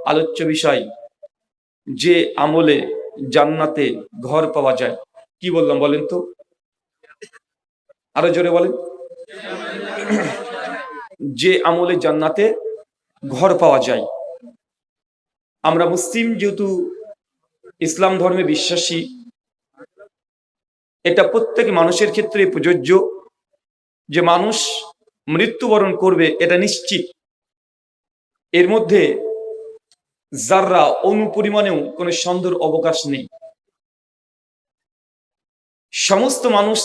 আলোচ্য বিষয়, যে আমলে জান্নাতে ঘর পাওয়া যায়। কি বললাম বলেন তো, আরো জোরে বলেন। যে আমলে জান্নাতে ঘর পাওয়া যায়। আমরা মুসলিম, যেহেতু ইসলাম ধর্মে বিশ্বাসী, এটা প্রত্যেক মানুষের ক্ষেত্রে প্রযোজ্য যে মানুষ মৃত্যুবরণ করবে, এটা নিশ্চিত। এর মধ্যে যাররা অনুপরিমাণেও কোনো সন্দেহের অবকাশ নেই। সমস্ত মানুষ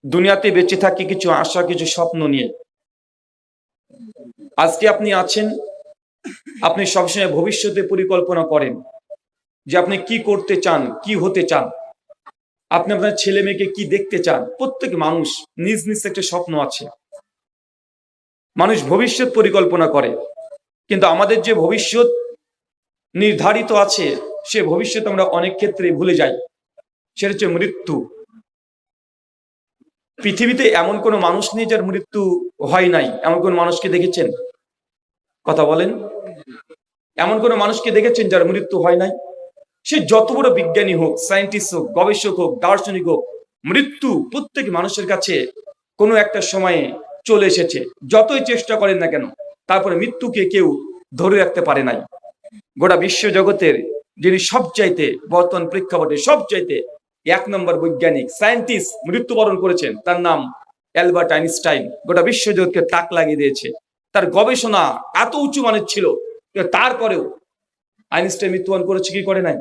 দুনিয়াতে বেঁচে থাকে কিছু আশা, কিছু স্বপ্ন নিয়ে। আজকে আপনি আছেন, আপনি সবসময় ভবিষ্যতে পরিকল্পনা করেন যে আপনি কি করতে চান, কি হতে চান, আপনি আপনার ছেলে মেয়েকে কি দেখতে চান। প্রত্যেক মানুষ নিজ নিজ একটা স্বপ্ন আছে, মানুষ ভবিষ্যৎ পরিকল্পনা করে। কিন্তু আমাদের যে ভবিষ্যৎ নির্ধারিত আছে, সে ভবিষ্যৎ আমরা অনেক ক্ষেত্রে ভুলে যাই। সেটা হচ্ছে মৃত্যু। পৃথিবীতে এমন কোনো মানুষ নেই যার মৃত্যু হয় নাই। এমন কোন মানুষকে দেখেছেন? কথা বলেন। এমন কোন মানুষকে দেখেছেন যার মৃত্যু হয় নাই? সে যত বড় বিজ্ঞানী হোক, সায়েন্টিস্ট হোক, গবেষক হোক, দার্শনিক হোক, মৃত্যু প্রত্যেক মানুষের কাছে কোনো একটা সময়ে চলে এসেছে। যতই চেষ্টা করেন না কেন, তারপরে মৃত্যুকে কেউ ধরে রাখতে পারে নাই। গোটা বিশ্ব জগতের যিনি সবচাইতে বর্তমান প্রেক্ষাপটে সবচাইতে 1 নম্বর বৈজ্ঞানিক সায়েন্টিস্ট মৃত্যুবরণ করেছেন, তার নাম অ্যালবার্ট আইনস্টাইন। গোটা বিশ্ব জগৎকে তাক লাগিয়ে দিয়েছে। তার গবেষণা এত উঁচু মানের ছিল, তারপরেও আইনস্টাইন মৃত্যুবরণ করেছে কি করে নাই?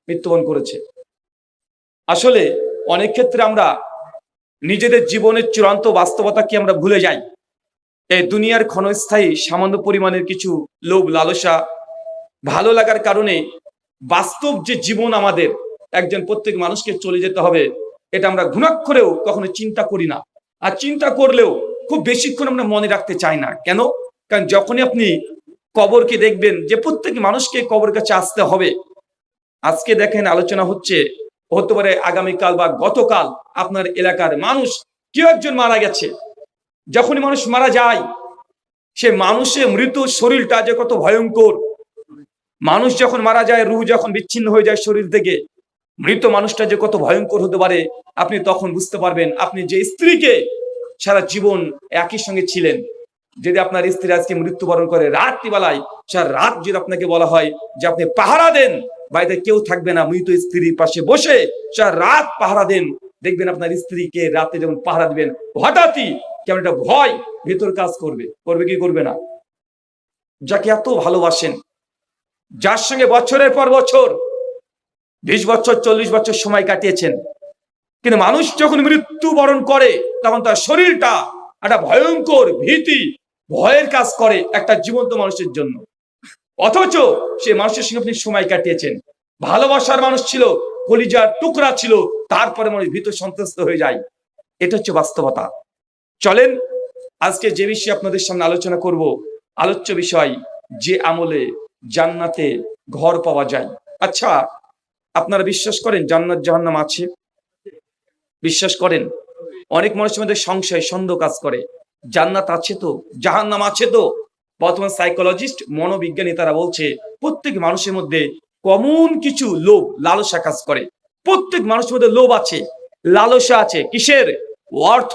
মৃত্যুবরণ করেছে। আসলে অনেক ক্ষেত্রে আমরা নিজেদের জীবনের চূড়ান্ত বাস্তবতাকে আমরা ভুলে যাই। এই দুনিয়ার ক্ষণস্থায়ী সামান্য পরিমাণের কিছু লোভ লালসা, ভালো লাগার কারণে বাস্তব যে জীবন আমাদের, একজন প্রত্যেক মানুষকে চলে যেতে হবে, এটা আমরা ঘুণাক্ষরেও কখনো চিন্তা করি না। আর চিন্তা করলেও খুব বেশিক্ষণ আমরা মনে রাখতে চাই না। কেন? কারণ যখনই আপনি কবরকে দেখবেন যে প্রত্যেক মানুষকে কবর কাছে আসতে হবে। আজকে দেখেন আলোচনা হতে পারে আগামীকাল বা গতকাল আপনার এলাকার মানুষ কেউ একজন মারা গেছে। যখনই মানুষ মারা যায়, সে মানুষের মৃত শরীরটা যে কত ভয়ঙ্কর। মানুষ যখন মারা যায়, রূহ যখন বিচ্ছিন্ন হয়ে যায় শরীর থেকে, মৃত মানুষটা যে কত ভয়ঙ্কর হতে পারে আপনি তখন বুঝতে পারবেন। আপনি যে স্ত্রীকে সারা জীবন একই সঙ্গে ছিলেন, যদি আপনার স্ত্রী আজকে মৃত্যুবরণ করে রাত্রিবেলায়, সারা রাত যদি আপনাকে বলা হয় যে আপনি পাহারা দেন, বাড়িতে কেউ থাকবে না, মৃত স্ত্রীর পাশে বসে সারা রাত পাহারা দেন, দেখবেন আপনার স্ত্রীকে রাতে যখন পাহারা দিবেন, হঠাৎই কেমন একটা ভয় ভেতর কাজ করবে। করবে কি করবে না? যাকে এত ভালোবাসেন, যার সঙ্গে বছরের পর বছর 20 বছর 40 বছর সময় কাটিয়েছেন, কিন্তু মানুষ যখন মৃত্যুবরণ করে তখন তার শরীরটা একটা ভয়ঙ্কর ভীতি, ভয়ের কাজ করে একটা জীবন্ত মানুষের জন্য। অথচ সে মানুষের সঙ্গে আপনি সময় কাটিয়েছেন, ভালোবাসার মানুষ ছিল, কলিজার টুকরা ছিল, তারপরে মানুষ ভীত সন্ত্রস্ত হয়ে যায়। এটা হচ্ছে বাস্তবতা। চলেন আজকে যে বিষয়ে আপনাদের সামনে আলোচনা করব, আলোচ্য বিষয়, যে আমলে জান্নাতে ঘর পাওয়া যায়। আচ্ছা, আপনারা বিশ্বাস করেন জান্নাত জাহান্নাম আছে? বিশ্বাস করেন? অনেক মানুষের মধ্যে সংশয় সন্দেহ কাজ করে, জান্নাত আছে তো, জাহান্নাম আছে তো। বর্তমান সাইকোলজিস্ট, মনোবিজ্ঞানী তারা বলছে প্রত্যেক মানুষের মধ্যে কমন কিছু লোভ লালসা কাজ করে। প্রত্যেক মানুষের মধ্যে লোভ আছে, লালসা আছে। কিসের? অর্থ,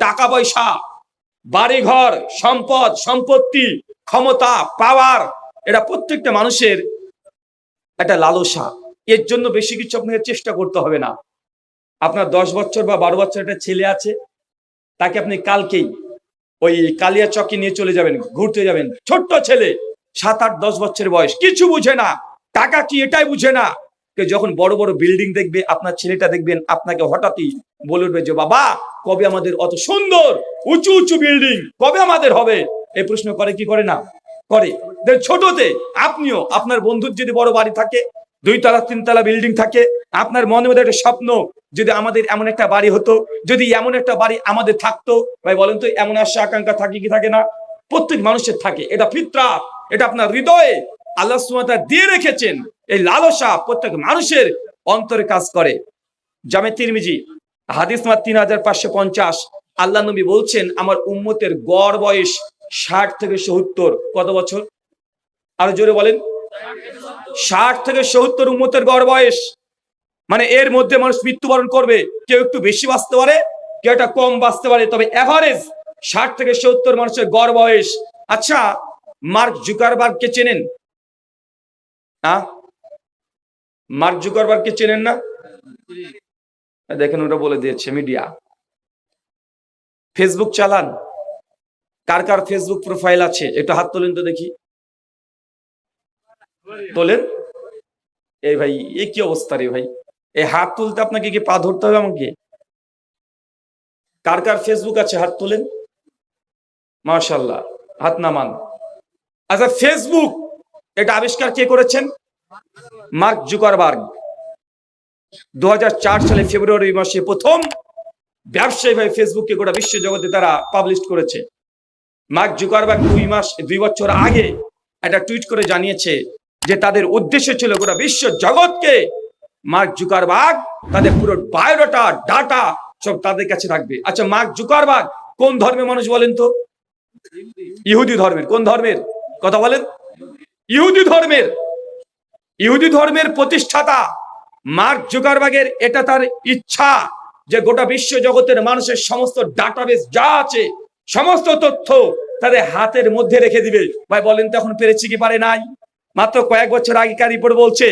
টাকা পয়সা, বাড়িঘর, সম্পদ, সম্পত্তি, ক্ষমতা, পাওয়ার, এটা প্রত্যেকটা মানুষের একটা লালসা। এর জন্য বেশি কিছু আপনাকে চেষ্টা করতে হবে না। আপনার 10 বছর বা 12 বছর একটা ছেলে আছে, তাকে আপনি কালকেই ওই কালিয়া চকে নিয়ে চলে যাবেন, ঘুরতে যাবেন। ছোট্ট ছেলে, 7, 8, 10 বছরের বয়স, কিছু বুঝে না, টাকা কি এটাই বুঝে না। যখন বড় বড় বিল্ডিং দেখবে, আপনার ছেলেটা দেখবেন আপনাকে হঠাৎই বলে উঠবে যে বাবা, কবে আমাদের অত সুন্দর উঁচু উঁচু বিল্ডিং কবে আমাদের হবে? এই প্রশ্ন করে কি করে না? করে। ছোটতে আপনিও, আপনার বন্ধুর যদি বড় বাড়ি থাকে, 2 তলা 3 তলা বিল্ডিং থাকে, আপনার মনের মধ্যে একটা স্বপ্ন, যদি আমাদের এমন একটা বাড়ি হতো, যদি এমন একটা বাড়ি আমাদের থাকতো। ভাই বলেন তো, এমন আশা আকাঙ্ক্ষা থাকে কি থাকে না? প্রত্যেক মানুষের থাকে। এটা ফিতরাত, এটা আপনার হৃদয়ে আল্লাহ সুবহানাহু ওয়া তাআলা দিয়ে রেখেছেন। এই লালসা প্রত্যেক মানুষের অন্তরে কাজ করে। জামে তিরমিজি হাদিস নাম্বার 3550, আল্লাহ নবী বলছেন আমার উম্মতের গড় বয়স 60 থেকে 70। কত বছর? আরো জোরে বলেন। 60 থেকে 70 উম্মতের গড় বয়স, মানে এর মধ্যে মানুষ মৃত্যুবরণ করবে। কেউ একটু বেশি বাঁচতে পারে, কেউ একটা কম বাঁচতে পারে, তবে এভারেজ 60 থেকে 70 মানুষের গড় বয়স। আচ্ছা, মার্ক জুকারবার্গকে চেনেন? মার্ক জুকারবার্গকে চেনেন না? দেখেন, ওটা বলে দিয়েছে মিডিয়া। ফেসবুক চালান? কার কার ফেসবুক প্রোফাইল আছে একটু হাত তোলেন তো দেখি। তোলেন। এই ভাই, এ কি অবস্থা রে ভাই? এই হাত তুলতে আপনাকে কি পা ধরতে হবে আমাকে? কার কার ফেসবুক আছে হাত তোলেন। মাশাআল্লাহ, হাত নামান। আচ্ছা, ফেসবুক এটা আবিষ্কার কে করেছেন? Mark Zuckerberg. 2004 সালে ফেব্রুয়ারি মাসে প্রথম ব্যবসায়ীভাবে ফেসবুককে গোটা বিশ্ব জগতে তারা পাবলিশ করেছে। মার্ক জুকারবার্গ 2 বছর আগে একটা টুইট করে জানিয়েছে যে তাদের উদ্দেশ্য ছিল গোটা বিশ্ব জগৎকে, মার্ক জুকারবার্গ তাদের পুরো বায়োডাটা, ডাটা সব তাদের কাছে রাখবে। আচ্ছা, মার্ক জুকারবার্গ কোন ধর্মের মানুষ বলেন তো? ইহুদি ধর্মের। কোন ধর্মের কথা বলেন? ইহুদি ধর্মের। ইহুদি ধর্মের প্রতিষ্ঠাতা মার্ক জুকারবার্গের এটা তার ইচ্ছা যে গোটা বিশ্ব জগতের মানুষের সমস্ত ডাটাবেস যা আছে, সমস্ত তথ্য তাদের হাতের মধ্যে রেখে দিবে। ভাই বলেন তো, এখন পেরেছি কি পারে নাই? মাত্র কয়েক বছর আগেকার রিপোর্ট বলছে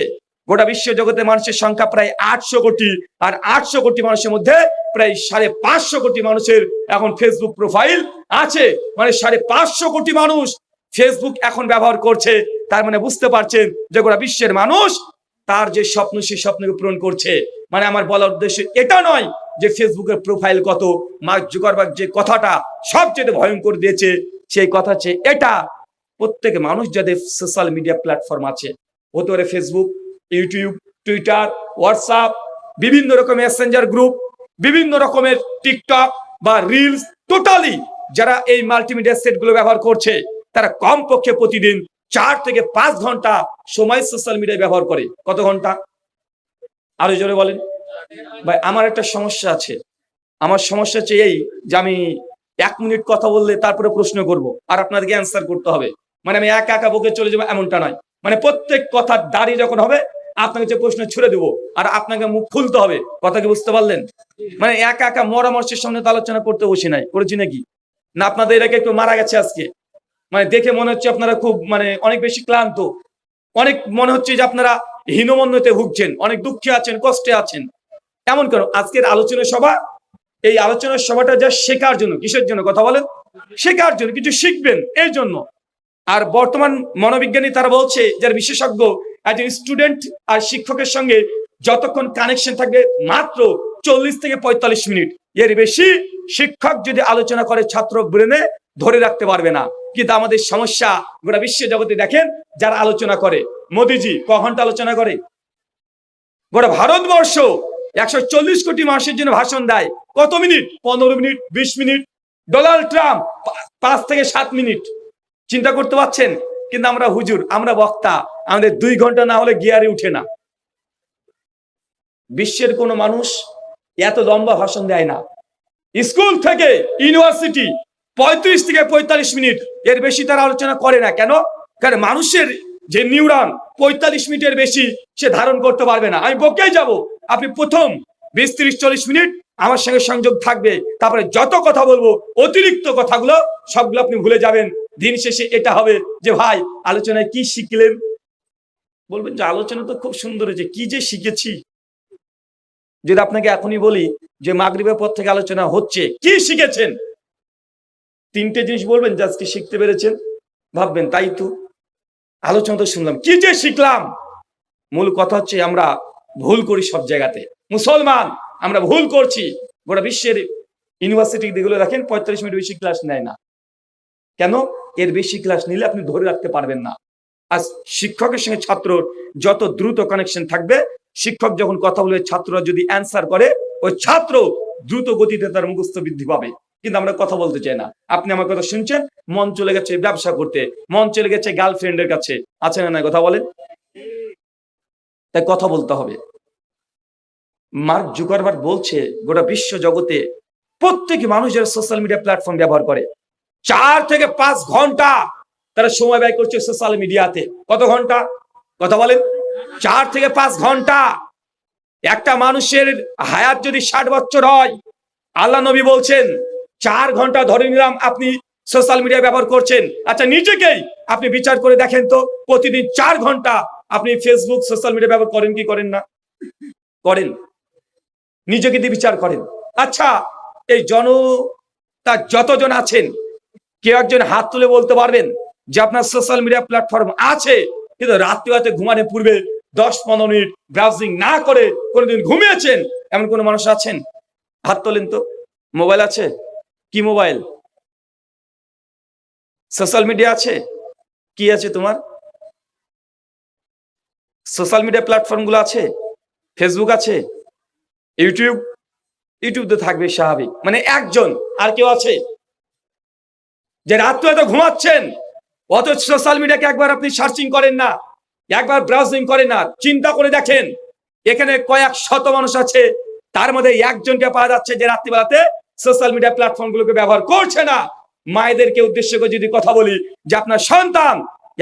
গোটা বিশ্ব জগতের মানুষের সংখ্যা প্রায় 800 কোটি, আর 800 কোটি মানুষের মধ্যে প্রায় 550 কোটি মানুষের এখন ফেসবুক প্রোফাইল আছে। মানে 550 কোটি মানুষ ফেসবুক এখন ব্যবহার করছে। তার মানে বুঝতে পারছেন যে গোটা বিশ্বের মানুষ তার যে স্বপ্ন, সেই স্বপ্নকে পূরণ করছে। মানে আমার বলার উদ্দেশ্য এটা নয় যে ফেসবুকের প্রোফাইল কত। মার্ক জুকারবার্গ যে কথাটা সবচেয়ে ভয়ঙ্কর দিয়েছে, সেই কথা হচ্ছে এটা, প্রত্যেক মানুষ যাদের সোশ্যাল মিডিয়া প্ল্যাটফর্ম আছে, হতে পারে ফেসবুক, ইউটিউব, টুইটার, হোয়াটসঅ্যাপ, বিভিন্ন রকমের মেসেঞ্জার গ্রুপ, বিভিন্ন রকমের টিকটক বা রিলস, টোটালি যারা এই মাল্টিমিডিয়া সেটগুলো ব্যবহার করছে, তারা কমপক্ষে প্রতিদিন 4 থেকে 5 ঘন্টা সময় সোশ্যাল মিডিয়া ব্যবহার করে। কত ঘন্টা? আরো জোরে বলেন। ভাই, আমার একটা সমস্যা আছে। আমার সমস্যা হচ্ছে এই যে আমি 1 মিনিট কথা বললে তারপরে প্রশ্ন করব, আর আপনাদেরকে অ্যান্সার করতে হবে। মানে আমি একা একা বকে চলে যাবো এমনটা নয়। মানে প্রত্যেক কথার দাঁড়ি যখন হবে আপনাকে যে প্রশ্ন ছুড়ে দেবো, আর আপনাকে মুখ খুলতে হবে। কথা কি বুঝতে পারলেন? মানে একা একা মরামর্শের সামনে তো আলোচনা করতে বসি নাই, করেছি নাকি? না আপনাদের এলাকায় একটু মারা গেছে আজকে? মানে দেখে মনে হচ্ছে আপনারা খুব অনেক বেশি ক্লান্ত, অনেক মনে হচ্ছে যে আপনারা হীনমন্যতে ভুগছেন, অনেক দুঃখে আছেন, কষ্টে আছেন। এমন কেন? আজকের আলোচনা সভা, এই আলোচনার সভাটা যা শেখার জন্য। কিসের জন্য কথা বলেন? শেখার জন্য, কিছু শিখবেন এই জন্য। আর বর্তমান মনোবিজ্ঞানী তারা বলছে, যার বিশেষজ্ঞ, একজন স্টুডেন্ট আর শিক্ষকের সঙ্গে যতক্ষণ কানেকশন থাকবে মাত্র 40 থেকে 45 মিনিট। এর বেশি শিক্ষক যদি আলোচনা করে ছাত্র ব্রেনে ধরে রাখতে পারবে না। কিন্তু আমাদের সমস্যা, গোটা বিশ্ব জগতে দেখেন যারা আলোচনা করে, মোদিজি ক ঘন্টা আলোচনা করে? গোটা ভারতবর্ষ 140 কোটি মানুষের জন্য ভাষণ দেয়, কত minute? 15 minute, 20 minute. Donald Trump 5 থেকে 7 মিনিট। চিন্তা করতে পারছেন? কিন্তু আমরা হুজুর, আমরা বক্তা, আমাদের 2 ঘন্টা না হলে গিয়ারে উঠে না। বিশ্বের কোনো মানুষ এত লম্বা ভাষণ দেয় না। স্কুল থেকে ইউনিভার্সিটি 35 থেকে 45 মিনিট, এর বেশি তারা আলোচনা করে না। কেন? কারণ মানুষের যে নিউরন 45 মিনিটের বেশি সে ধারণ করতে পারবে না। আমি বকেই যাব, আপনি প্রথম 20, 30, 40 মিনিট আমার সঙ্গে সংযোগ থাকবে, তারপরে যত কথা বলবো অতিরিক্ত কথাগুলো সবগুলো আপনি ভুলে যাবেন। দিন শেষে এটা হবে যে ভাই আলোচনায় কি শিখলেন? বলবেন যে আলোচনা তো খুব সুন্দর হয়েছে, কি যে শিখেছি। যদি আপনাকে এখনই বলি যে মাগরিবের পর থেকে আলোচনা হচ্ছে, কি শিখেছেন? 3টে জিনিস বলবেন যে আজকে শিখতে পেরেছেন। ভাববেন তাই তো, আলোচনা তো শুনলাম, কি যে শিখলাম। মূল কথা হচ্ছে আমরা ভুল করি সব জায়গাতে। মুসলমান আমরা ভুল করছি। গোটা বিশ্বের ইউনিভার্সিটি যেগুলো দেখেন 45 মিনিট বেশি ক্লাস নেয় না। কেন? এর বেশি ক্লাস নিলে আপনি ধরে রাখতে পারবেন না। আজ শিক্ষকের সঙ্গে ছাত্রর যত দ্রুত কানেকশন থাকবে, শিক্ষক যখন কথা বলবে ছাত্ররা যদি অ্যান্সার করে, ওই ছাত্র দ্রুত গতিতে তার মুখস্থ বৃদ্ধি পাবে। কিন্তু আমরা কথা বলতে চাই না। আপনি আমার কথা শুনছেন, মন চলে গেছে ব্যবসা করতে, মন চলে গেছে গার্লফ্রেন্ডের কাছে, আছে না না? কথা বলেন। তাই কথা বলতে হবে। মার্ক জুকারবার্গ বলছে গোটা বিশ্ব জগতে প্রত্যেক মানুষ যারা সোশ্যাল মিডিয়া প্ল্যাটফর্ম ব্যবহার করে 4 থেকে 5 ঘন্টা তারা সময় ব্যয় করছে সোশ্যাল মিডিয়াতে। কত ঘন্টা? কথা বলেন। 4 থেকে 5 ঘন্টা। একটা মানুষের হায়াত যদি 60 বছর হয়, আল্লাহ নবী বলছেন 4 ঘন্টা ধরে নিলাম আপনি সোশ্যাল মিডিয়া ব্যবহার করছেন। আচ্ছা, নিজেকেই আপনি বিচার করে দেখেন তো, প্রতিদিন 4 ঘন্টা আপনি ফেসবুক সোশ্যাল মিডিয়া ব্যবহার করেন কি করেন না? করেন। নিজেকে দিয়ে বিচার করেন। আচ্ছা, এই জনতা যতজন আছেন, কেউ একজন হাত তুলে বলতে পারবেন যে আপনার সোশ্যাল মিডিয়া প্ল্যাটফর্ম আছে, কিন্তু রাত্রিতে ঘুমানোর পূর্বে 10-15 মিনিট ব্রাউজিং না করে কোনোদিন ঘুমিয়েছেন এমন কোন মানুষ আছেন? হাত তোলেন তো। মোবাইল আছে? কি মোবাইল? সোশ্যাল মিডিয়া আছে? কি আছে তোমার? সোশ্যাল মিডিয়া প্ল্যাটফর্ম গুলো আছে? ফেসবুক আছে? ইউটিউব তো থাকবে স্বাভাবিক। মানে একজন, আর কেউ আছে? যে রাত্রে তো ঘুমাচ্ছেন অথচ সোশ্যাল মিডিয়াকে একবার আপনি সার্চিং করেন না, একবার ব্রাউজিং করেন না। চিন্তা করে দেখেন, এখানে কয়েক শত মানুষ আছে, তার মধ্যে একজনকে পাওয়া যাচ্ছে যে রাত্রিবেলাতে সোশ্যাল মিডিয়া প্ল্যাটফর্ম গুলোকে ব্যবহার করছে না। মায়েদেরকে উদ্দেশ্য করে যদি কথা বলি, যে আপনার সন্তান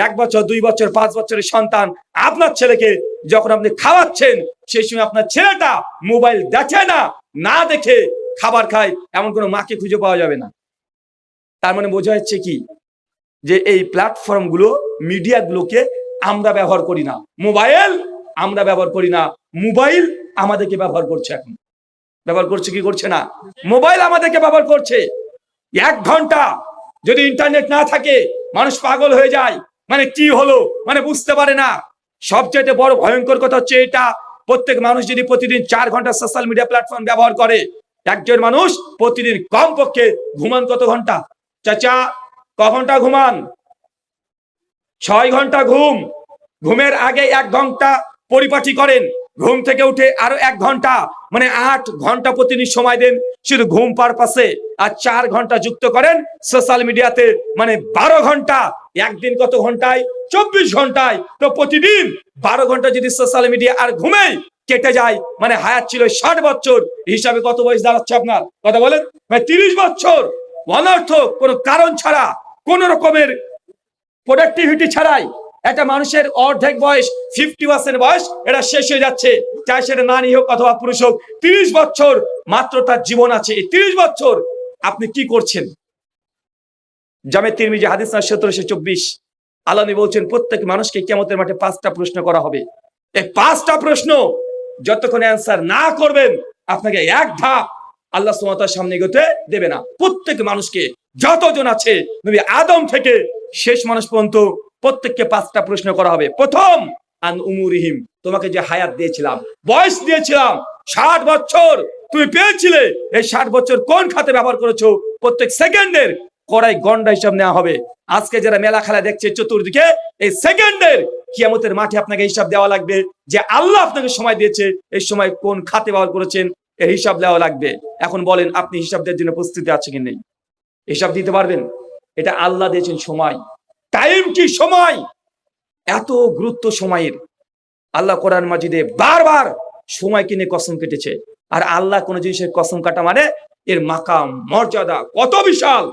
1 বছর 2 বছর 5 বছরের সন্তান, আপনার ছেলেকে যখন আপনি খাওয়াচ্ছেন, সেই সময় আপনার ছেলেটা মোবাইল দেখে না, না দেখে খাবার খায়, এমন কোনো মাকে খুঁজে পাওয়া যাবে না। তার মানে বোঝা যাচ্ছে কি, যে এই প্ল্যাটফর্ম গুলো, মিডিয়া গুলোকে আমরা ব্যবহার করি না, মোবাইল আমরা ব্যবহার করি না, মোবাইল আমাদেরকে ব্যবহার করছে। এখন ব্যবহার করছে কি করছে না? মোবাইল আমাদেরকে ব্যবহার করছে। 1 ঘন্টা যদি ইন্টারনেট না থাকে, মানুষ পাগল হয়ে যায়। মানে কি হলো, মানে বুঝতে পারে না। সবচেয়ে বড় ভয়ঙ্কর কথা হচ্ছে এটা, প্রত্যেক মানুষ যদি প্রতিদিন 4 ঘন্টা সোশ্যাল মিডিয়া প্ল্যাটফর্ম ব্যবহার করে, একজন মানুষ প্রতিদিন কমপক্ষে ঘুমান কত ঘন্টা? চাচা, ক ঘন্টা ঘুমান? 6 ঘন্টা ঘুম। ঘুমের আগে 1 ঘন্টা পরিপাটি করেন, ঘুম থেকে উঠে আরো 1 ঘন্টা, মানে 8 ঘন্টা প্রতিদিন সময় দেন শুধু ঘুম পারপাসে। আর 4 ঘন্টা যুক্ত করেন সোশ্যাল মিডিয়াতে, মানে 12 ঘন্টা। একদিন কত ঘন্টায়? 24 ঘন্টায়। তো প্রতিদিন 12 ঘন্টা যদি সোশ্যাল মিডিয়া আর ঘুমেই কেটে যায়, মানে হায়াত ছিল 60 বছর, হিসাবে কত বয়স দাঁড়াচ্ছে আপনার? কথা বলেন। মানে 30 বছর অনর্থক, কোনো কারণ ছাড়া, কোন রকমের প্রোডাক্টিভিটি ছাড়াই একটা মানুষের অর্ধেক বয়স, 50% বয়স, এটা শেষ হয়ে যাচ্ছে। চাই সেটা নারী হোক অথবা পুরুষ হোক, 30 বছর মাত্র তার জীবন আছে। এই 30 বছর আপনি কি করছেন? জামে তিরমিজি হাদিস 1724, আল্লাহ নবী বলছেন প্রত্যেক মানুষকে কিয়ামতের মাঠে 5টা প্রশ্ন করা হবে। এই 5টা প্রশ্ন যতক্ষণ অ্যান্সার না করবেন, আপনাকে এক ধাপ আল্লাহ সুবহানাহু ওয়া তাআলার সামনে এগোতে দেবে না। প্রত্যেক মানুষকে, যতজন আছে, নবী আদম থেকে শেষ মানুষ পর্যন্ত, প্রত্যেককে 5টা প্রশ্ন করা হবে। প্রথম, আন উমুরিহিম, তোমাকে যে হায়াত দিয়েছিলাম, বয়স দিয়েছিলাম, 60 বছর তুমি পেয়েছিলে, এই 60 বছর কোন খাতে ব্যবহার করেছো? প্রত্যেক সেকেন্ডের কড়াই গন্ডা হিসাব নেওয়া হবে। আজকে যারা মেলা খেলা দেখছে চতুর্দিকে, এই সেকেন্ডের কিয়ামতের মাঠে আপনাকে হিসাব দেওয়া লাগবে, যে আল্লাহ আপনাকে সময় দিয়েছে, এই সময় কোন খাতে ব্যবহার করেছেন, এর হিসাব দেওয়া লাগবে। এখন বলেন, আপনি হিসাব দেওয়ার জন্য প্রস্তুতি আছে কি নেই? হিসাব দিতে পারবেন? এটা আল্লাহ দিয়েছেন সময়। টাইম কি সময়, এত গুরুত্ব সময়ের। আল্লাহ কোরআন মাজিদে বারবার সময় কিনে কসম কেটেছে। আর আল্লাহ কোন জিনিসের কসম কাটা মানে এর মাকাম মর্যাদা কত বিশাল,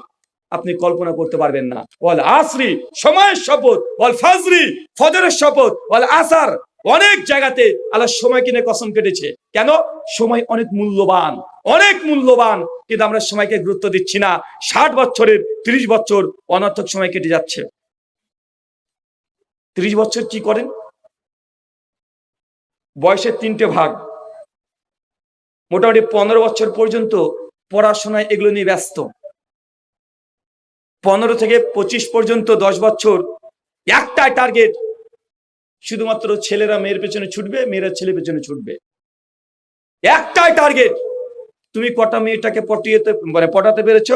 আপনি কল্পনা করতে পারবেন না। ওয়াল আসরি, সময়ের শপথ, ওয়াল ফাজরি, ফজরের শপথ, ওয়াল আসর, অনেক জায়গাতে আল্লাহ সময় কিনে কসম কেটেছে। কেন? সময় অনেক মূল্যবান, অনেক মূল্যবান, কিন্তু আমরা সময়কে গুরুত্ব দিচ্ছি না। 60 বছরের 30 বছর অনর্থক সময় কেটে যাচ্ছে। 30 বছর কি করেন? বয়সের 3টে ভাগ। মোটামুটি 15 বছর পর্যন্ত পড়াশোনায় এগুলো নিয়ে ব্যস্ত। 15 থেকে 25 পর্যন্ত 10 বছর একটাই টার্গেট, শুধুমাত্র ছেলেরা মেয়ের পেছনে ছুটবে, মেয়েরা ছেলের পেছনে ছুটবে। একটাই টার্গেট, তুমি কটা মেয়েটাকে পটাতে পেরেছো,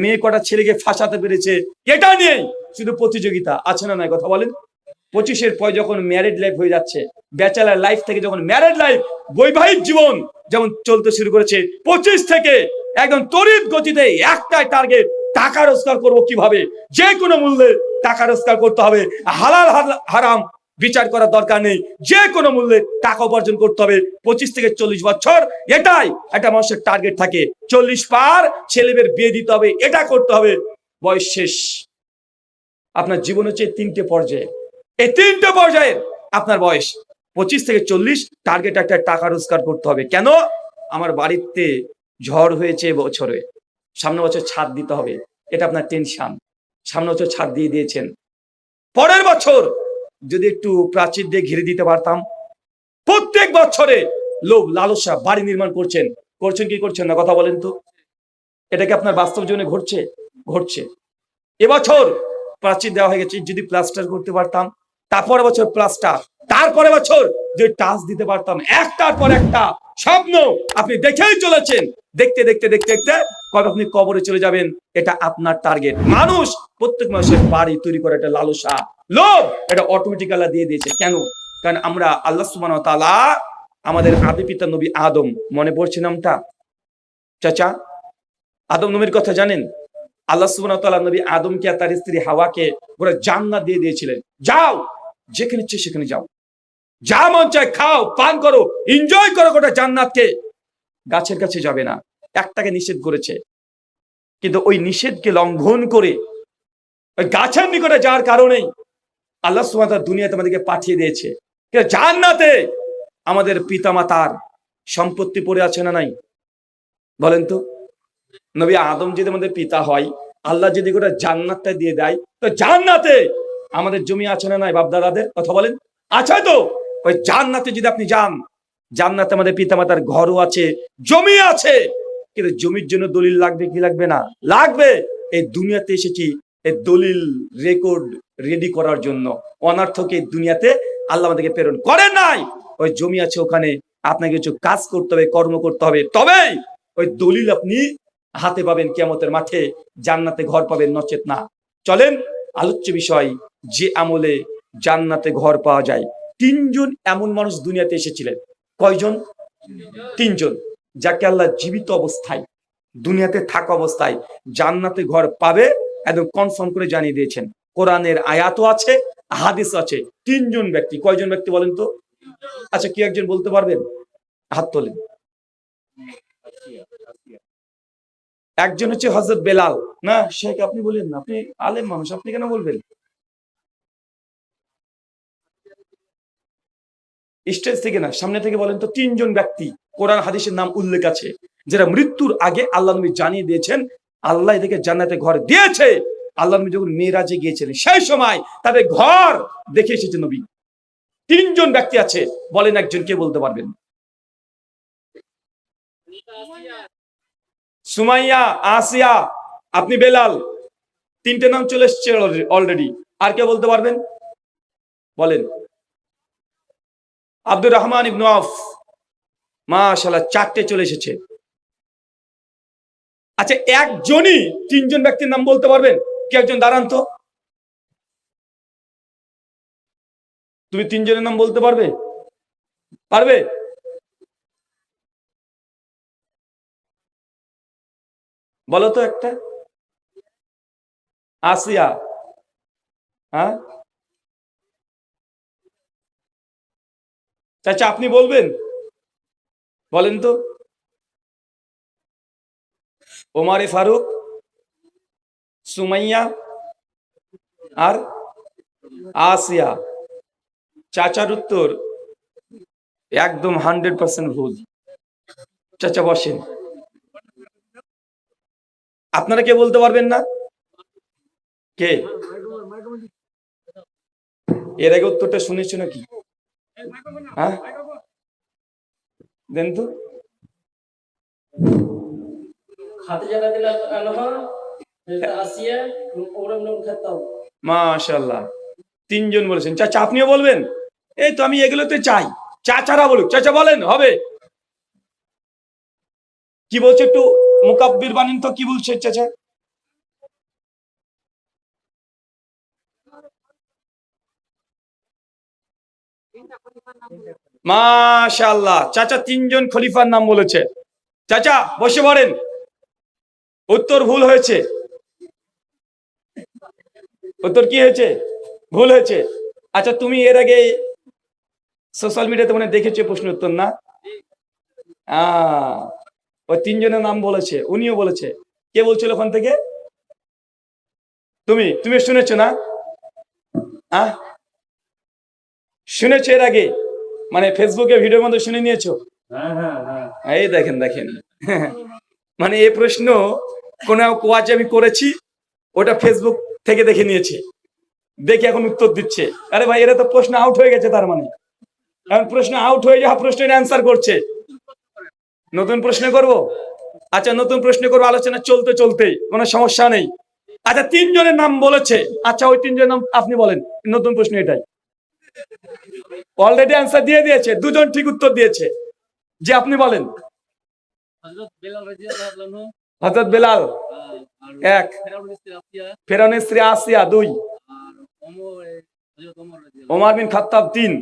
মেয়ে কটা ছেলেকে ফাঁসাতে পেরেছে, এটা নিয়েই শুধু প্রতিযোগিতা। আছে না নাই? কথা বলেন। 25-এর পর যখন ম্যারিড লাইফ হয়ে যাচ্ছে, ব্যাচেলার লাইফ থেকে যখন ম্যারিড লাইফ, বৈবাহিক জীবন যেমন চলতে শুরু করেছে, 25 থেকে একদম তড়িৎ গতিতে একটাই টার্গেট, টাকা রোজগার করবো কিভাবে, যে কোনো মূল্যে টাকা রোজগার করতে হবে। হালাল হারাম বিচার করার দরকার নেই, যে কোনো মূল্যে টাকা উপার্জন করতে হবে। 25 থেকে 40 বছর এটাই একটা মানুষের টার্গেট থাকে। 40 পার ছেলেদের বিয়ে দিতে হবে, এটা করতে হবে, বয়স শেষ। আপনার জীবন হচ্ছে এই তিনটে পর্যায়ে। এই তিনটে পর্যায়ে আপনার বয়স 25 থেকে 40, টার্গেট একটা টাকা রোজগার করতে হবে। কেন? আমার বাড়িতে ঝড় হয়েছে বছরে, সামনে বছর ছাদ দিতে হবে, এটা আপনার টেনশন। সামনে বছর ছাদ দিয়ে দিয়েছেন, পরের বছর যদি একটু প্রাচীর দিয়ে ঘিরে দিতে পারতাম। প্রত্যেক বছরে লোভ লালসা বাড়ি নির্মাণ করছেন, করছেন কি করছেন না কথা বলেন তো? এটা কি আপনার বাস্তব জীবনে ঘটছে? ঘটছে। এবছর প্রাচীর দেওয়া হয়ে গেছে, যদি প্লাস্টার করতে পারতাম, তারপরে বছর প্লাস্টার, তারপরে বছর যদি টাচ দিতে পারতাম। একটার পর একটা স্বপ্ন আপনি দেখেই চলেছেন। দেখতে দেখতে দেখতে দেখতে কবে আপনি কবরে চলে যাবেন, এটা আপনার টার্গেট। মানুষ, প্রত্যেক মানুষের বাড়ি তৈরি করে একটা লালসা, লোভ, এটা অটোমেটিক আল্লাহ দিয়ে দিয়েছে। কেন? কারণ আমরা আল্লাহ সুবহানাহু ওয়া তাআলা, আমাদের আদি পিতা নবী আদম, মনে পড়ছে নামটা? চাচা, আদম নবীর কথা জানেন? আল্লাহ সুবহানাহু ওয়া তাআলা নবী আদমকে আর তার স্ত্রী হাওয়াকে পুরো জান্নাত দিয়ে দিয়েছিলেন। যাও, যেখানে ইচ্ছে সেখানে যাও, যা মন চায় খাও, পান করো, এনজয় করো গোটা জান্নাতকে। গাছের কাছে যাবে না, একটাকে নিষেধ করেছে। কিন্তু ওই নিষেধকে লঙ্ঘন করে ওই গাছের নিকটে যাওয়ার কারণেই আল্লাহ সুবহানাহু ওয়া তাআলা দুনিয়াতে আমাদেরকে পাঠিয়ে দিয়েছে। কিন্তু জান্নাতে আমাদের পিতামাতার সম্পত্তি পড়ে আছে না নাই? বলেন তো। নবী আদম যদি আমাদের পিতা হয়, আল্লাহ যদি গোটা জান্নাতটা দিয়ে দেয়, তো জান্নাতে আমাদের জমি আছে না নাই? বাপদাদাদের কথা বলেন, আছে তো? ওই জান্নাতে যদি আপনি যান, জান্নাতে আমাদের পিতামাতার ঘরও আছে, জমি আছে। কিন্তু জমির জন্য দলিল লাগবে কি লাগবে না? লাগবে। এই দুনিয়াতে এসেছি এই দলিল রেকর্ড রেডি করার জন্য। অনার্থকে দুনিয়াতে আল্লাহ আমাদেরকে প্রেরণ করেন নাই। ওই জমি আছে, ওখানে আপনাকে কিছু কাজ করতে হবে, কর্ম করতে হবে, তবেই ওই দলিল আপনি হাতে পাবেন কিয়ামতের মাঠে, জান্নাতে ঘর পাবেন, নচেত না। চলেন, আলোচ্য বিষয়, যে আমলে জান্নাতে ঘর পাওয়া যায়। তিনজন এমন মানুষ দুনিয়াতে এসেছিলেন। কয়জন? তিনজন, যাকে আল্লাহ জীবিত অবস্থায়, দুনিয়াতে থাকা অবস্থায় জান্নাতে ঘর পাবে একদম কনফার্ম করে জানিয়ে দিয়েছেন। কোরআনের আয়াতও আছে, হাদিস আছে। তিনজন ব্যক্তি। কয়জন ব্যক্তি বলেন তো? আচ্ছা, কি একজন বলতে পারবেন? হাত তোলেন। একজন হচ্ছে হযরত বেলাল। না শেখ, আপনি বলেন না, আপনি আলেম মানুষ, আপনি কেন বলবেন? স্টেজ থেকে না, সামনে থেকে বলেন তো। তিনজন ব্যক্তি কোরআন হাদিসের নাম উল্লেখ আছে, যারা মৃত্যুর আগে আল্লাহ নবী জানিয়ে দিয়েছেন আল্লাহ এদেরকে জান্নাতে ঘর দিয়েছে। আল্লাহ নবী যখন মেরাজে গিয়েছিলেন, সেই সময় তাদের ঘর দেখে এসেছে নবী। তিনজন ব্যক্তি আছে, বলেন একজন কে বলতে পারবেন? সুমাইয়া, আসিয়া, আপনি বেলাল। তিনটে নাম চলে এসছে অলরেডি। আর কে বলতে পারবেন? বলেন। আব্দুর রহমান ইবনে আউফ। মাশাআল্লাহ, চারটে চলে এসেছে। আচ্ছা, একজনই তিনজন ব্যক্তির নাম বলতে পারবেন? কি একজন দাঁড়ান তো। তুমি তিনজনের নাম বলতে পারবে? পারবে? বলো তো একটা। আসিয়া। হ্যাঁ চাচা, আপনি বলবেন? বলেন তো। ওমারে ফারুক, সুমাইয়া, আর আসিয়া। চাচার উত্তর একদম 100% ভুল। চাচা বসেন। আপনারা কে বলতে পারবেন না? কে? এর আগে উত্তরটা শুনেছো নাকি? হ্যাঁ, দেন তো। মাশাআল্লাহ, তিনজন বলেছেন। চাচা আপনিও বলবেন? এই তো আমি এগুলোতে চাই চাচারা বলুক। চাচা বলেন, হবে? কি বলছে একটু মুকাব্বির বানিন তো, কি বলছে চাচা? মাশাআল্লাহ, চাচা তিনজন খলিফার নাম বলেছে। চাচা বসে পড়েন। উত্তর ভুল হয়েছে। উত্তর কি হয়েছে? ভুল হয়েছে। আচ্ছা, তুমি এর আগে সোশ্যাল মিডিয়াতে মনে হয় দেখেছো প্রশ্ন উত্তর, না? আহ ওই তিনজনের নাম বলেছে, উনিও বলেছে। কে বলছিল ওখান থেকে? তুমি তুমি শুনেছো না? আহ শুনেছো এর আগে, মানে ফেসবুকে ভিডিওর মধ্যে শুনে নিয়েছো? এই দেখেন দেখেন মানে এই প্রশ্ন কোন ওয়াজে আমি করেছি, ওটা ফেসবুক থেকে দেখে নিয়েছে, দেখে এখন উত্তর দিচ্ছে। আরে ভাই, এরা তো প্রশ্ন আউট হয়ে গেছে, তার মানে এখন প্রশ্ন আউট হয়ে যাওয়া প্রশ্নের অ্যান্সার করছে। নতুন প্রশ্ন করব? আচ্ছা, নতুন প্রশ্ন করবো, আলোচনা চলতে চলতে, কোনো সমস্যা নেই। আচ্ছা, তিনজনের নাম বলেছে, আচ্ছা ওই তিনজনের নাম আপনি বলেন। নতুন প্রশ্ন এটাই, অলরেডি অ্যান্সার দিয়ে দিয়েছে, দুজন ঠিক উত্তর দিয়েছে। যে আপনি বলেন। হযরত বেলাল এক, ফেরাউনের স্ত্রী আসিয়া দুই, ওমর বিন খাত্তাব তিন।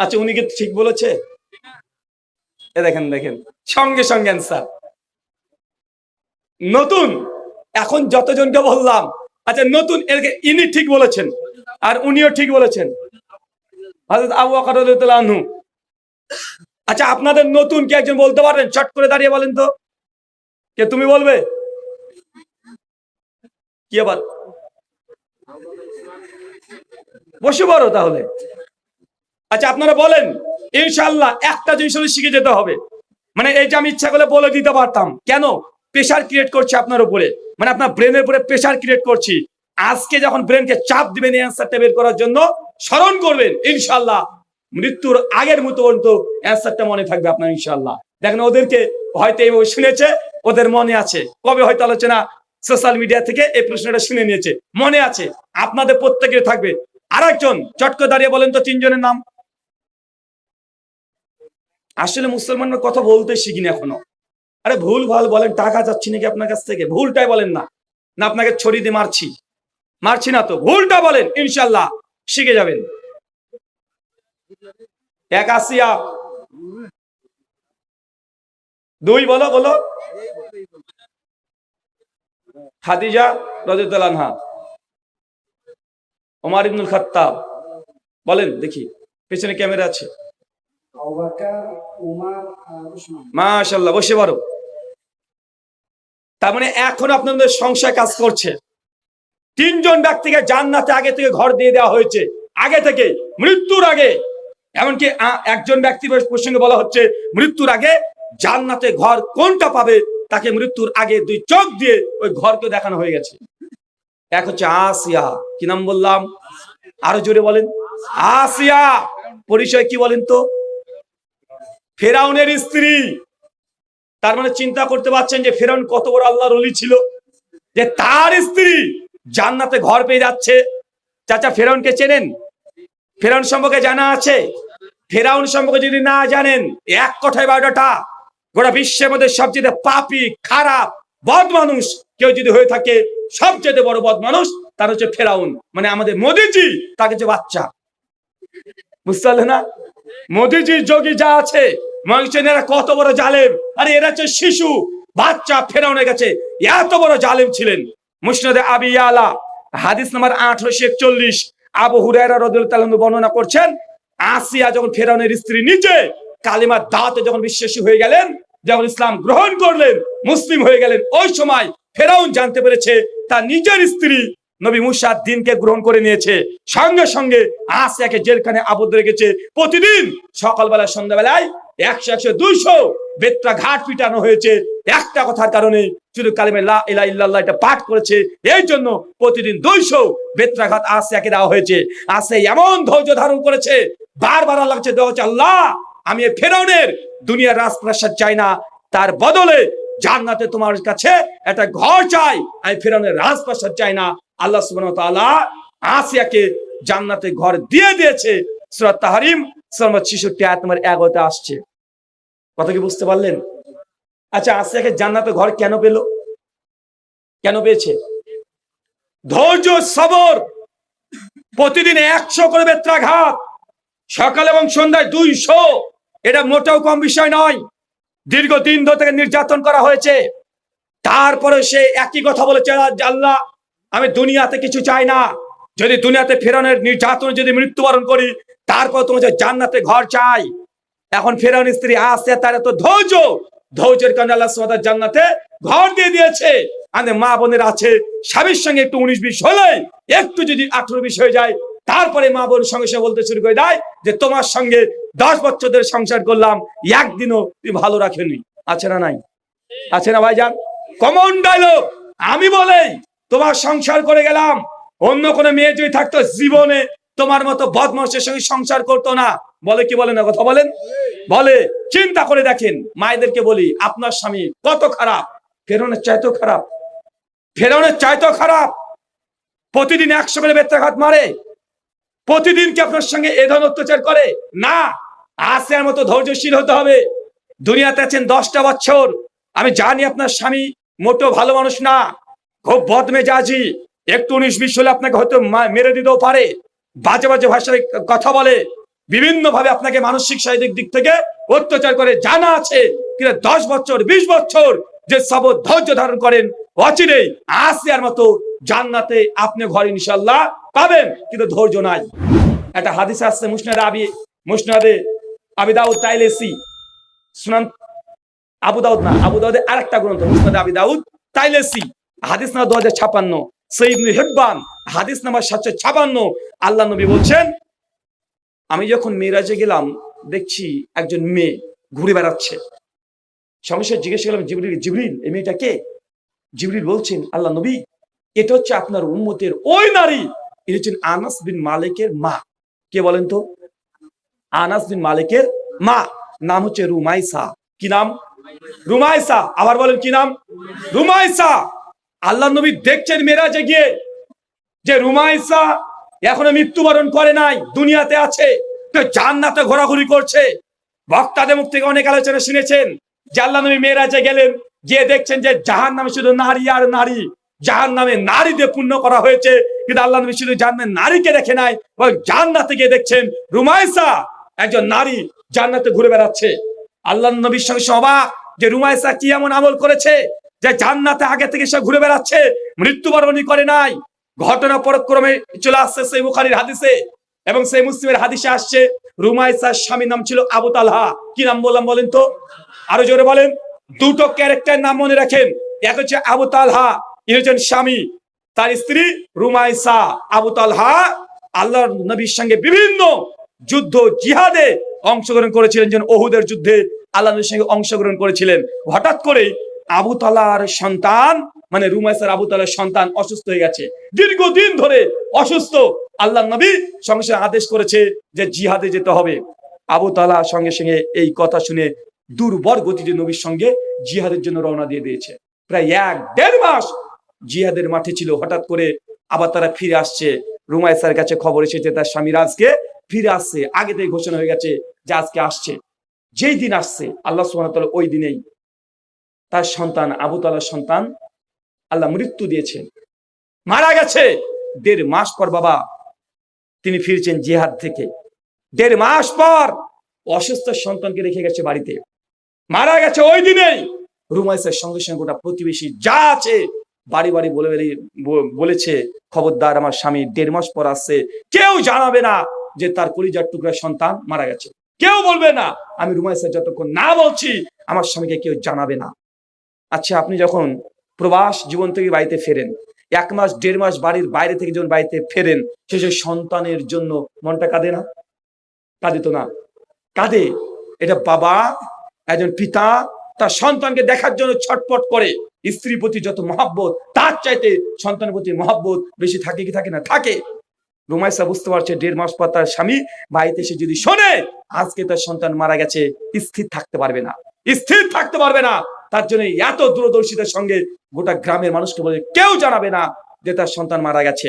আচ্ছা, উনি কি ঠিক বলেছে? এ দেখেন দেখেন, সঙ্গে সঙ্গে অ্যান্সার। নতুন এখন যতজনকে বললাম, আচ্ছা নতুন ইনি ঠিক বলেছেন, আর উনিও ঠিক বলেছেন, হযরত আবু বকর রাদিয়াল্লাহু আনহু। আচ্ছা, আপনাদের নতুন কে একজন বলতে পারেন? চট করে দাঁড়িয়ে বলেন তো, কে? তুমি বলবে কি আবার? বসে পড়ো তাহলে। আচ্ছা, আপনারা বলেন। ইনশাআল্লাহ একটা জিনিস শিখে যেতে হবে। মানে এই যে আমি ইচ্ছা করলে বলে দিতে পারতাম, কেন? প্রেশার ক্রিয়েট করছে আপনার উপরে, মানে আপনার ব্রেনের উপরে প্রেশার ক্রিয়েট করছি। আজকে যখন ব্রেনকে চাপ দিবেন এই অ্যান্সারটা বের করার জন্য, স্মরণ করবেন, ইনশাআল্লাহ মৃত্যুর আগের মতো পর্যন্ত অ্যান্সারটা মনে থাকবে আপনার, ইনশাআল্লাহ। দেখেন, ওদেরকে হয়তো এইভাবে শুনেছে, ওদের মনে আছে, কবে হয়তো আলোচনা সোশ্যাল মিডিয়া থেকে এই প্রশ্নটা শুনে নিয়েছে, মনে আছে। আপনাদের প্রত্যেকের থাকবে। আর একজন চট করে দাঁড়িয়ে বলেন তো তিনজনের নাম। আসলে মুসলমানরা কথা বলতে শিখিনি এখনো। আরে ভুল ভাল বলেন, টাকা যাচ্ছি নাকি আপনার কাছ থেকে? ভুলটাই বলেন না, না আপনাকে ছড়ি দিয়ে মারছি, মারছি না তো, ভুলটা বলেন, ইনশাল্লাহ শিখে যাবেন। এক আসিয়া, দুই বলো বলো, খাদিজা রাদিয়াল্লাহু আনহা, ওমর ইবনুল খাত্তাব। বলেন দেখি, পেছনে ক্যামেরা আছে। মাশাআল্লাহ, বসে পারো। তার মানে এখন আপনাদের সংশয় কাজ করছে। তিনজন ব্যক্তিকে জান্নাতে আগে থেকে ঘর দিয়ে দেওয়া হয়েছে, আগে থেকে, মৃত্যুর আগে। এমনকি একজন ব্যক্তি প্রসঙ্গে বলা হচ্ছে, মৃত্যুর আগে জান্নাতে ঘর কোনটা পাবে, তাকে মৃত্যুর আগে দুই চোখ দিয়ে ওই ঘরকে দেখানো হয়ে গেছে। এক হচ্ছে আসিয়া, কি নাম বললাম? আরো জোরে বলেন। আসিয়া পরিচয় কি বলেন তো? ফেরাউনের স্ত্রী। তার মানে চিন্তা করতে পারছেন যে ফেরাউন কত বড় আল্লাহর ওলি ছিল, যে তার স্ত্রী জান্নাতে ঘর পেয়ে যাচ্ছে। চাচা, ফেরাউনকে চেনেন? ফেরাউন সম্পর্কে জানা আছে? ফেরাউন সম্পর্কে যদি না জানেন, এক কথায় বায়োডাটা, গোটা বিশ্বের মধ্যে সবচেয়ে পাপী, খারাপ, বদ মানুষ কেউ যদি হয়ে থাকে, সবচেয়ে বড় বদ মানুষ তার হচ্ছে ফেরাউন। মানে আমাদের মোদিজি তার কাছে বাচ্চা, বুঝতে পারলে না? মোদিজি যোগী যা আছে, এরা কত বড় জালেম, আরে এরা হচ্ছে শিশু বাচ্চা ফেরাউনের কাছে, এত বড় জালেম ছিলেন। মুসনাদে আবি ইয়ালা হাদিস নাম্বার 841, আবু হুরায়রা রাদিয়াল্লাহু তাআলা বর্ণনা করছেন, আসিয়া যখন ফেরাউনের স্ত্রী নিজে কালিমার দাওয়াতে যখন বিশ্বাসী হয়ে গেলেন, যখন ইসলাম গ্রহণ করলেন, মুসলিম হয়ে গেলেন, ওই সময় ফেরাউন জানতে পেরেছে তার নিজের স্ত্রী নবী মুসার দিনকে গ্রহণ করে নিয়েছে। সঙ্গে সঙ্গে আসিয়াকে জেলখানে আবদ্ধ রেখেছে। প্রতিদিন সকালবেলা সন্ধ্যাবেলায় 100 200 বেত্রাঘাত পিটানো হয়েছে, একটা কথার কারণে, শুধু কালিমা লা ইলাহা ইল্লাল্লাহ এটা পাঠ করেছে, এই জন্য প্রতিদিন 200 বেত্রাঘাত আসিয়াকে দেওয়া হয়েছে। আসিয়া এমন ধৈর্য ধারণ করেছে, বারবার আল্লাহর কাছে দোয়া করছে, আল্লাহ আমি এই ফেরাউনের দুনিয়ার রাজপ্রাসাদ চাই না, তার বদলে জান্নাতে তোমার কাছে একটা ঘর চাই, আমি ফেরাউনের রাজপ্রাসাদ চাই না। আল্লাহ সুবহানাহু ওয়া তাআলা আসিয়াকে জান্নাতে ঘর দিয়ে দিয়েছে। সূরা তাহরিম সূরা 66 আয়াত নম্বর 11 আসছে। কথা কি বুঝতে পারলেন? আচ্ছা, আসিয়াকে জান্নাতে ঘর কেন পেল? কেন পেয়েছে? ধৈর্য, সবর। প্রতিদিন 100 করে বেত্রাঘাত, সকাল এবং সন্ধ্যায় 200, এটা মোটেও কম বিষয় নয়। দীর্ঘদিন ধরে তাকে নির্যাতন করা হয়েছে, তারপরে সে একই কথা বলেছে, আল্লাহ আমি দুনিয়াতে কিছু চাই না, যদি দুনিয়াতে ফেরাউনের নির্যাতনে যদি মৃত্যুবরণ করি, তারপর তোমার জান্নাতে ঘর চাই। এখন ফেরাউনের স্ত্রী আসিয়া তার এত ধৈর্যের কারণে আল্লাহ সুবহানাহু ওয়া তাআলা জান্নাতে ঘর দিয়ে দিয়েছে। আমাদের মা বোনের আছে, স্বামীর সঙ্গে একটু 19-20 হলে, একটু যদি 18-20 হয়ে যায়, তারপরে মা বোন সঙ্গে সঙ্গে বলতে শুরু করে দেয় যে তোমার সঙ্গে 10 বছর ধরে সংসার করলাম, একদিনও তুই ভালো রাখেনি। আছে না নাই? আছে না ভাইজান? Common dialogue. আমি বলেই তোমার সংসার করে গেলাম, অন্য কোনো মেয়ে যদি থাকতো জীবনে তোমার মতো বদমাশের সঙ্গে সংসার করতো না। বলে কি বলে না? কথা বলেন। বলে। চিন্তা করে দেখেন, মায়েদেরকে বলি আপনার স্বামী কত খারাপ, ফেরাউনের চাইতেও খারাপ, ফেরাউনের চাইতেও খারাপ। প্রতিদিন 100 করে বেত্রাঘাত মারে, প্রতিদিন কি আপনার সঙ্গে এ ধরনের অত্যাচার করে না? আসিয়ার মতো ধৈর্যশীল হতে হবে। দুনিয়াতে আছেন 10টা বছর, আমি জানি আপনার স্বামী মোটো ভালো মানুষ না, খুব বদমেজাজি, একটু 19-20 হলে আপনাকে হয়তো মেরে দিতেও পারে, বাজে বাজে ভাষায় কথা বলে, বিভিন্ন ভাবে আপনাকে মানসিক শারীরিক দিক থেকে অত্যাচার করে, জানা আছে। কিন্তু 10 বছর 20 বছর যে সব ধৈর্য ধারণ করেন, অচিরেই আসিয়ার মতো জান্নাতে আপনি ঘর ইনশাআল্লাহ পাবেন, কিন্তু ধৈর্য নাই। একটা হাদিস আছে মুসনাদে আবি দাউদ তাইলেসি, সুনান আবু দাউদ না, আবু দাউদের আরেকটা গ্রন্থ মুসনাদে আবি দাউদ তাইলেসি, হাদিস নাম্বার 2056, সহিহ ইবনে হিব্বান হাদিস নাম্বার 756। আল্লাহ নবী বলছেন, আমি যখন মিরাজে গেলাম দেখছি একজন মেয়ে ঘুরে বেড়াচ্ছে। সঙ্গে সঙ্গে জিজ্ঞেস করলাম, জিবরিল এই মেয়েটা কে? জিবরিল বলছেন, আল্লাহ নবী এটা হচ্ছে আপনার উম্মতের ওই নারী, ইনি হচ্ছেন আনাস বিন মালিকের মা। কে বলেন তো? আনাস বিন মালিকের মা, নাম হচ্ছে রুমাইসা। কি নাম? রুমাইসা। আবার বলেন কি নাম? রুমাইসা। আল্লাহ নবী দেখছেন মেরাজে গিয়ে যে রুমাইসা এখনো মৃত্যুবরণ করে নাই, দুনিয়াতে আছে, জান্নাতে ঘোরাঘুরি করছে। বক্তাদের মুখ থেকে অনেক আলোচনা শুনেছেন যে আল্লাহ নবী মেরাজে গেলেন, গিয়ে দেখছেন যে জাহান্নামে শুধু নারী আর নারী, জাহান্নামে নারী দিয়ে পূর্ণ করা হয়েছে। কিন্তু আল্লাহ নবী শুধু জাহান্নামে নারীকে দেখে নাই, জান্নাতে গিয়ে দেখছেন রুমাইসা একজন নারী জান্নাতে ঘুরে বেড়াচ্ছে। আল্লাহ নবীর সঙ্গে অবাক যে রুমাইসা কি এমন আমল করেছে যে জান্নাতে আগে থেকে সে ঘুরে বেড়াচ্ছে, মৃত্যুবরণই করে নাই। ঘটনা পরক্রমে চলে আসছে সেই বুখারীর হাদিসে এবং সেই মুসলিমের হাদিসে আসছে, রুমাইসার স্বামীর নাম ছিল আবু তালহা। কি নাম বললাম বলেন তো? আরো জোরে বলেন। দুটো ক্যারেক্টার নাম মনে রাখেন, এক হচ্ছে আবু তালহা, ইনি হচ্ছেন স্বামী, তার স্ত্রী রুমাইসা। আবু তালহা আল্লাহর নবীর সঙ্গে বিভিন্ন যুদ্ধ জিহাদে অংশগ্রহণ করেছিলেন, যেন ওহুদের যুদ্ধে আল্লাহ নবীর সঙ্গে অংশগ্রহণ করেছিলেন। হঠাৎ করে আবু তালহার সন্তান, মানে রুমাইসার আবু তালহার সন্তান অসুস্থ হয়ে গেছে, দীর্ঘদিন ধরে অসুস্থ। আল্লাহ নবী সঙ্গে সঙ্গে আদেশ করেছে যে জিহাদে যেতে হবে। আবু তালহা সঙ্গে সঙ্গে এই কথা শুনে দুর্বল গতিতে নবীর সঙ্গে জিহাদের জন্য রওনা দিয়ে দিয়েছে। প্রায় 1-1.5 মাস জিহাদের মাঠে ছিল। হঠাৎ করে আবার তারা ফিরে আসছে। রুমাইসার কাছে খবর এসেছে তার স্বামীর আজকে ফিরে আসছে, আগে থেকে ঘোষণা হয়ে গেছে যে আজকে আসছে। যেই দিন আসছে আল্লাহ সুবহানাহু ওয়া তাআলা ওই দিনেই তার সন্তান আবু তালহার সন্তান আল্লাহ মৃত্যু দিয়েছেন, মারা গেছে। 1.5 মাস পর বাবা তিনি ফিরছেন জিহাদ থেকে। 1.5 মাস পর অসুস্থ সন্তানকে রেখে গেছে বাড়িতে, মারা গেছে ওই দিনেই। রুমাইসার সঙ্গে সঙ্গে গোটা প্রতিবেশী যা আছে বাড়ি বাড়ি বলেছে, খবরদার আমার স্বামী 1.5 মাস পর আসছে, কেউ জানাবে না যে তার কলিজার টুকরা সন্তান মারা গেছে, কেউ বলবে না। আমি রুমাইসা যতক্ষণ না বলছি আমার স্বামীকে কেউ জানাবে না। আচ্ছা, আপনি যখন প্রবাস জীবন থেকে বাড়িতে ফেরেন, 1 মাস 1.5 মাস বাড়ির বাইরে থেকে যখন বাড়িতে ফেরেন, সেই সন্তানের জন্য মনটা কাঁদে না? কাঁদে তো না? কাঁদে। এটা বাবা, একজন পিতা তার সন্তানকে দেখার জন্য ছটপট করে। স্ত্রীর প্রতি যত মহব্বত, তার চাইতে সন্তানের প্রতি মহব্বত বেশি থাকে কি থাকে না? থাকে। রুমাইসা বুঝতে পারছে 1.5 মাস পর তার স্বামী বাড়িতে এসে যদি শোনে আজকে তার সন্তান মারা গেছে, স্থির থাকতে পারবে না, স্থির থাকতে পারবে না। তার জন্য এত দূরদর্শিতার সঙ্গে গোটা গ্রামের মানুষকে বলে কেউ জানাবে না যে তার সন্তান মারা গেছে।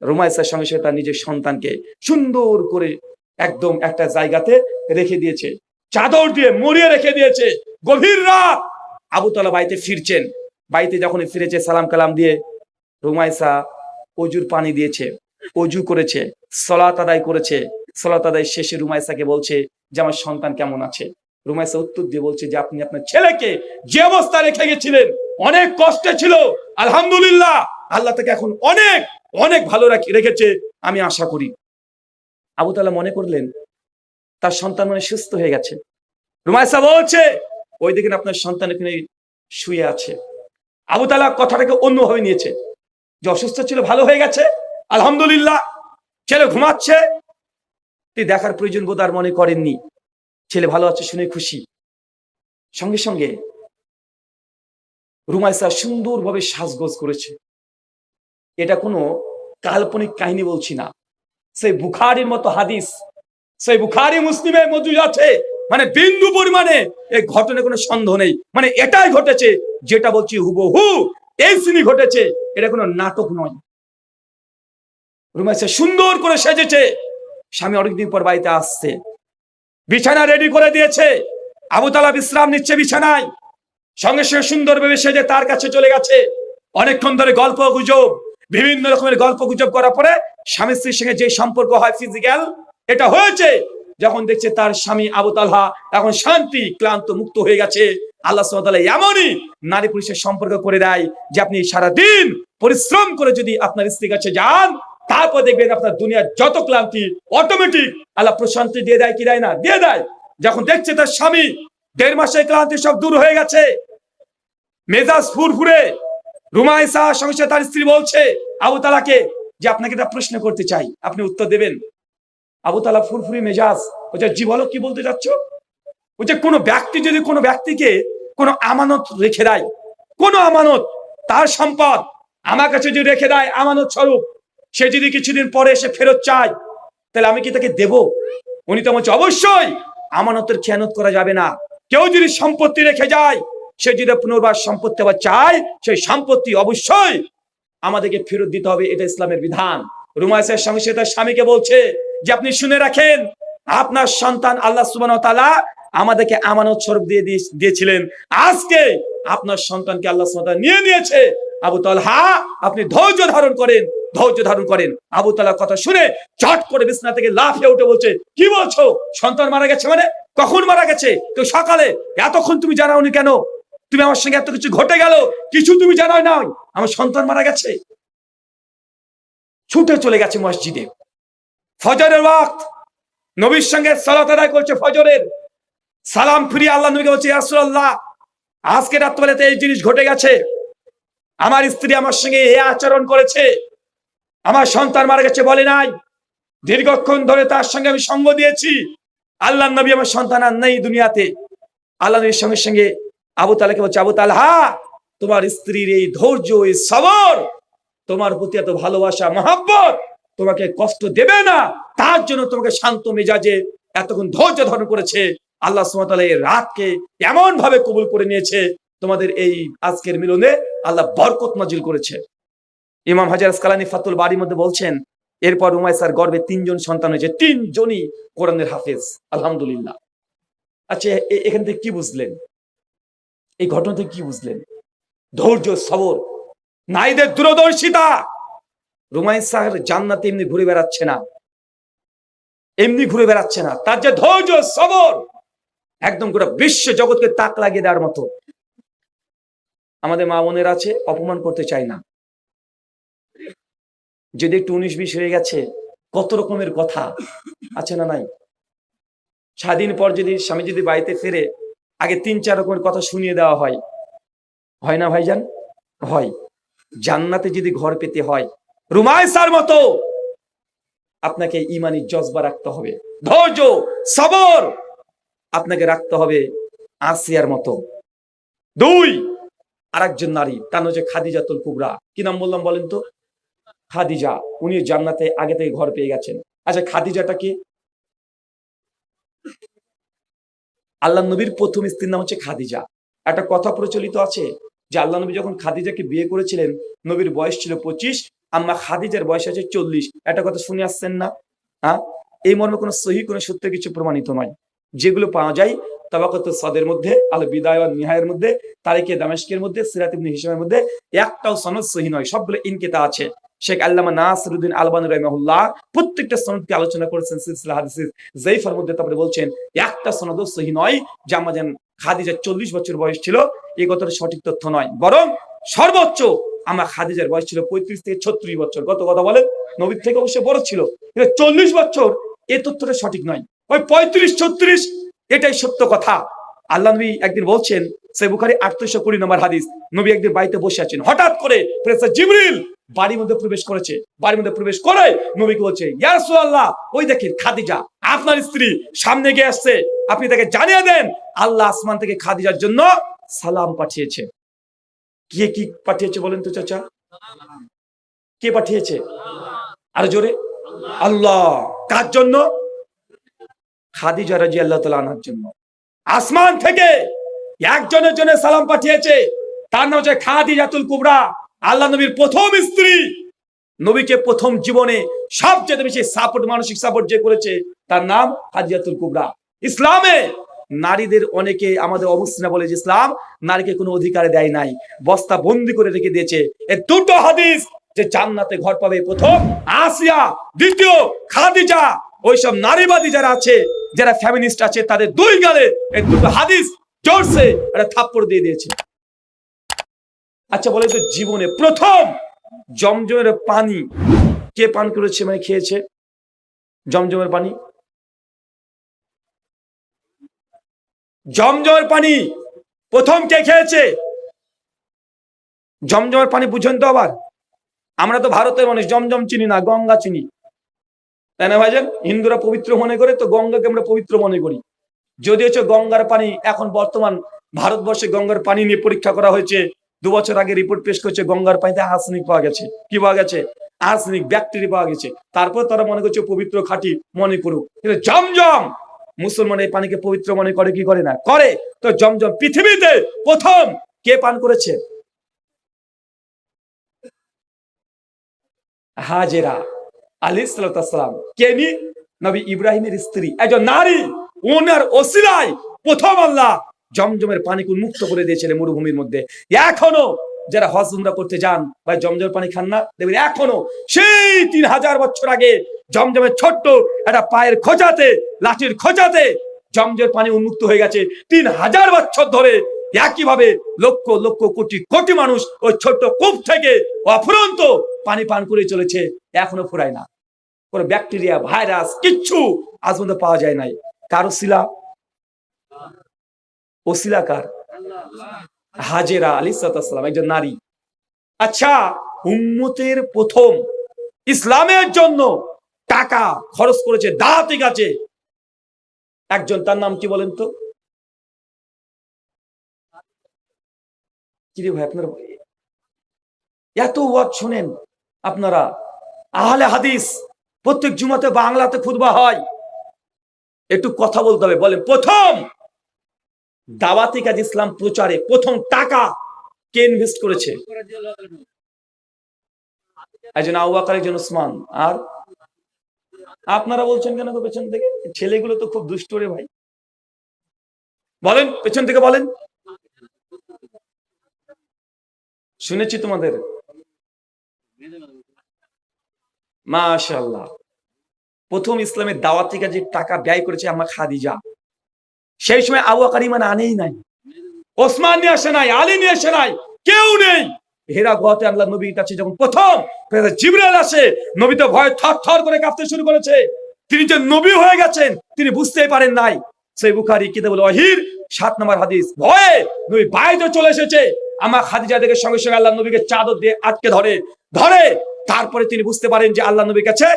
রুমাইসার সঙ্গে সে তার নিজের সন্তানকে সুন্দর করে একদম একটা জায়গাতে রেখে দিয়েছে, চাদর দিয়ে মুড়িয়ে রেখে দিয়েছে। গভীর রাত আবু তালহা বাড়িতে ফিরছেন। বাড়িতে যখন ফিরেছে সালাম কালাম দিয়ে রুমাইসা অজুর পানি দিয়েছে, অজু করেছে, সালাত আদায় করেছে। সালাত আদায় শেষে রুমাইসাকে বলছে যে আমার সন্তান কেমন আছে। রুমাইসা উত্তর দিয়ে বলছে যে আপনি আপনার ছেলেকে যে অবস্থা রেখে গেছিলেন অনেক কষ্টে ছিল, আলহামদুলিল্লাহ আল্লাহ তাকে এখন অনেক অনেক ভালো রেখেছে আমি আশা করি। আবু তালহা মনে করলেন তার সন্তান মানে সুস্থ হয়ে গেছে। রুমাইসা বলছে ওই দিকে আপনার সন্তান এখানে শুয়ে আছে। আবু তালহা কথাটাকে অন্যভাবে নিয়েছে যে অসুস্থ ছিল, ভালো হয়ে গেছে, আলহামদুলিল্লাহ। ছেলে ঘুমাচ্ছে, তিনি দেখার প্রয়োজন বোধ আর মনে করেননি। ছেলে ভালো আছে শুনে খুশি। সঙ্গে সঙ্গে রুমাইসা সুন্দরভাবে সাজগোজ করেছে। এটা কোনো কাল্পনিক কাহিনী বলছি না, সেই বুখারীর মতো হাদিস, সেই বুখারী মুসলিমে মজুদ আছে, মানে বিন্দু পরিমাণে এই ঘটনায় কোনো সন্দেহ নেই। মানে এটাই ঘটেছে যেটা বলছি হুবহু এই সিনি ঘটেছে, এটা কোনো নাটক নয়। রুমাইসা সুন্দর করে সেজেছে, স্বামী অনেকদিন পর বাড়িতে আসছে, বিছানা রেডি করে দিয়েছে, আবু তালা বিশ্রাম নিচ্ছে বিছানায়। সঙ্গে সঙ্গে সুন্দরভাবে সেজে তার কাছে চলে গেছে। অনেকক্ষণ ধরে গল্প গুজব, বিভিন্ন রকমের গল্প গুজব করার পরে স্বামী স্ত্রীর সঙ্গে যে সম্পর্ক হয় ফিজিক্যাল, এটা হয়েছে যখন দেখছে তার স্বামী আবু তালহা এখন শান্তি, ক্লান্ত, মুক্ত হয়ে গেছে। আল্লাহ সুবহানাহু ওয়া তাআলা এমনই নারী পুরুষের সম্পর্ক করে দেয় যে আপনি সারাদিন পরিশ্রম করে যদি আপনার স্ত্রীর কাছে যান, তারপর দেখবেন আপনার দুনিয়ার যত ক্লান্তি অটোমেটিক আল্লাহ প্রশান্তি দিয়ে দেয়। কি দেয় না? দিয়ে দেয়। যখন দেখছে তার স্বামী 1.5 মাসের ক্লান্তি সব দূর হয়ে গেছে, মেজাজ ফুরফুরে, রুমাইসা সঙ্গে তার স্ত্রী বলছে আবু তালাকে যে আপনাকে একটা প্রশ্ন করতে চাই, আপনি উত্তর দেবেন। আবু তালা ফুরফুরি মেজাজ, বলছে জি বলো, কি বলতে চাচ্ছ? বলছে কোনো ব্যক্তি যদি কোনো ব্যক্তিকে কোনো আমানত রেখে দেয়, কোনো আমানত, তার সম্পদ আমার কাছে যদি রেখে দেয় আমানত স্বরূপ, সে যদি কিছুদিন পরে এসে ফেরত চায়, তাহলে আমি কি তাকে দেব? উনি তো বলছে অবশ্যই আমানতের খেয়ানত করা যাবে না। কেউ যদি সম্পত্তি রেখে যায়, সে যদি পুনর্বার সম্পত্তি আবার চায়, সেই সম্পত্তি অবশ্যই আমাদেরকে ফেরত দিতে হবে, এটা ইসলামের বিধান। রুমাইসার সঙ্গে সে তার স্বামীকে বলছে যে আপনি শুনে রাখেন, আপনার সন্তান আল্লাহ সুবহানাহু ওয়া তাআলা আমাদেরকে আমানত স্বরূপ দিয়েছিলেন, আজকে আপনার সন্তানকে আল্লাহ সুবহানাহু ওয়া তাআলা নিয়ে নিয়েছে। আবু তালহা আপনি ধৈর্য ধারণ করেন, ধৈর্য ধারণ করেন। আবু তালহার কথা শুনে চট করে বিছানা থেকে লাফিয়ে উঠে বলছে কি বলছো? সন্তান মারা গেছে মানে? কখন মারা গেছে? তো সকালে। এতক্ষণ তুমি জানাওনি কেন? তুমি আমার সঙ্গে এত কিছু ঘটে গেল, কিছু তুমি জানাও নাই, আমার সন্তান মারা গেছে। ছুটে চলে গেছে মসজিদে। ফজরের ওয়াক্ত, নবীর সঙ্গে সালাত আদায় করছে ফজরের। সালাম ফিরিয়ে আল্লাহ নবীকে বলছে ইয়া রাসূলুল্লাহ, আজকে রাতবেলাতে এই জিনিস ঘটে গেছে, আমার স্ত্রী আমার সঙ্গে এই আচরণ করেছে, আমার সন্তান মারা গেছে বলে নাই, দীর্ঘক্ষণ ধরে তার সঙ্গে আমি সঙ্গ দিয়েছি, আল্লাহ নবী আমার সন্তান আর নেই দুনিয়াতে। আল্লাহ নবীর সঙ্গে সঙ্গে আবু তালহাকে বলছে আবু তালহা, তোমার স্ত্রীর এই ধৈর্য, এই সবর, তোমার প্রতি এত ভালোবাসা মহব্বত তোমাকে কষ্ট দেবে না, তার জন্য তোমাকে শান্ত মেজাজে এতক্ষণ ধৈর্য ধারণ করেছে। আল্লাহ সুবহানাহু ওয়া তাআলা এই রাতকে এমন ভাবে কবুল করে নিয়েছে, তোমাদের এই আজকের মিলনে আল্লাহ বরকত নাজিল করেছে। ইমাম হাজার আসকালানী ফাতুল বারির মধ্যে বলছেন এরপর রুমাইসার গর্ভে 3 জন সন্তান হয়েছে, 3 জনই কোরআনের হাফেজ, আলহামদুলিল্লাহ। আচ্ছা, এখান থেকে কি বুঝলেন? এই ঘটনা থেকে কি বুঝলেন? ধৈর্য, সবর, নারীদের দূরদর্শিতা। রুমাইসার জান্নাতে এমনি ঘুরে বেড়াচ্ছে না, এমনি ঘুরে বেড়াচ্ছে না, তার যে ধৈর্য, সবর, একদম গোটা বিশ্ব জগৎকে তাক লাগিয়ে দেওয়ার মতো। আমাদের মা বোনের আছে, অপমান করতে চাই না, যদি একটু 19-20 হয়ে গেছে কত রকমের কথা আছে না নাই? স্বাধীন পর যদি স্বামী যদি বাড়িতে ফেরে, আগে 3-4 রকমের কথা শুনিয়ে দেওয়া হয়, হয় না ভাইজান? হয়। জান্নাতে যদি ঘর পেতে হয় রুমাইসার মতো আপনাকে ঈমানি জজবা রাখতে হবে, ধৈর্য, সবর আপনাকে রাখতে হবে আসিয়ার মতো। 2, আরেকজন নারী, তার নাম হচ্ছে খাদিজাতুল কুবরা। কি নাম বললাম বলেন তো? খাদিজা। উনি জান্নাতে আগে থেকে ঘর পেয়ে গেছেন। আচ্ছা, খাদিজাটা কি? আল্লাহ নবীর প্রথম স্ত্রীর নাম হচ্ছে খাদিজা। একটা কথা প্রচলিত আছে যে আল্লাহ নবী যখন খাদিজাকে বিয়ে করেছিলেন, নবীর বয়স ছিল 25, আম্মা খাদিজার বয়স আছে 40। একটা কথা শুনে আসছেন না? হ্যাঁ, এই মর্মে কোনো সহি কোনো সত্য কিছু প্রমাণিত নয়। যেগুলো পাওয়া যায় তাবাকাত সাদের মধ্যে, আল বিদায়া ওয়ান নিহায়ার মধ্যে, তারিখে দামেশকের মধ্যে, সিরাত ইবনে হিশামের মধ্যে একটাও সনদ সহি নয়, সবগুলো ইনকিতা আছে। শেখ আল্লামা নাসিরউদ্দিন আলবানী রাহিমাহুল্লাহ প্রত্যেকটা সনদকে আলোচনা করেছেন সিলসিলা হাদিস যায়ফার মধ্যে। তারপরে বলছেন একটা সনদও সহি নয় যে আমাদের খাদিজার 40 বছর বয়স ছিল, এই কথাটা সঠিক তথ্য নয়। বরং সর্বোচ্চ আমার খাদিজার বয়স ছিল 35 থেকে 36 বছর। কত কথা বলেন? নবীর থেকে অবশ্যই বড় ছিল, 40 বছর এই তথ্যটা সঠিক নয়। ওই 35-36 এটাই সত্য কথা। আল্লাহ নবী একদিন বলছেন, সহিহ বুখারী 820 নম্বর হাদিস, নবী একদিন বাড়িতে বসে আছেন, হঠাৎ করে ফেরেশতা জিবরিল বাড়ির মধ্যে প্রবেশ করেছে। বাড়ির মধ্যে প্রবেশ করে নবীকে বলছে, ইয়া রাসূলুল্লাহ, ওই দেখেন খাদিজা আপনার স্ত্রী সামনে গিয়ে আসছে, আপনি তাকে জানিয়ে দেন আল্লাহ আসমান থেকে খাদিজার জন্য সালাম পাঠিয়েছে। কে কি পাঠিয়েছে বলেন তো চাচা? কে পাঠিয়েছে? আর জোরে, আল্লাহ। কার জন্য? খাদিজা রাদিয়াল্লাহু তাআলা আনহার জন্য। আসমান থেকে একজনের জন্য সালাম পাঠিয়েছে, তার নাম হচ্ছে খাদিজাতুল কুবরা, আল্লাহ নবীর প্রথম স্ত্রী। নবীকে প্রথম জীবনে সবচেয়ে বেশি সাপোর্ট, মানসিক সাপোর্ট যে করেছে তার নাম খাদিজাতুল কুবরা। ইসলামে নারীদের অনেকে আমাদের অমুসলিমরা বলে যে ইসলাম নারীকে কোনো অধিকার দেয় নাই, বস্তা বন্দি করে রেখে দিয়েছে। এই দুটো হাদিস যে জান্নাতে ঘর পাবে, প্রথম আসিয়া, দ্বিতীয় খাদিজা। ওইসব নারীবাদী যারা আছে, যারা ফেমিনিস্ট আছে, তাদের দুই গালে এই দুটো হাদিস জোরসে একটা থাপ্পড় দিয়ে দিয়েছে। আচ্ছা বলে তো, জীবনে প্রথম জমজমের পানি কে পান করেছে, মানে খেয়েছে? জমজমের পানি, জমজমের পানি প্রথম কে খেয়েছে? জমজমের পানি বুঝেন তো? আবার আমরা তো ভারতের মানুষ, জমজম চিনি না, গঙ্গা চিনি, তাই না ভাইজান? হিন্দুরা পবিত্র মনে করে, তো গঙ্গাকে আমরা পবিত্র মনে করি। যদি হচ্ছে গঙ্গার পানি, এখন বর্তমান ভারতবর্ষে গঙ্গার পানি নিয়ে পরীক্ষা করা হয়েছে, 2 বছর আগে রিপোর্ট পেশ করছে, গঙ্গার পানিতে আর্সেনিক পাওয়া গেছে। কি পাওয়া গেছে? আর্সেনিক, ব্যাকটেরিয়া পাওয়া গেছে। তারপর তারা মনে করছে পবিত্র, খাঁটি মনে করুক। কিন্তু জমজম, মুসলমান এই পানিকে পবিত্র মনে করে কি করে না? করে। তো জমজম পৃথিবীতে প্রথম কে পান করেছে? হাজেরা আলাইহিস সালাম। কে? নবী ইব্রাহিমের স্ত্রী, একজন নারী। ওনার ওসিলায় প্রথম আল্লাহ জমজমের পানিকে উন্মুক্ত করে দিয়েছিলেন মরুভূমির মধ্যে। এখনো যারা হজ উমরা করতে যান বা জমজমের পানি খান না, দেখবেন এখনো সেই 3000 বছর আগে জমজমের ছোট্ট একটা পায়ের খোঁচাতে, লাঠির খোঁচাতে জমজমের পানি উন্মুক্ত হয়ে গেছে। 3000 বছর ধরে একইভাবে লক্ষ লক্ষ কোটি কোটি মানুষ ওই ছোট্ট কূপ থেকে অফুরন্ত পানি পান করে চলেছে, এখনো ফুরায় না। কোনো ব্যাকটেরিয়া, ভাইরাস কিচ্ছু আজ পর্যন্ত পাওয়া যায় নাই। কার ওসিলা? ওসিলা কার? হাজেরা আলাইহিস সালাম, একজন নারী। আচ্ছা, উম্মতের প্রথম ইসলামের জন্য টাকা খরচ করেছে, দাওয়াতি কাজে একজন, তার নাম কি বলেন তো? কি রে ভাই, আপনারা এত ওয়াজ শুনেন আপনারা, আহলে হাদিস, প্রত্যেক জুমাতে বাংলাতে খুতবা হয়, একটু কথা বলতে হবে। বলেন, প্রথম দাওয়াতি কাজ, ইসলাম প্রচারে প্রথম টাকা কে ইনভেস্ট করেছে? একজন আবু বকর, একজন ওসমান। আর আপনারা বলছেন কেন পেছন থেকে? ছেলেগুলো তো খুব দুষ্ট রে ভাই, বলেন পেছন থেকে বলেন। শুনেছি তোমাদের, মাশাআল্লাহ। প্রথম ইসলামের দাওয়াতি কাজে টাকা ব্যয় করেছে আমার খাদিজা। সেই সময় আবু বকর ঈমান আনেই নাই, ওসমান নিয়ে আসে নাই, আলী নিয়ে আসে নাই, কেউ নেই। হেরা গুহাতে আল্লাহ নবীর কাছে যখন প্রথম জিবরাইল আসে, নবী তো ভয়ে থরথর করে কাঁপতে শুরু করেছে। তিনি যে নবী হয়ে গেছেন তিনি বুঝতেই পারেন নাই। সহিহ বুখারী কিতাবুল ওয়াহির 7 নম্বর হাদিস, ভয়ে নবী বাইরে চলে এসেছে। আমার খাদিজা দেখে সঙ্গে সঙ্গে আল্লাহ নবীকে চাদর দিয়ে আটকে ধরে। তারপরে তিনি বুঝতে পারেন যে আল্লাহ নবীর কাছে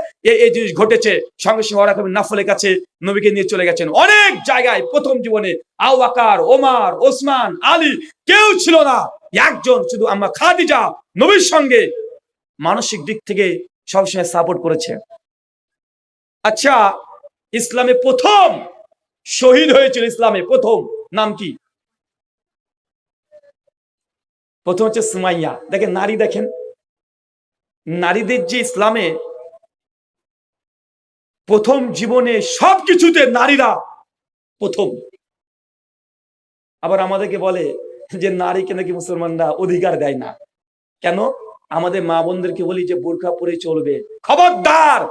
এই জিনিস ঘটেছে। সঙ্গে সঙ্গে ওরা নাফলের কাছে নবীকে নিয়ে চলে গেছেন। অনেক জায়গায় প্রথম জীবনে আবু বকর, ওমর, ওসমান, আলী কেউ ছিল না, একজন শুধু আম্মা খাদিজা নবীর সঙ্গে মানসিক দিক থেকে সবসময় সাপোর্ট করেছে। আচ্ছা, ইসলামে প্রথম শহীদ হয়েছিল, ইসলামে প্রথম নাম কি? প্রথম হচ্ছে সুমাইয়া। দেখেন নারী, দেখেন নারীদের যে ইসলামে প্রথম জীবনে সবকিছুতে নারীরা প্রথম। আবার আমাদেরকে বলে যে নারীকে নাকি মুসলমানরা অধিকার দেয় না। কেন? আমাদের মা বোনদেরকে বলি যে বোরকা পরে চলবে। খবরদার,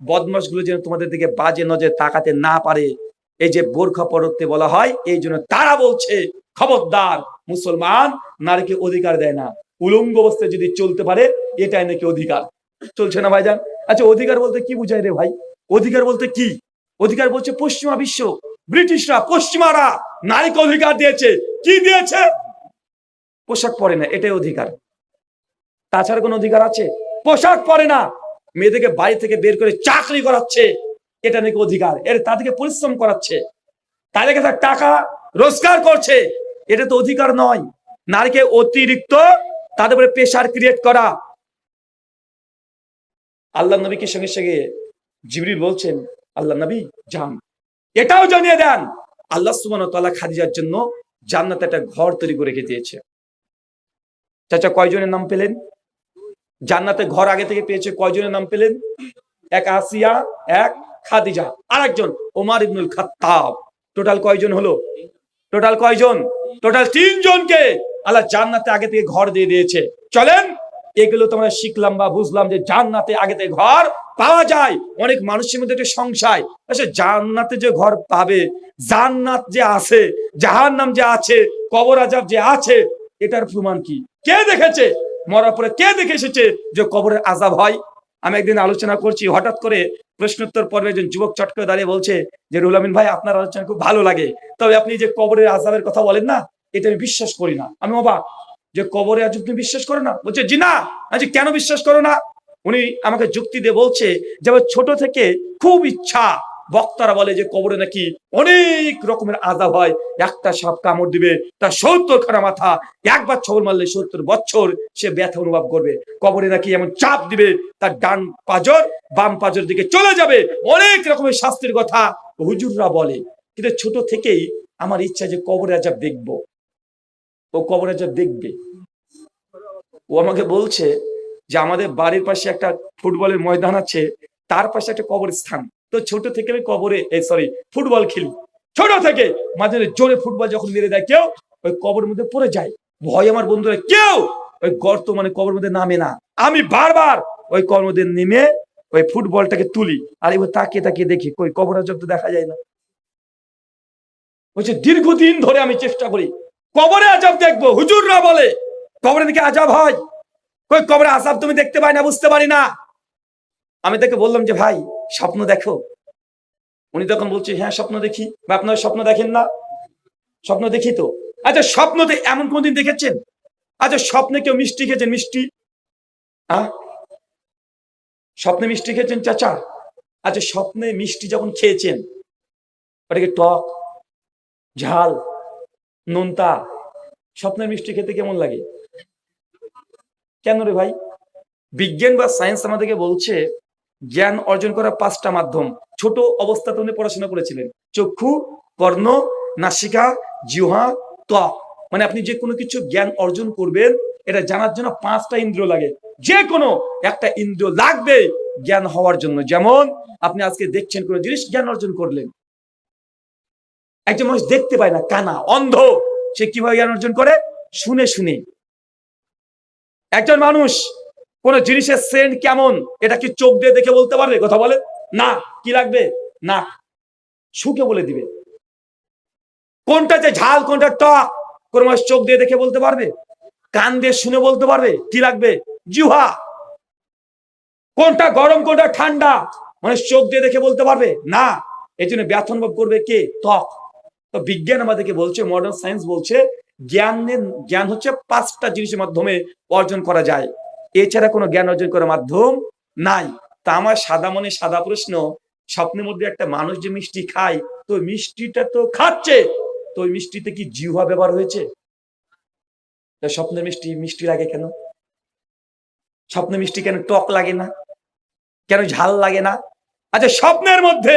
বদমাশ গুলো যেন তোমাদের দিকে বাজে নজর তাকাতে না পারে, এই যে বোরকা পরতে বলা হয়, এই জন্য তারা বলছে খবরদার, মুসলমান নারীকে অধিকার দেয় না। উলঙ্গ অবস্থায় যদি চলতে পারে এটাই নাকি অধিকার। চলছে না ভাইজান? আচ্ছা, অধিকার বলতে কি বুঝায় রে ভাই? অধিকার বলতে কি? অধিকার বলছে পশ্চিমা বিশ্ব ব্রিটিশরা, পশ্চিমারা নারীকে অধিকার দিয়েছে। কি দিয়েছে? পোশাক পরে না, এটাই অধিকার। তাছাড়া কোন অধিকার আছে? পোশাক পরে না, মেয়েদেরকে বাড়ি থেকে বের করে চাকরি করাচ্ছে, এটা নাকি অধিকার। এর তাদেরকে পরিশ্রম করাচ্ছে, তাদের কাছে টাকা রোজগার করছে, এটা তো অধিকার নয়। নারীকে অতিরিক্ত তাদের উপরে প্রেশার ক্রিয়েট করা। আল্লাহ নবীকে সঙ্গে সঙ্গে জিবরিল বলছেন, আল্লাহ নবী যান, এটাও জানিয়ে দেন আল্লাহ সুবহানাহু ওয়া তাআলা খাদিজার জন্য জান্নাতে একটা ঘর তৈরি করে রেখে দিয়েছে। চাচা কয়জনের নাম পেলেন? জান্নাতে ঘর আগে থেকে পেয়েছে কয়জনের নাম পেলেন? এক আসিয়া, এক খাদিজা, আর একজন ওমর ইবনুল খাত্তাব। টোটাল কয়জন হলো? টোটাল কয়জন? টোটাল 3 জনকে আল্লাহ জান্নাতে আগে থেকে ঘর দিয়ে দিয়েছে। চলেন এগুলো তোমরা শিখলাম বা বুঝলাম যে জান্নাতে আগে থেকে ঘর পাওয়া যায়। অনেক মানুষের মধ্যে একটা সংশয়, আচ্ছা জান্নাতে যে ঘর পাবে, জান্নাত যে আছে, জাহান্নাম যে আছে, কবর আযাব যে আছে, এটার প্রমাণ কি? কে দেখেছে? মরার পরে কে দেখে এসেছে যে কবরের আযাব হয়? আমি একদিন আলোচনা করছি, হঠাৎ করে প্রশ্নোত্তর পর্বে একজন যুবক চট করে দাঁড়িয়ে বলছে যে রুহুল আমিন ভাই, আপনার আলোচনা খুব ভালো লাগে, তবে আপনি যে কবরের আযাবের কথা বলেন না, এটা আমি বিশ্বাস করি না। আমি অবাক যে কবরে আযাব তুমি বিশ্বাস করো না? বলছে জি না। আচ্ছা কেন বিশ্বাস করো না? উনি আমাকে যুক্তি দিয়ে বলছে যে আমার ছোট থেকে খুব ইচ্ছা, বক্তারা বলে যে কবরে নাকি অনেক রকমের আযাব হয়, একটা সাপ কামড় দিবে তার 70 খানা মাথা, একবার ছবল মারলে 70 বছর সে ব্যথা অনুভব করবে। কবরে নাকি এমন চাপ দিবে তার ডান পাজর বাম পাজর দিকে চলে যাবে, অনেক রকমের শাস্তির কথা হুজুররা বলে। কিন্তু ছোট থেকেই আমার ইচ্ছা যে কবরে আযাব দেখবো। ও কবরে আযাব দেখবে। ও আমাকে বলছে যে আমাদের বাড়ির পাশে একটা ফুটবলের ময়দান আছে, তার পাশে একটা কবরস্থান। তো ছোট থেকে আমি ফুটবল খেলি। ছোট থেকে মাঝে জোরে ফুটবল যখন মেরে দেয় কেউ, ওই কবরের মধ্যে পড়ে যায়। ভয় আমার বন্ধুরা কেউ ওই গর্ত মানে কবরের মধ্যে নামে না। আমি বারবার ওই কবরের মধ্যে নেমে ওই ফুটবলটাকে তুলি, আর এবার তাকিয়ে তাকিয়ে দেখি কই কবর আযাব তো দেখা যায় না। বলছে দীর্ঘদিন ধরে আমি চেষ্টা করি কবরে আযাব দেখবো। হুজুররা বলে কবরে দিকে আযাব হয়, কই কবরে আযাব তুমি দেখতে পাই না, বুঝতে পারি না। আমি তাকে বললাম যে ভাই স্বপ্ন দেখো? উনি তখন বলছে হ্যাঁ স্বপ্ন দেখি। বা আপনারা স্বপ্ন দেখেন না? স্বপ্ন দেখি তো। আচ্ছা স্বপ্নতে এমন কোনদিন দেখেছেন? আচ্ছা স্বপ্নে কেউ মিষ্টি খেয়েছেন? মিষ্টি স্বপ্নে মিষ্টি খেয়েছেন চাচা? আচ্ছা স্বপ্নে মিষ্টি যখন খেয়েছেন, ওটাকে টক, ঝাল, নোনতা, স্বপ্নের মিষ্টি খেতে কেমন লাগে? কেন রে ভাই? বিজ্ঞান বা সায়েন্স আমাদেরকে বলছে জ্ঞান অর্জন করার 5টা মাধ্যম। ছোট অবস্থাতে উনি পড়াশোনা করেছিলেন। চক্ষু, কর্ণ, নাসিকা, জিহ্বা, ত্বক। মানে আপনি যে কোনো কিছু জ্ঞান অর্জন করবেন, এটা জানার জন্য 5টা ইন্দ্রিয় লাগে। যে কোনো একটা ইন্দ্রিয় লাগবে জ্ঞান হওয়ার জন্য। যেমন আপনি আজকে দেখছেন কোন জিনিস, জ্ঞান অর্জন করলেন। একজন মানুষ দেখতে পায় না, কানা, অন্ধ, সে কিভাবে জ্ঞান অর্জন করে? শুনে শুনে। একজন মানুষ কোন জিনিসের সেন্ট কেমন, এটা কি চোখ দিয়ে দেখে বলতে পারবে? কথা বলে না। কি লাগবে? না, শুকে বলে দিবে। কোনটা যে ঝাল কোনটা টক, কোন মানুষ চোখ দিয়ে দেখে বলতে পারবে? কান দিয়ে শুনে বলতে পারবে? কি লাগবে? জিহ্বা। কোনটা গরম কোনটা ঠান্ডা, মানুষ চোখ দিয়ে দেখে বলতে পারবে না। এই জন্য ব্যথা অনুভব করবে কে? ত্বক। তো বিজ্ঞান আমাদেরকে বলছে, মডার্ন সায়েন্স বলছে জ্ঞান হচ্ছে 5টা জিনিসের মাধ্যমে অর্জন করা যায়, এছাড়া কোনো জ্ঞান অর্জন করার মাধ্যম নাই। তা আমার সাদা মনে সাদা প্রশ্ন, স্বপ্নের মধ্যে একটা মানুষ যে মিষ্টি খায়, তো মিষ্টিটা তো খাচ্ছে, তো ওই মিষ্টিতে কি জিহ্বা ব্যবহার হয়েছে? স্বপ্নের মিষ্টি মিষ্টি লাগে কেন? স্বপ্নের মিষ্টি কেন টক লাগে না? কেন ঝাল লাগে না? আচ্ছা স্বপ্নের মধ্যে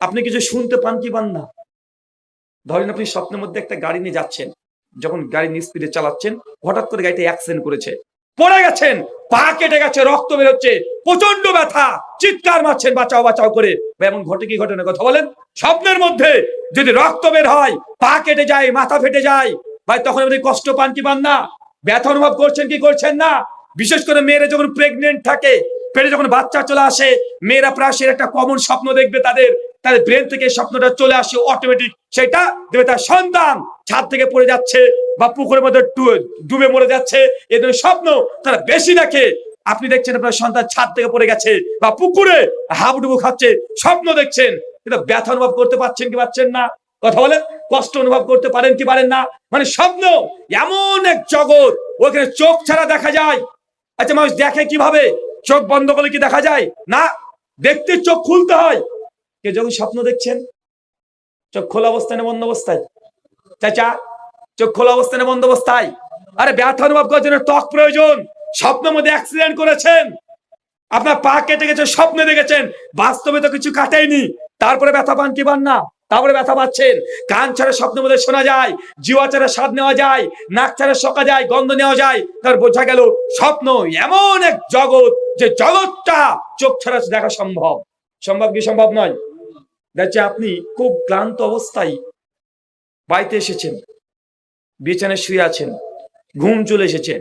আপনি কিছু শুনতে পান কি পান না? ধরেন আপনি স্বপ্নের মধ্যে একটা গাড়ি নিয়ে যাচ্ছেন, যখন গাড়ি নিজ স্পিডে চালাচ্ছেন, হঠাৎ করে গাড়িটা অ্যাক্সিডেন্ট করেছে, পড়ে গেছেন, পা কেটে গেছে, রক্ত বের হচ্ছে, প্রচন্ড ব্যথা, চিৎকার মারছেন বাঁচাও বাঁচাও করে। এমন ঘটে কি ঘটনা? কথা বলেন। স্বপ্নের মধ্যে যদি রক্ত বের হয়, পা কেটে যায়, মাথা ফেটে যায়, ভাই তখন আপনি কষ্ট পান কি পান না? ব্যথা অনুভব করছেন কি করছেন না? বিশেষ করে মেয়েরা যখন প্রেগনেন্ট থাকে, পেটে যখন বাচ্চা চলে আসে, মেয়েরা প্রায় একটা কমন স্বপ্ন দেখবে, তাদের ব্রেন থেকে স্বপ্নটা চলে আসে অটোমেটিক। সেটা দেখবে তার সন্তান ছাদ থেকে পড়ে যাচ্ছে বা পুকুরের মধ্যে ডুবে মরে যাচ্ছে, এদের স্বপ্ন তারা বেশি দেখে। আপনি দেখছেন আপনার সন্তান ছাদ থেকে পড়ে গেছে বা পুকুরে হাবুডুবু খাচ্ছে, স্বপ্ন দেখছেন, কিন্তু ব্যথা অনুভব করতে পারছেন কি পারছেন না? কথা বলেন, কষ্ট অনুভব করতে পারেন কি পারেন না? মানে স্বপ্ন এমন এক জগৎ, ওখানে চোখ ছাড়া দেখা যায়। আচ্ছা, মানুষ দেখে কিভাবে? চোখ বন্ধ করলে কি দেখা যায়? না, দেখতে চোখ খুলতে হয়। কে যখন স্বপ্ন দেখছেন, চোখ খোলা অবস্থায় না বন্ধ অবস্থায়? চাচা, চোখ খোলা অবস্থায় না বন্ধ অবস্থায়? আরে ব্যথা অনুভব করার জন্য ত্বক প্রয়োজন। স্বপ্নের মধ্যে অ্যাক্সিডেন্ট করেছেন, আপনার পা কেটে গেছে, স্বপ্নে দেখেছেন, বাস্তবে তো কিছু কাটেনি, তারপরে ব্যথা পান কি পান না? তারপরে ব্যথা পাচ্ছেন। কান ছাড়া স্বপ্নের মধ্যে শোনা যায়, জিওয়া ছাড়া স্বাদ নেওয়া যায়, নাক ছাড়া শোকা যায়, গন্ধ নেওয়া যায়। তার বোঝা গেল স্বপ্ন এমন এক জগৎ, যে জগৎটা চোখ ছাড়া দেখা সম্ভব। সম্ভব কি সম্ভব নয়? দেখছে আপনি খুব ক্লান্ত অবস্থায় বাড়িতে এসেছেন, বিছানায় শুয়ে আছেন, ঘুম চলে এসেছে,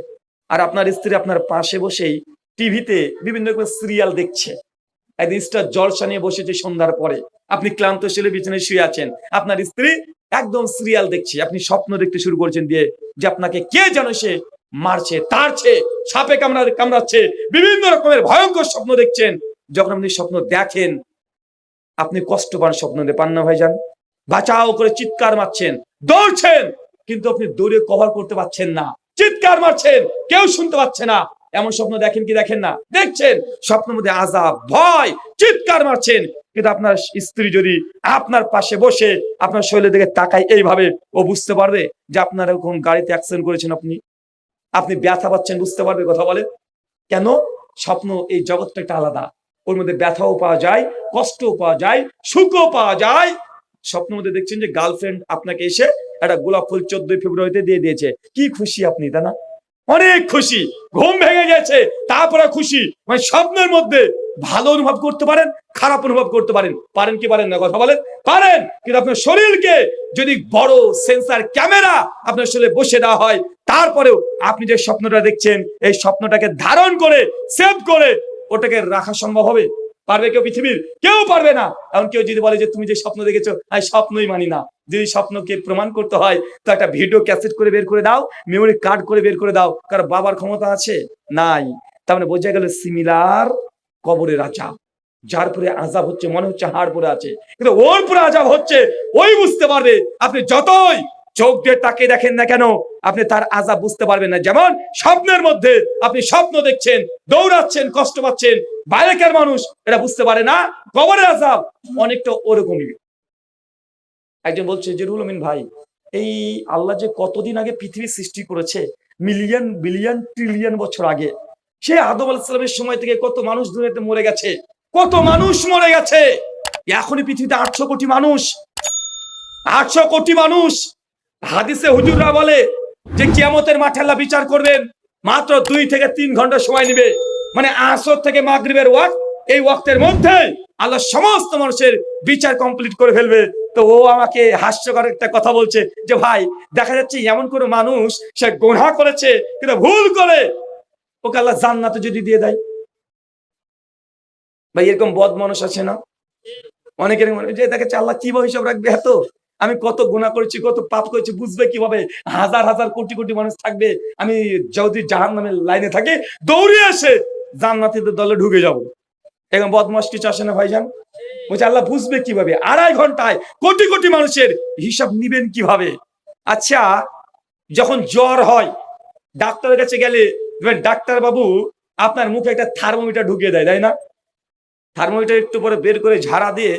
আর আপনার স্ত্রী আপনার পাশে বসেই টিভিতে বিভিন্ন রকমের সিরিয়াল দেখছে। একদিন স্টার জলসা নিয়ে বসেছে সন্ধ্যার পরে, আপনি ক্লান্ত ছেলে বিছানায় শুয়ে আছেন, আপনার স্ত্রী একদম সিরিয়াল দেখছে। আপনি স্বপ্ন দেখতে শুরু করেছেন দিয়ে যে আপনাকে কে যেন সে মারছে, তাড়ছে, সাপে কামড়াচ্ছে, বিভিন্ন রকমের ভয়ঙ্কর স্বপ্ন দেখছেন। যখন আপনি স্বপ্ন দেখেন, আপনি কষ্ট পান, স্বপ্ন পান না ভাইজান? বাঁচাও করে চিৎকার মারছেন, দৌড়ছেন, কিন্তু আপনি দৌড়ে কভার করতে পারছেন না, চিৎকার মারছেন, কেউ শুনতে পাচ্ছে না। এমন স্বপ্ন দেখেন কি দেখেন না? দেখছেন। স্বপ্নের মধ্যে আযাব, ভয়, চিৎকার মারছেন, কিন্তু আপনার স্ত্রী যদি আপনার পাশে বসে আপনার শরীরের দিকে তাকায় এইভাবে, ও বুঝতে পারবে যে আপনার এরকম গাড়িতে অ্যাক্সিডেন্ট করেছেন, আপনি ব্যথা পাচ্ছেন, বুঝতে পারবে। কথা বলে কেন? স্বপ্ন এই জগৎটা একটা আলাদা, ওর মধ্যে ব্যথাও পাওয়া যায়, কষ্টও পাওয়া যায়, সুখও পাওয়া যায়। স্বপ্নের মধ্যে দেখছেন যে গার্লফ্রেন্ড আপনাকে এসে একটা গোলাপ ফুল 14 ফেব্রুয়ারিতে দিয়ে দিয়েছে, কি খুশি আপনি, তাই না? অনেক খুশি, ঘুম ভেঙে গেছে, তারপরে খুশি। মানে স্বপ্নের মধ্যে ভালো অনুভব করতে পারেন, খারাপ অনুভব করতে পারেন, পারেন কি পারেন না? কথা বলেন, পারেন। কিন্তু আপনার শরীরকে যদি বড় সেন্সার ক্যামেরা আপনার শরীরে বসে দেওয়া হয়, তারপরেও আপনি যে স্বপ্নটা দেখছেন, এই স্বপ্নটাকে ধারণ করে, সেভ করে ওটাকে রাখা সম্ভব হবে? পারবে কেউ? পৃথিবীর কেউ পারবে না। এমন কেউ যদি বলে যে তুমি যে স্বপ্ন দেখেছো, আমি স্বপ্নই মানি না, যদি স্বপ্নকে প্রমাণ করতে হয় তো একটা ভিডিও ক্যাসেট করে বের করে দাও, মেমোরি কার্ড করে বের করে দাও। কারণ বাবার ক্ষমতা আছে? নাই। তার মানে বোঝা গেল সিমিলার কবরের আযাব, যার পরে আযাব হচ্ছে, মনে হচ্ছে হাড় পরে আছে, কিন্তু ওর পরে আযাব হচ্ছে, ওই বুঝতে পারবে। আপনি যতই চোখ দিয়ে তাকিয়ে দেখেন না কেন, আপনি তার আযাব বুঝতে পারবেন না। যেমন স্বপ্নের মধ্যে আপনি স্বপ্ন দেখছেন, দৌড়াচ্ছেন, কষ্ট পাচ্ছেন, বাইরেকার মানুষ এটা বুঝতে পারে না, কবরের আযাব অনেকটা ওরকমই। একজন বলছে যে রুহুল আমিন ভাই, এই আল্লাহ যে কতদিন আগে পৃথিবী সৃষ্টি করেছে, মিলিয়ন বিলিয়ন ট্রিলিয়ন বছর আগে, সে আদম আলাইহিস সালামের সময় থেকে কত মানুষ দুনিয়াতে মরে গেছে, কত মানুষ মরে গেছে। এখনই পৃথিবীতে 800 কোটি মানুষ, 800 কোটি মানুষ। হাদিসে হুজুররা বলে যে কিয়ামতের মাঠে আল্লাহ বিচার করবেন, মাত্র 2 থেকে 3 ঘন্টা সময় নেবে। মানে আসর থেকে মাগরিবের ওয়াক্ত, এই ওয়াক্তের মধ্যে আল্লাহ সমস্ত মানুষের বিচার কমপ্লিট করে ফেলবে। তো ও আমাকে হাস্যকর একটা কথা বলছে যে ভাই, দেখা যাচ্ছে এমন কোন মানুষ, সে গুনাহ করেছে কিন্তু ভুল করে, ওকে আল্লাহ জান্নাতে যদি দিয়ে দেয়। ভাই এরকম বদ মানুষ আছে না? অনেকের মনে যে দেখা যাচ্ছে আল্লাহ কিভাবে হিসাব রাখবে, এত আমি কত গুনাহ করেছি, কত পাপ করেছি, বুঝবে কিভাবে? হাজার হাজার কোটি কোটি মানুষ থাকবে, আমি যদি জাহান্নামের লাইনে থাকি, দৌড়ে এসে জান্নাতীদের দলে ঢুকে যাব। এরকম বদমাশ কিছু আসে না ভাইজান? বলছে আল্লাহ বুঝবে কিভাবে? 2.5 ঘন্টায় কোটি কোটি মানুষের হিসাব নিবেন কিভাবে? আচ্ছা, যখন জ্বর হয়, ডাক্তারের কাছে গেলে ডাক্তার বাবু আপনার মুখে একটা থার্মোমিটার ঢুকিয়ে দেয়, তাই না? থার্মোমিটার একটু পরে বের করে ঝাড়া দিয়ে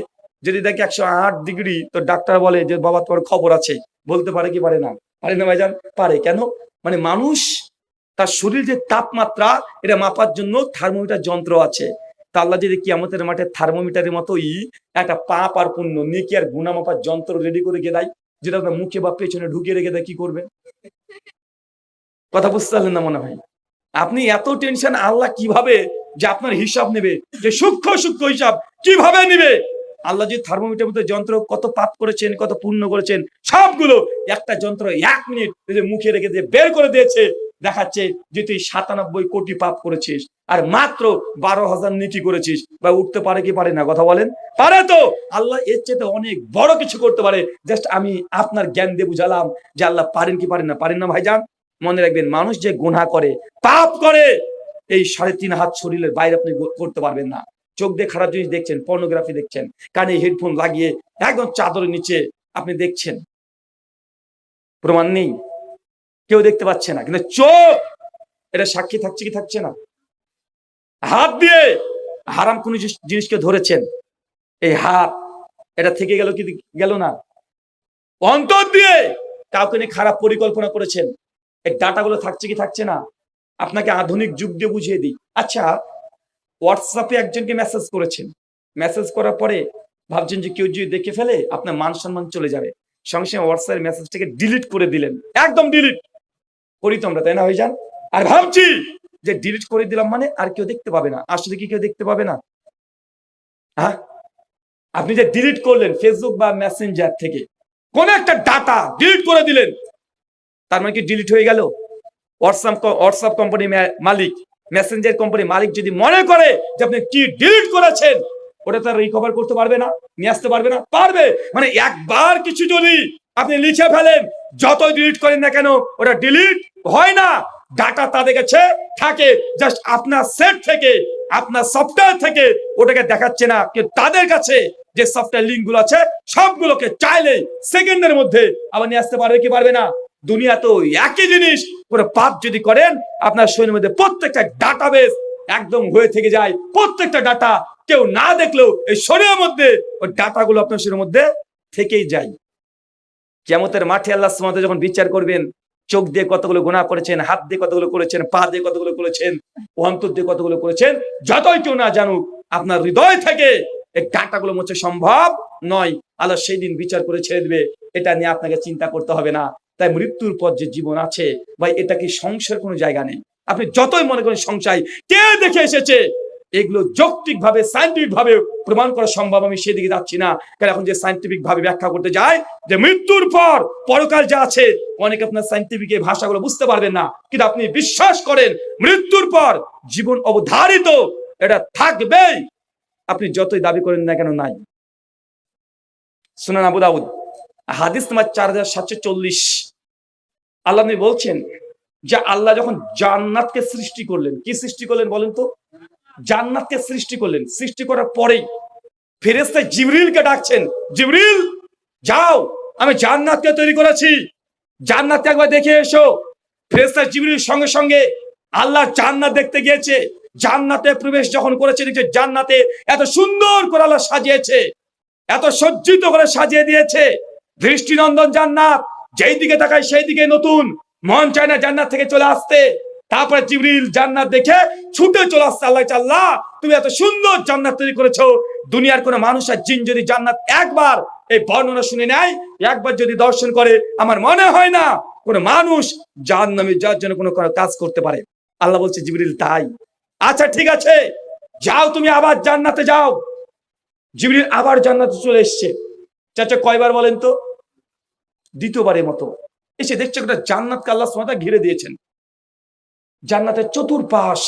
যদি দেখে 108 ডিগ্রি, তো ডাক্তার বলে যে বাবা তোমার খবর আছে। বলতে পারে কি পারে না? পারে না ভাইজান? পারে। কেন? মানে মানুষ তার শরীর যে তাপমাত্রা, এটা মাপার জন্য থার্মোমিটার যন্ত্র আছে। তা আল্লাহ যদি কিয়ামতের মাঠে থার্মোমিটারের মতোই একটা পাপ আর পুণ্য, নেকি আর গুনাহ মাপার যন্ত্র রেডি করে রেখে দেয়, যেটা আপনার মুখে বা পেছনে ঢুকিয়ে রেখে দেয়, কি করবেন? কথা বুঝতে পারলেন না মনে হয়? আপনি এত টেনশন, আল্লাহ কিভাবে যে আপনার হিসাব নেবে, যে সূক্ষ্ম সূক্ষ্ম হিসাব কিভাবে নেবে? আল্লাহ যে থার্মোমিটার মধ্যে যন্ত্র, কত পাপ করেছেন, কত পুণ্য করেছেন, সবগুলো একটা যন্ত্র 1 মিনিট মুখে রেখে দিয়ে বের করে দিয়েছে, দেখাচ্ছে যে তুই 97 কোটি পাপ করেছিস আর মাত্র 12,000 নেকি করেছিস। বা উঠতে পারে কি পারে না? কথা বলেন, পারে তো। আল্লাহ এর চেয়ে অনেক বড় কিছু করতে পারে। জাস্ট আমি আপনার জ্ঞান দিয়ে বুঝালাম যে আল্লাহ পারেন কি পারেন না। পারেন না ভাইজান? মনে রাখবেন, মানুষ যে গুনাহ করে, পাপ করে, এই 3.5 হাত শরীরের বাইরে আপনি করতে পারবেন না। চোখ দিয়ে খারাপ জিনিস দেখছেন, পর্নোগ্রাফি দেখছেন, কানে হেডফোন লাগিয়ে একদম চাদরের নিচে আপনি দেখছেন, প্রমাণ নেই, কেউ দেখতে পাচ্ছে না, কিন্তু চোখ এটা সাক্ষী থাকছে কি থাকছে না? হাত দিয়ে হারাম কোন জিনিসকে ধরেছেন, এই হাত এটা থেকে গেল কি গেল না? অন্তর দিয়ে কাউকে নিয়ে খারাপ পরিকল্পনা করেছেন, এই ডাটাগুলো থাকছে কি থাকছে না? আপনাকে আধুনিক যুগ দিয়ে বুঝিয়ে দিই। আচ্ছা, হোয়াটসঅ্যাপে একজনকে মেসেজ করেছেন, মেসেজ করার পরে ভাবছেন যে কেউ যদি দেখে ফেলে আপনার মান সম্মান চলে যাবে, সঙ্গে সঙ্গে হোয়াটসঅ্যাপের মেসেজটাকে ডিলিট করে দিলেন, একদম ডিলিট করি তো আমরা, তাই না ভাইজান? আর ভাবছি যে ডিলিট করে দিলাম মানে আর কেউ দেখতে পাবে না, আসলে কি কেউ দেখতে পাবে না? হ্যাঁ, আপনি যে ডিলিট করলেন ফেসবুক বা মেসেঞ্জার থেকে কোন একটা ডাটা ডিলিট করে দিলেন, তার মানে কি ডিলিট হয়ে গেল? হোয়াটসঅ্যাপ কোম্পানি মালিক, মেসেঞ্জার কোম্পানি মালিক যদি মনে করে যে আপনি কি ডিলিট করেছেন, ওটা তার রিকভার করতে পারবে না, নিয়ে আসতে পারবে না? পারবে। মানে একবার কিছু যদি আপনি লিখে ফেলেন, যতই ডিলিট করেন না কেন ওটা ডিলিট হয় না, ডাটা তাদের কাছে থাকে, জাস্ট আপনার সেট থেকে, আপনার সফটওয়্যার থেকে ওটাকে দেখাচ্ছে না, কিন্তু তাদের কাছে যে সফটওয়্যার লিঙ্ক গুলো আছে সবগুলোকে চাইলে সেকেন্ডের মধ্যে আবার নিয়ে আসতে পারবে কি পারবে না? দুনিয়া তো একই জিনিস, কোনো পাপ যদি করেন আপনার শরীরের মধ্যে প্রত্যেকটা ডাটাবেস একদম হয়ে থেকে যায়, প্রত্যেকটা ডাটা কেউ না দেখলেও এই শরীরের মধ্যে ওই ডাটাগুলো আপনার শরীরের মধ্যে থেকেই যায়। কিয়ামতের মাঠে আল্লাহ সুবহানাহু ওয়া তাআলা যখন বিচার করবেন, চোখ দিয়ে কতগুলো গুনাহ করেছেন, হাত দিয়ে কতগুলো করেছেন, পা দিয়ে কতগুলো করেছেন, অন্তর দিয়ে কতগুলো করেছেন, যতই কেউ না জানুক আপনার হৃদয় থেকে এই ডাটাগুলো মোছা সম্ভব নয়। আল্লাহ সেই দিন বিচার করে ছেড়ে দিবে, এটা নিয়ে আপনাকে চিন্তা করতে হবে না। তাই মৃত্যুর পর যে জীবন আছে ভাই, এটা কি সংশয়ের কোনো জায়গা নেই। আপনি যতই মনে করেন সংশয় কে দেখে এসেছে, এগুলো যৌক্তিক ভাবে সায়েন্টিফিক ভাবে প্রমাণ করা সম্ভব, আমি সেদিকে যাচ্ছি না। কারণ এখন যে সায়েন্টিফিক ভাবে ব্যাখ্যা করতে যায় যে মৃত্যুর পর পরকাল যা আছে, অনেকে আপনার সায়েন্টিফিক এই ভাষাগুলো বুঝতে পারবেন না, কিন্তু আপনি বিশ্বাস করেন মৃত্যুর পর জীবন অবধারিত, এটা থাকবেই, আপনি যতই দাবি করেন না কেন নাই। সুনান আবু দাউদ হাদিস নাম্বার 4740, আল্লাহ নবী বলছেন যে আল্লাহ যখন জান্নাতকে সৃষ্টি করলেন, কি সৃষ্টি করলেন বলেন তো? জান্নাতকে সৃষ্টি করলেন, সৃষ্টি করার পরেই ফেরেশতা জিবরিলকে ডাকছেন, জিবরিল যাও, আমি জান্নাতকে তৈরি করেছি, জান্নাতকে একবার দেখে এসো। ফেরেশতা জিবরিল সঙ্গে সঙ্গে আল্লাহ জান্নাত দেখতে গিয়েছে, জান্নাতে প্রবেশ যখন করেছে, দেখছে জান্নাতে এত সুন্দর করে আল্লাহ সাজিয়েছে, এত সজ্জিত করে সাজিয়ে দিয়েছে, দৃষ্টিনন্দন জান্নাত, যেই দিকে তাকায় সেই দিকে নতুন, মন চায় না জান্নাত থেকে চলে আসতে। তারপরে জিবরিল জান্নাত দেখে ছুটে চলে আসছে, আল্লাহ তুমি এত সুন্দর জান্নাত তৈরি করেছো, দুনিয়ার কোন মানুষ আর জিন যদি জান্নাত একবার এই বর্ণনা শুনে নেয়, একবার যদি দর্শন করে, আমার মনে হয় না কোন মানুষ জাহান্নামে যাওয়ার জন্য কোনো কাজ করতে পারে। আল্লাহ বলছে জিবরিল তাই, আচ্ছা ঠিক আছে, যাও তুমি আবার জান্নাতে যাও। জিবরিল আবার জান্নাতে চলে এসছে, চাচা কয়বার বলেন তো? দ্বিতীয়বারের মতো এসে দেখছে গোটা জান্নাতকে আল্লাহ সুবহানাহু ওয়া তাআলা ঘিরে দিয়েছেন, জান্নাতের চতুর্পাশ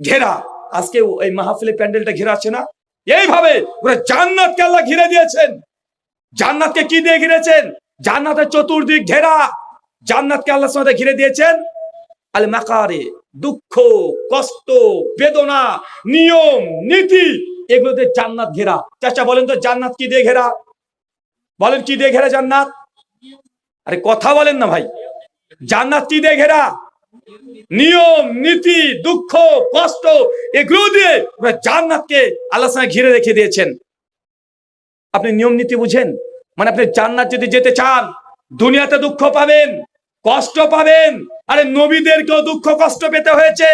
ঘেরা। আজকে এই মাহফিলে প্যান্ডেলটা ঘেরা আছে না, এইভাবে পুরো জান্নাতকে আল্লাহ ঘিরে দিয়েছেন। জান্নাতকে কি দিয়ে ঘিরেছেন? জান্নাতের চতুর্দিক ঘেরা, জান্নাতকে আল্লাহ সুবহানাহু ওয়া তাআলা ঘিরে দিয়েছেন আল মাকারে, দুঃখ, কষ্ট, বেদনা, নিয়ম, নীতি, এগুলোতে জান্নাত ঘেরা। চাচা বলেন তো জান্নাত কি দিয়ে ঘেরা? বলেন কি দিয়ে ঘেরা জান্নাত? আরে কথা বলেন না ভাই, জান্নাত কি দিয়ে ঘেরা? নিয়ম, নীতি, দুঃখ, কষ্ট, এগুলো দিয়ে জান্নাতকে আল্লাহ তাআলা ঘিরে রেখে দিয়েছেন। আপনি নিয়ম নীতি বুঝেন? মানে আপনি জান্নাত যদি যেতে চান, দুনিয়াতে দুঃখ পাবেন, কষ্ট পাবেন। আরে নবীদেরকেও দুঃখ কষ্ট পেতে হয়েছে,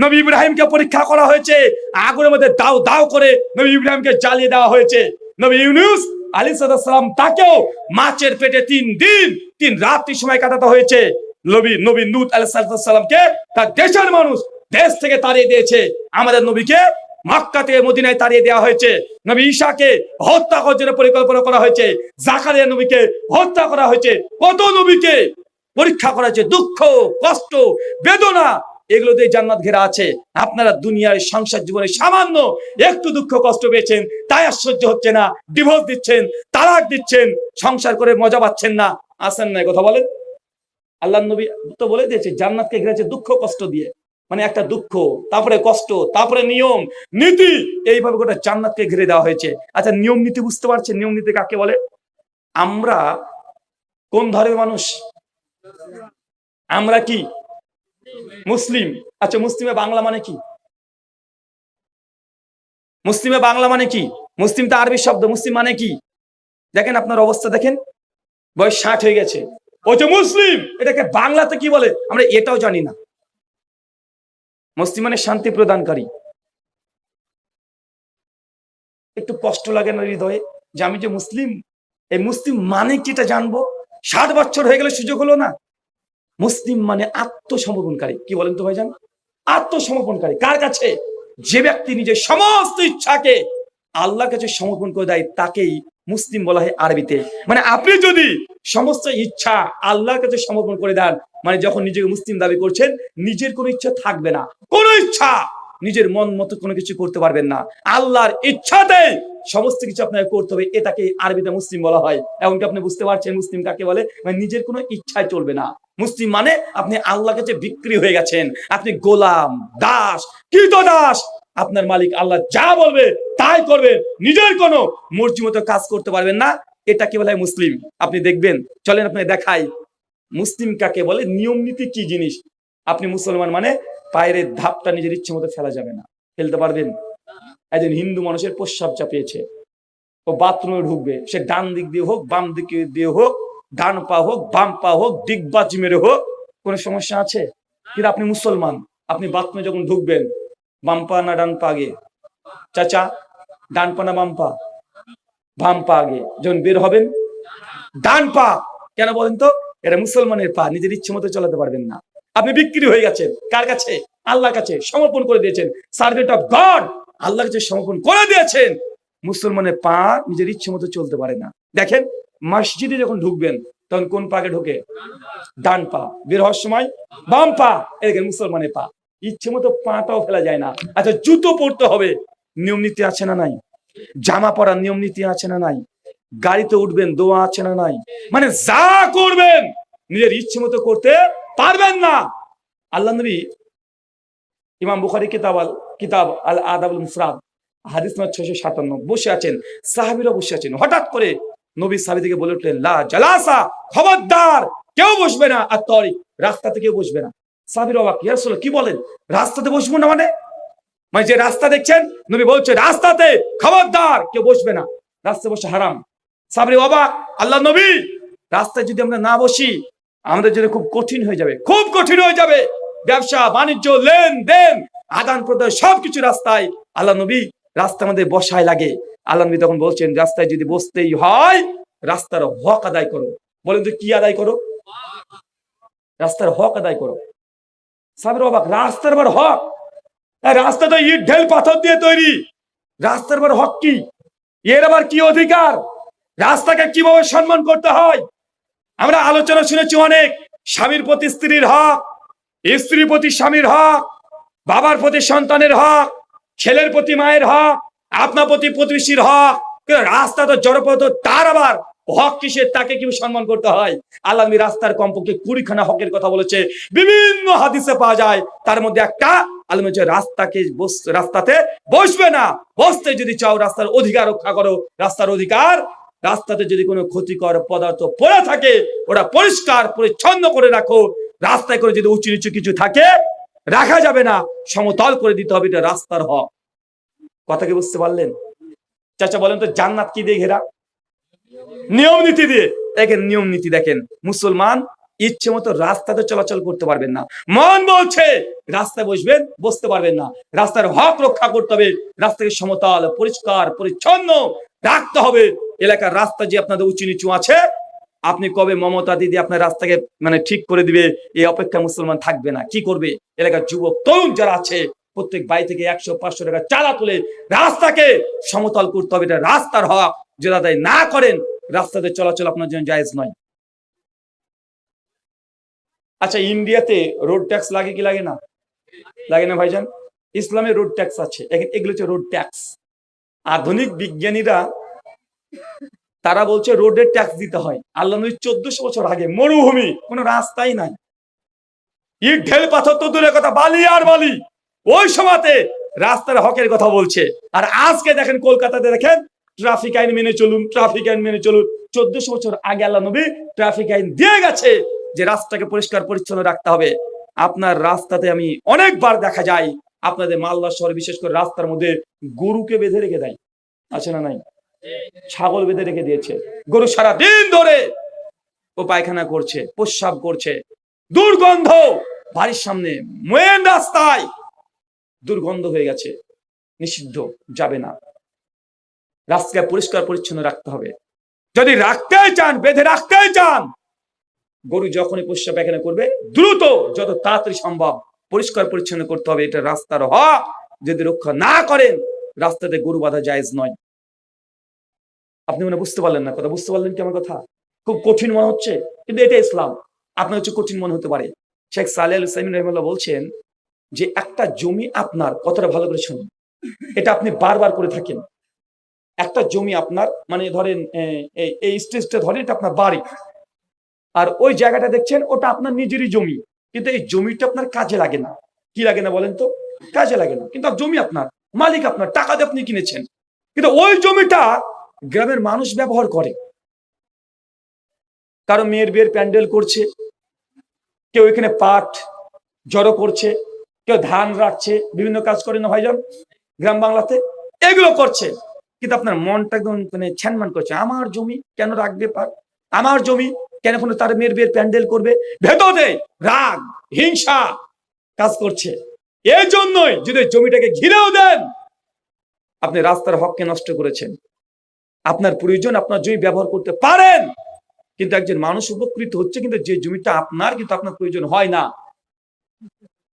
নবী ইব্রাহিমকে পরীক্ষা করা হয়েছে, আগুনের মধ্যে দাও দাও করে নবী ইব্রাহিমকে জ্বালিয়ে দেওয়া হয়েছে। নবী ইউনূস আলাইহিস সালাম, তাকেও মাছের পেটে 3 দিন 3 রাত্রি সময় কাটাতে হয়েছে। নবী নূহ আলাইহিস সালামকে তার দেশের মানুষ দেশ থেকে তাড়িয়ে দিয়েছে, আমাদের নবীকে মক্কা থেকে মদিনায় তাড়িয়ে দেওয়া হয়েছে। নবী ঈসাকে হত্যা করার জন্য পরিকল্পনা করা হয়েছে, জাকারিয়া নবীকে হত্যা করা হয়েছে, কত নবীকে পরীক্ষা করা হয়েছে, দুঃখ, কষ্ট, বেদনা, এগুলো দিয়ে জান্নাত ঘেরা আছে। আপনারা দুনিয়ার সংসার জীবনে সামান্য একটু দুঃখ কষ্ট পেয়েছেন, তাই আর সহ্য হচ্ছে না, ডিভোর্স দিচ্ছেন, তালাক দিচ্ছেন, সংসার করে মজা পাচ্ছেন না, আসেন না, কথা বলেন। আল্লাহ নবী তো বলে দিয়েছে জান্নাতকে ঘিরেছে দুঃখ কষ্ট দিয়ে। মানে একটা দুঃখ, তারপরে কষ্ট, তারপরে নিয়ম নীতি, এইভাবে গোটা জান্নাতকে ঘিরে দেওয়া হয়েছে। আচ্ছা, নিয়ম নীতি বুঝতে পারছেন? নিয়ম নীতি কাকে বলে? আমরা কোন ধর্মের মানুষ? আমরা কি মুসলিম? আচ্ছা, মুসলিমে বাংলা মানে কি? মুসলিমে বাংলা মানে কি? মুসলিম তো আরবি শব্দ, মুসলিম মানে কি? দেখেন আপনার অবস্থা দেখেন, বয়স 60 হয়ে গেছে, বলছে মুসলিম। এটাকে বাংলাতে কি বলে আমরা এটাও জানি না। মুসলিম মানে শান্তি প্রদানকারী। একটু কষ্ট লাগে না হৃদয়ে যে আমি যে মুসলিম, এই মুসলিম মানে কি এটা জানবো? 60 বছর হয়ে গেলে সুযোগ হলো না। মুসলিম মানে আত্মসমর্পণকারী। কি বলেন তো ভাইজান? আত্মসমর্পণকারী কার কাছে? যে ব্যক্তি নিজের সমস্ত ইচ্ছাকে আল্লাহর কাছে সমর্পণ করে দেয় তাকেই মুসলিম বলা হয় আরবিতে। মানে আপনি যদি সমস্ত ইচ্ছা আল্লাহর কাছে সমর্পণ করে দেন, মানে যখন নিজেকে মুসলিম দাবি করছেন, নিজের কোনো ইচ্ছা থাকবে না, কোনো ইচ্ছা নিজের মন মতো কোনো কিছু করতে পারবেন না, আল্লাহর ইচ্ছাতে সমস্ত কিছু আপনাকে করতে হবে। এটাকে আরবিতে মুসলিম বলা হয়। এমনকি আপনি বুঝতে পারছেন মুসলিম কাকে বলে? মানে নিজের কোনো ইচ্ছায় চলবে না। মুসলিম মানে আপনি আল্লাহর কাছে বিক্রি হয়ে গেছেন, আপনি গোলাম, দাস, কৃতদাস। আপনার মালিক আল্লাহ যা বলবে তাই করবেন, নিজের কোনো মর্জি মতো কাজ করতে পারবেন না। এটা কি বলে মুসলিম? আপনি দেখবেন, চলেন আপনি দেখাই মুসলিম কাকে বলে, নিয়ম নীতি কি জিনিস। আপনি মুসলমান মানে পায়ের ধাপটা নিজের ইচ্ছে মতো ফেলা যাবে না, ফেলতে পারবেন? একজন হিন্দু মানুষের প্রস্রাব চাপিয়েছে, ও বাথরুমে ঢুকবে, সে ডান দিক দিয়ে হোক, বাম দিক দিয়ে হোক, ডান পা হোক, বাম পা হোক, ডিগবাজি মেরে হোক, কোনো সমস্যা আছে? কিন্তু আপনি মুসলমান, আপনি বাথরুমে যখন ঢুকবেন, বাম পা না ডান পা আগে? চাচা, ডান পা না বাম পা? বাম পা আগে। যখন বের হবেন ডান পা। কেন বলেন তো? এটা মুসলমানের পা, নিজের ইচ্ছে মতো চালাতে পারবেন না। আপনি বিক্রি হয়ে গেছেন কার কাছে? আল্লাহর কাছে সমর্পণ করে দিয়েছেন, সার্ভেন্ট অফ গড, আল্লাহর কাছে সমর্পণ করে দিয়েছেন। মুসলমানের পা নিজের ইচ্ছে মতো চলতে পারে না। দেখেন মসজিদে যখন ঢুকবেন তখন কোন পাকে ঢোকে? ডান পা। বের হওয়ার সময় বাম পা। এদিকে মুসলমানের পা, ইচ্ছে মতো পাটাও ফেলা যায় না। আচ্ছা, জুতো পরতে হবে, নিয়ম নীতি আছে না নাই? জামা পরার নিয়ম নীতি আছে না নাই? গাড়িতে উঠবেন, দোয়া আছে না নাই? মানে যা করবেন নিজের ইচ্ছে মতো করতে পারবেন না। আল্লাহ নবী, ইমাম বুখারী কিতাব আল আদাবুল মুফরাদ হাদিস নম্বর 657, বসে আছেন, সাহাবীরা বসে আছেন। হঠাৎ করে নবী সাহাবীদেরকে বলে উঠলেন, লা জালাসা, খবরদার কেউ বসবে না, আর তরিক, রাস্তাতে কেউ বসবে না। সাহাবীরা অবাক, ইয়া রাসূলুল্লাহ কি বলেন? রাস্তাতে বসবো না মানে? মানে যে রাস্তা দেখছেন, নবী বলছে রাস্তাতে খবরদার কেউ বসবে না, রাস্তায় বসে হারাম। সাহাবী অবাক, আল্লাহ নবী, রাস্তায় যদি আমরা না বসি আমাদের জন্য খুব কঠিন হয়ে যাবে, খুব কঠিন হয়ে যাবে। ব্যবসা বাণিজ্য, লেনদেন, আদান প্রদান সবকিছু রাস্তায়। আল্লাহ নবী, রাস্তা আমাদের বসায় লাগে। আল্লাহ নবী তখন বলছেন, রাস্তায় যদি বসতেই হয় রাস্তার হক আদায় করো। বলেন তো কি আদায় করো? রাস্তার হক আদায় করো। সাহাবীরা অবাক, রাস্তার আবার হক? রাস্তা তো ইট ঢেল পাথর দিয়ে তৈরি, রাস্তার আবার হক কি? এর আবার কি অধিকার? রাস্তাকে কিভাবে সম্মান করতে হয়? আমরা আলোচনা শুনেছি অনেক, স্বামীর প্রতি স্ত্রীর হক, স্ত্রীর প্রতি স্বামীর হক, বাবার প্রতি সন্তানের হক, ছেলের প্রতি মায়ের হক, আপনার প্রতি প্রতিবেশীর হক। রাস্তা তো জড়পথ, তার আবার হক কিসের? তাকে কি সম্মান করতে হয়? আল্লাহ নবী রাস্তার কমপক্ষে 20খানা হকের কথা বলেছে, বিভিন্ন হাদিসে পাওয়া যায়। তার মধ্যে একটা আল্লাহ বলছে, রাস্তাতে বসবে না, বসতে যদি চাও রাস্তার অধিকার রক্ষা করো। রাস্তার অধিকার, রাস্তাতে যদি কোনো ক্ষতিকর পদার্থ পড়ে থাকে ওটা পরিষ্কার পরিচ্ছন্ন করে রাখো। রাস্তায় করে যদি উঁচু নিচু কিছু থাকে রাখা যাবে না, সমতল করে দিতে হবে, এটা রাস্তার হক। কথা কি বুঝতে পারলেন? চাচা বলেন তো জান্নাত কি দিয়ে ঘেরা? নিয়ম নীতি দিয়ে। দেখেন নিয়ম নীতি দেখেন, মুসলমান ইচ্ছে মতো রাস্তাতে চলাচল করতে পারবেন না। মন বলছে রাস্তায় বসবেন, বসতে পারবেন না। রাস্তার হক রক্ষা করতে হবে, রাস্তাকে সমতল পরিষ্কার পরিচ্ছন্ন রাখতে হবে। এলাকার রাস্তা যে আপনাদের উঁচু নিচু আছে, আপনি কবে মমতা দিদি আপনার রাস্তাকে মানে ঠিক করে দিবে এই অপেক্ষা মুসলমান থাকবে না। কি করবে? এলাকার যুবক তরুণ যারা আছে প্রত্যেক বাড়ি থেকে 100-500 টাকা চাঁদা তুলে রাস্তাকে সমতল করতে হবে, এটা রাস্তার হক। যারা তাই না করেন রাস্তাতে চলাচল আপনার জন্য জায়েজ নয়। আচ্ছা, ইন্ডিয়াতে রোড ট্যাক্স লাগে কি লাগে না? লাগে না ভাইজান? ইসলামে রোড ট্যাক্স আছে, এগুলো হচ্ছে রোড ট্যাক্স। আধুনিক বিজ্ঞানীরা তারা বলছে রোডের ট্যাক্স দিতে হয়। আল্লাহ নবী 1400 বছর আগে, মরুভূমি, কোনো রাস্তাই নাই, ইট ঢেল পাথর তো দূরের কথা, বালি আর বালি। ওই সময়তে রাস্তার হকের কথা বলছে। আর আজকে দেখেন কলকাতাতে দেখেন ট্রাফিক আইন মেনে চলুন, ট্রাফিক আইন মেনে চলুন। 1400 বছর আগে আল্লাহ নবী ট্রাফিক আইন দিয়ে গেছে যে রাস্তাকে পরিষ্কার পরিচ্ছন্ন রাখতে হবে। আপনার রাস্তাতে আমি অনেকবার দেখা যায় আপনাদের মালদা শহরে বিশেষ করে রাস্তার মধ্যে গরুকে বেঁধে রেখে দেয়, আছে না নাই? ছাগল বেঁধে রেখে দিয়েছে, গরু সারা দিন ধরে ও পায়খানা করছে, প্রস্রাব করছে, দুর্গন্ধ। বাড়ির সামনে মেন রাস্তায় দুর্গন্ধ হয়ে গেছে, নিষিদ্ধ, যাবে না। রাস্তাকে পরিষ্কার পরিচ্ছন্ন রাখতে হবে। যদি রাখতে চান, বেঁধে রাখতে চান, গরু যখনই প্রস্রাব পায়খানা করবে দ্রুত যত তাড়াতাড়ি সম্ভব পরিষ্কার পরিচ্ছন্ন করতে হবে। এটা রাস্তার হক। যদি রক্ষা না করেন রাস্তাতে গরু বাঁধা জায়েজ নয়। আপনি মনে বুঝতে পারলেন না কথা? বুঝতে পারলেন কি আমার কথা? খুব কঠিন মনে হচ্ছে, কিন্তু এটা ইসলাম। আপনার হচ্ছে কঠিন মনে হতে পারে। শেখ সালেহ আল উসাইমিন রাহিমাহুল্লাহ বলছেন যে একটা জমি আপনার, কথাটা ভালো করে শুনুন, এটা আপনি বারবার করে থাকেন। একটা জমি আপনার, মানে ধরেন এই স্টেজটা ধরেন, এটা আপনার বাড়ি, আর ওই জায়গাটা দেখছেন ওটা আপনার নিজেরই জমি, কিন্তু এই জমিটা আপনার কাজে লাগে না। কি লাগে না বলেন তো? কাজে লাগে না, কিন্তু জমি আপনার, মালিক আপনার, টাকা দিয়ে আপনি কিনেছেন। কিন্তু ওই জমিটা গ্রামের মানুষ ব্যবহার করে। কারো মেয়ের বিয়ের প্যান্ডেল করছে, কেউ এখানে পাট জড়ো করছে, কেউ ধান রাখছে, বিভিন্ন কাজ করে না ভাইজান গ্রাম বাংলাতে? এগুলো করছে, কিন্তু আপনার মনটা একদম মানে ছ্যানমান করছে। আমার জমি কেন রাখবে পাট? আমার জমি কেন কোনো তার মেয়ের বিয়ের প্যান্ডেল করবে? ভেতরে রাগ, হিংসা কাজ করছে। এই জন্যই যদি জমিটাকে ঘিরেও দেন, আপনি রাস্তার হককে নষ্ট করেছেন। আপনার প্রয়োজন আপনার জমি ব্যবহার করতে পারেন, কিন্তু একজন মানুষ উপকৃত হচ্ছে, কিন্তু যে জমিটা আপনার, কিন্তু আপনার প্রয়োজন হয় না।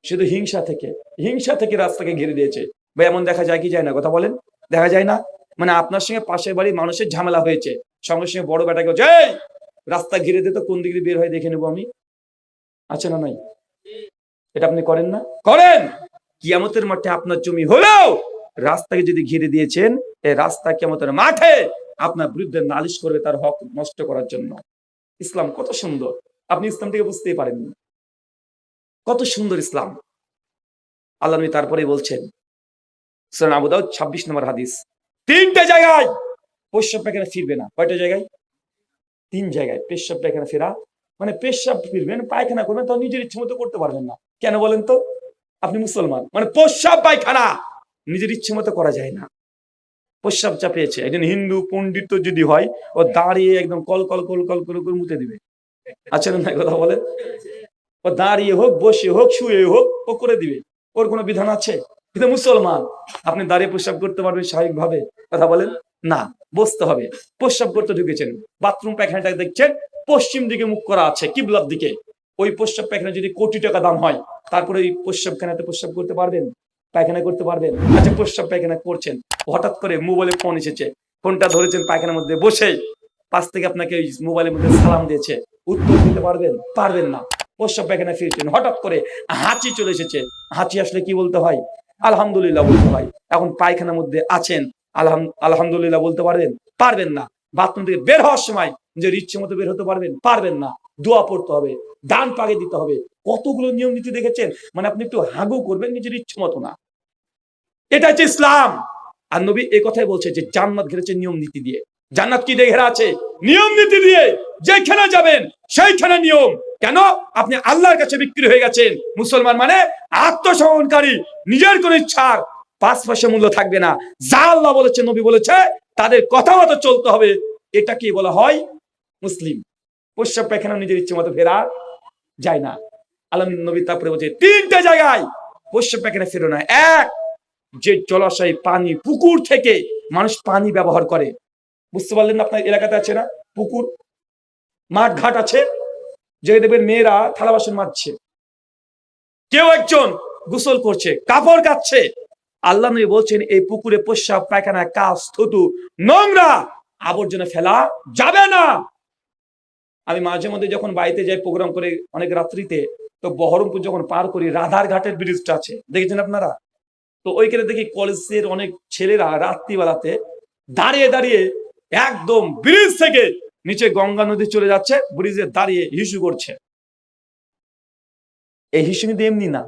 শুধু হিংসা থেকে রাস্তাকে ঘিরে দিয়েছে। ভাই এমন দেখা যায় কি যায় না? কথা বলেন, দেখা যায় না? মানে আপনার সঙ্গে পাশের বাড়ির মানুষের ঝামেলা হয়েছে, সঙ্গে সঙ্গে বড় বেটাকে বলছে, এই রাস্তা ঘিরে দিতে, কোন দিকে বের হয়ে দেখে নেবো আমি, আছে না নাই? এটা আপনি করেন না? করেন। কিয়ামতের মাঠে আপনার জমি হলেও রাস্তাকে যদি ঘিরে দিয়েছেন, এই রাস্তা কিয়ামতের মাঠে আপনার বিরুদ্ধে নালিশ করবে তার হক নষ্ট করার জন্য। ইসলাম কত সুন্দর, আপনি ইসলাম থেকে বুঝতেই পারেননি কত সুন্দর ইসলাম। আল্লাহ নবী তারপরে বলছেন, সুনান আবু দাউদ 26 নম্বর হাদিস, 3টে জায়গায় পেশাব পায়খানা ফিরবে না। কয়টা জায়গায়? 3 জায়গায় পেশাব পায়খানা ফেরা, মানে পেশাব ফিরবেন, পায়খানা করবেন, তো নিজের ইচ্ছে মতো করতে পারবেন না। কেন বলেন তো? আপনি মুসলমান, মানে পেশাব পায়খানা নিজের ইচ্ছে মতো করা যায় না। পেশাব চাপিয়েছে, একজন হিন্দু পণ্ডিত যদি হয়, ও দাঁড়িয়ে একদম call call call call call করে মুতে দিবে, আচ্ছা না? কথা বলেন, ও দাঁড়িয়ে হোক, বসে হোক, শুয়ে হোক, ও করে দিবে। ওর কোনো বিধান আছে? কিন্তু মুসলমান, আপনি দাঁড়িয়ে প্রস্রাব করতে পারবেন স্বাভাবিক ভাবে? কথা বলেন না, বসতে হবে। প্রস্রাব করতে ঢুকেছেন, বাথরুম পায়খানাটা দেখছেন পশ্চিম দিকে মুখ করা আছে, কিবলার দিকে। ওই প্রস্রাব পায়খানা যদি কোটি টাকা দাম হয়, তারপরে ওই প্রস্রাবখানাতে প্রস্রাব করতে পারবেন? পায়খানা করতে পারবেন? আচ্ছা, প্রস্রাব পায়খানা করছেন, হঠাৎ করে মোবাইলে ফোন এসেছে, ফোনটা ধরেছেন পায়খানার মধ্যে বসে, পাশ থেকে আপনাকে ওই মোবাইলের মধ্যে সালাম দিয়েছে, উত্তর দিতে পারবেন? পারবেন না। প্রস্রাব পায়খানা ফিরছেন, হঠাৎ করে হাঁচি চলে এসেছে, হাঁচি আসলে কি বলতে হয়? আলহামদুলিল্লাহ বলতে হয়। এখন পায়খানার মধ্যে আছেন, আলহামদুলিল্লাহ বলতে পারবেন? পারবেন না। বাথরুম থেকে বের হওয়ার সময় নিজের ইচ্ছে মতো বের হতে পারবেন? পারবেন না। দোয়া পড়তে হবে, ডান পাগে দিতে হবে, কতগুলো নিয়ম নীতি দেখেছেন। মানে আপনি একটু হাগু করবেন নিজের ইচ্ছে মতো না। এটা হচ্ছে ইসলাম। আর নবী এই কথাই বলছে যে জান্নাত ঘেরেছে নিয়ম নীতি দিয়ে। জান্নাত কি দিয়ে ঘেরা আছে? নিয়ম নীতি দিয়ে। যেখানে যাবেন সেইখানে নিয়ম। কেন? আপনি আল্লাহর কাছে বিক্রি হয়ে গেছেন। মুসলমান মানে আত্মসমর্পণকারী, নিজের কোন ইচ্ছার 5 পয়সা মূল্য থাকবে না। যা আল্লাহ বলেছে, নবী বলেছে, তাদের কথা মতো চলতে হবে। এটা কি বলা হয়? মুসলিম। প্রস্রাব পায়খানা নিজের ইচ্ছে মতো ফেরা যায় না। আল্লাহ নবী তারপরে বলছে 3টে জায়গায় প্রস্রাব পায়খানা ফেরো না। এক, যে জলাশয়, পানি, পুকুর থেকে মানুষ পানি ব্যবহার করে। বুঝতে পারলেন না? আপনার এলাকাতে আছে না পুকুর, মাঠ ঘাট আছে, যে দেখবেন মেয়েরা থালা বাসন মাজছে, কেউ একজন গোসল করছে, কাপড় কাচ্ছে। আল্লাহ নবী বলছেন এই পুকুরে প্রস্রাব পায়খানা, কাজ, থুতু, নোংরা আবর্জনা ফেলা যাবে না। আমি মাঝে মধ্যে যখন বাড়িতে যাই প্রোগ্রাম করে অনেক রাত্রিতে, তো বহরমপুর যখন পার করি, রাধার ঘাটের ব্রিজটা আছে, দেখেছেন আপনারা? তো ওইখানে দেখি কলেজের অনেক ছেলেরা রাত্রিবেলাতে দাঁড়িয়ে দাঁড়িয়ে একদম ব্রিজ থেকে নিচে গঙ্গা নদী চলে যাচ্ছে, ব্রিজে দাঁড়িয়ে হিসু করছে। এই হিসু কিন্তু এমনি না,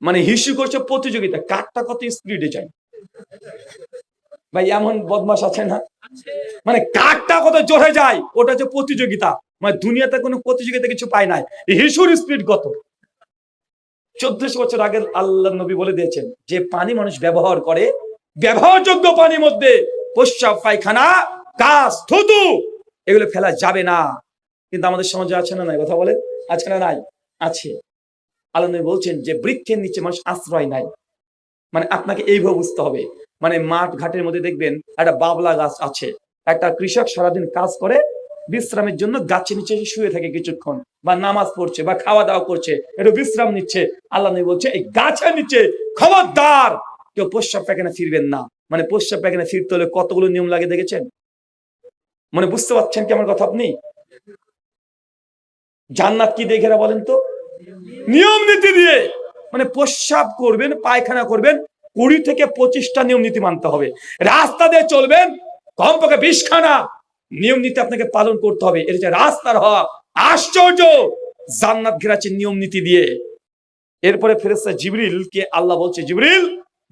মানে হিসু করছে প্রতিযোগিতা, কারটা কত স্পিডে যায়। ভাই এমন বদমাস আছে না, মানে কারটা কত জোরে যায়, ওটা হচ্ছে প্রতিযোগিতা। মানে দুনিয়াতে কোনো প্রতিযোগিতা কিছু পায় নাই, হিসুর স্পিড কত। 1400 বছর আগে আল্লাহ নবী বলে দিয়েছেন যে পানি মানুষ ব্যবহার করে, ব্যবহারযোগ্য পানির মধ্যে প্রস্রাব, পায়খানা, কাশ, থুতু এগুলো ফেলা যাবে না। কিন্তু আমাদের সমাজে আছে না নাই, কথা বলেন, আছে না নাই? আছে। আল্লাহ নবী বলছেন যে বৃক্ষের নিচে মানুষ আশ্রয় নাই। মানে আপনাকে এইভাবে বুঝতে হবে, মানে মাঠ ঘাটের মধ্যে দেখবেন একটা বাবলা গাছ আছে, একটা কৃষক সারাদিন কাজ করে, বিশ্রামের জন্য গাছের নিচে শুয়ে থাকে কিছুক্ষণ, বা নামাজ পড়ছে বা খাওয়া দাওয়া করছে, একটু বিশ্রাম নিচ্ছে। আল্লাহ নবী বলছে এই গাছের নিচে খবরদার কেউ প্রস্রাব পায়খানা ফিরবেন না। মানে প্রস্রাব পায়খানা ফিরতে হলে কতগুলো নিয়ম লাগে দেখেছেন? মানে বুঝতে পারছেন কি আমার কথা আপনি? জান্নাত কি দিয়ে ঘেরা বলেন তো? নিয়ম নীতি দিয়ে। মানে প্রস্রাব করবেন, পায়খানা করবেন, 20 থেকে 25টা নিয়ম নীতি মানতে হবে। রাস্তা দিয়ে চলবেন, কমপক্ষে 20খানা নিয়ম নীতি আপনাকে পালন করতে হবে। এটা হচ্ছে রাস্তার হক। আশ্চর্য, জান্নাত ঘেরাচ্ছে নিয়ম নীতি দিয়ে। এরপরে ফেরেশতা জিবরিলকে আল্লাহ বলছে, জিবরিল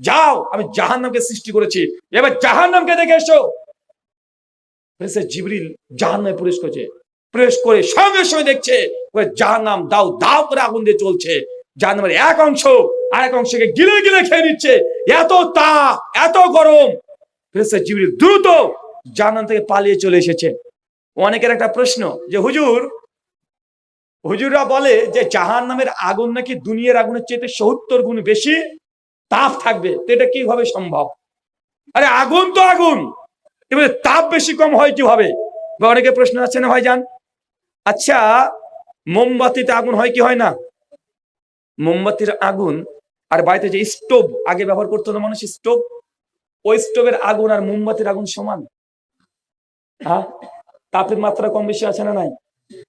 যাও, আমি জাহান্নামকে সৃষ্টি করেছি, এবার জাহান্নামকে দেখে এসো। ফেরেশতা জিবরিল জাহান্নামে প্রবেশ করছে, প্রবেশ করে সঙ্গে সঙ্গে দেখছে ওই জাহান্নাম দাও দাও করে আগুন দিয়ে চলছে। জাহান্নামের এক অংশ আরেক অংশকে গিলে গিলে খেয়ে নিচ্ছে, এত তাপ, এত গরম। ফেরেশতা জিবরিল দ্রুত জাহান্নাম থেকে পালিয়ে চলে এসেছে। অনেকের একটা প্রশ্ন যে হুজুররা বলে যে জাহান্নামের আগুন নাকি দুনিয়ার আগুনের চেয়ে 70 গুণ বেশি তাপ থাকবে, তো এটা কিভাবে সম্ভব? আরে আগুন তো আগুন, এবারে তাপ বেশি কম হয় কিভাবে? বা অনেকের প্রশ্ন আছে না ভাইজান। আচ্ছা, মোমবাতিতে আগুন হয় কি হয় না? মোমবাতির আগুন আর বাড়িতে যে স্টোভ আগে ব্যবহার করতো না মানুষ, স্টোভ, ওই স্টোভের আগুন আর মোমবাতির আগুন সমান? হ্যাঁ, তাপের মাত্রা কম বেশি আছে না নাই?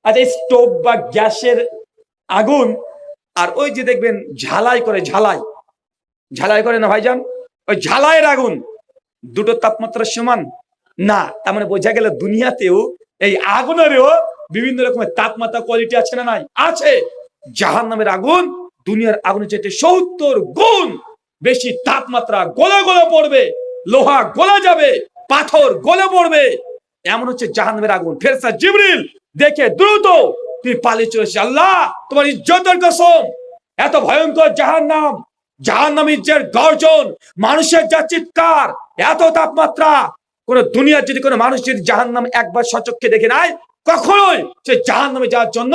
আচ্ছা, স্টোভ বা গ্যাসের আগুন আর ওই যে দেখবেন ঝালাই করে, ঝালাই করে না ভাইজান, ওই ঝালাইয়ের আগুন, দুটো তাপমাত্রা সমান না। তার মানে বোঝা গেল দুনিয়াতেও এই আগুনেরও বিভিন্ন রকমের তাপমাত্রা কোয়ালিটি আছে না নাই? আছে। জাহান্নামের আগুন দুনিয়ার আগুনের চাইতে 70 গুণ বেশি তাপমাত্রা, গলে গলে পড়বে, লোহা গলে যাবে, পাথর গলে পড়বে, এমন হচ্ছে জাহান্নামের আগুন। ফেরেশতা জিবরিল দেখে দ্রুত তিনি পালিয়ে চলেছে। আল্লাহ তোমার ইজ্জতের কসম, এত ভয়ঙ্কর জাহান্নাম, জাহান্নামীর যে গর্জন, মানুষের যা চিৎকার, এত তাপমাত্রা, কোন দুনিয়ার যদি কোনো মানুষ যদি জাহান্নাম একবার সচক্ষে দেখে নাই, কখনোই সে জাহান্নামে যাওয়ার জন্য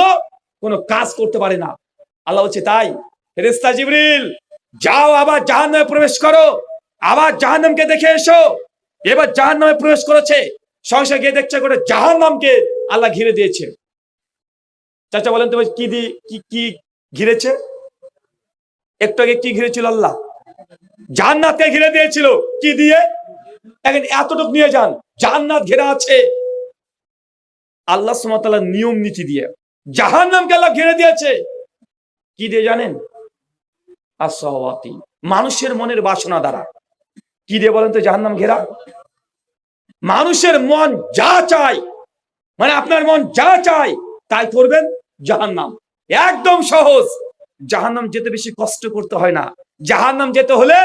কোনো কাজ করতে পারে না। আল্লাহ বলছে তাই ফেরেশতা জিবরিল যাও, আবার জাহান্নামে প্রবেশ করো, আবার জাহান্নামকে দেখে এসো। এবার জাহান্নামে প্রবেশ করেছে, সঙ্গে গিয়ে দেখছে করে জাহান্নামকে আল্লাহ ঘিরে দিয়েছে। চাচা বলেন তো কি দিয়ে কি ঘিরেছে? একটু আগে কি ঘিরেছিল আল্লাহ? জান্নাতকে ঘিরে দিয়েছিল। কি দিয়ে? এখন এতটুকু নিয়ে যান, জান্নাত ঘেরা আছে আল্লাহ সুবহানাহু ওয়া তাআলার নিয়ম নীতি দিয়ে। জাহান্নামকে আল্লাহ ঘিরে দিয়েছে কি দিয়ে জানেন? আসওয়াতি, মানুষের মনের বাসনা দ্বারা। কি দিয়ে বলেন তো জাহান্নাম ঘেরা? মানুষের মন যা চায়, মানে আপনার মন যা চায় তাই করবেন, জাহান্নাম একদম সহজ। জাহান্নাম যেতে বেশি কষ্ট করতে হয় না, জাহান্নাম যেতে হলে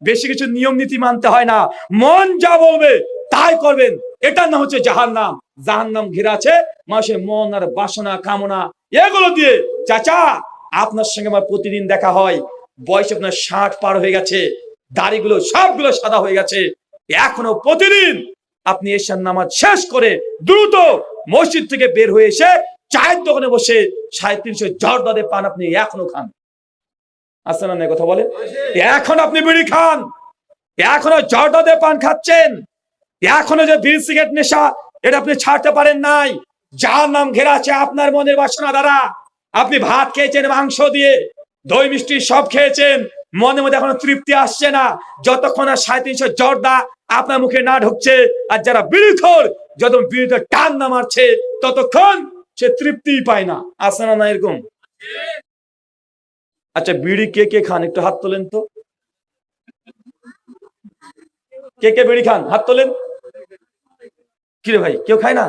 বেশি কিছু নিয়ম নীতি মানতে হয় না, মন যা বলবে তাই করবেন। এটা না হচ্ছে জাহান্নাম। জাহান্নাম ঘিরে আছে মানুষের মন আর বাসনা, কামনা, এগুলো দিয়ে। চাচা আপনার সঙ্গে আমার প্রতিদিন দেখা হয়, বয়স আপনার 60 পার হয়ে গেছে, দাড়িগুলো সবগুলো সাদা হয়ে গেছে, এখনো প্রতিদিন আপনি এশার নামাজ শেষ করে দ্রুত মসজিদ থেকে বের হয়ে এসে চায়ের দোকানে বসে 350 জর্দাতে পান আপনি এখনো খান। আসছে না কথা বলে? এখন আপনি বিড়ি খান, এখনো জর্দাতে পান খাচ্ছেন, এখনো যে বিড়ি সিগারেট নেশা এটা আপনি ছাড়তে পারেন নাই। জাহান্নাম ঘেরা আছে আপনার মনের বাসনা দ্বারা। আপনি ভাত খেয়েছেন মাংস দিয়ে, দই মিষ্টি সব খেয়েছেন, মনে মধ্যে এখনো তৃপ্তি আসছে না, যতক্ষণ না 350 জর্দা আপনার মুখে না ঢুকছে। আর যারা বিড়িখোর, যত বিড়িতে টান না মারছে ততক্ষণ সে তৃপ্তি পায় না। আসে না এরকম? আচ্ছা, বিড়ি কে কে খান একটু হাত তোলেন তো। কে কে বিড়ি খান হাত তোলেন। কিরে ভাই, কেউ খায় না?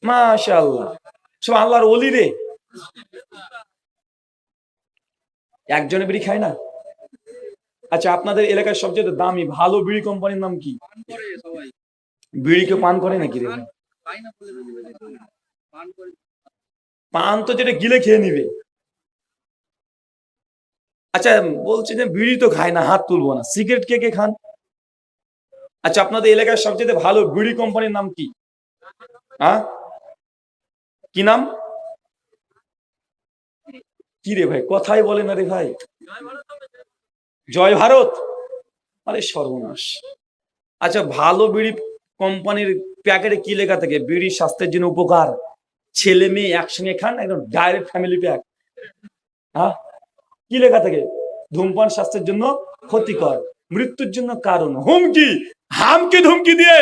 মাশাআল্লাহ, সব আল্লাহর ওলি রে। একজনে বিড়ি খায় না? আচ্ছা, আপনাদের এলাকার সবচেয়ে দামি ভালো বিড়ি কোম্পানির নাম কি? বিড়ি কেউ পান করে নাকি রে? পান তো যেটা গিলে খেয়ে নিবে। আচ্ছা, বলছে যে বিড়ি তো খায় না, হাত তুলবো না। সিগারেট কে কে খান? আচ্ছা, আপনাদের এলাকার সবচেয়ে ভালো বিড়ি কোম্পানির নাম কি? হ্যাঁ, কি নাম? কি রে ভাই, কথাই বলে না রে ভাই। জয় ভারত। আরে সর্বনাশ। আচ্ছা, ভালো বিড়ি কোম্পানির প্যাকেটে কি লেখা থাকে? বিড়ি স্বাস্থ্যের জন্য উপকার, ছেলে মেয়ে একসঙ্গে খান, একদম ডাইরেক্ট ফ্যামিলি প্যাক। হ্যাঁ, কি লেখা থাকে? ধূমপান স্বাস্থ্যের জন্য ক্ষতিকর, মৃত্যুর জন্য কারণ, হুমকি। হামকি ধুমকি দিয়ে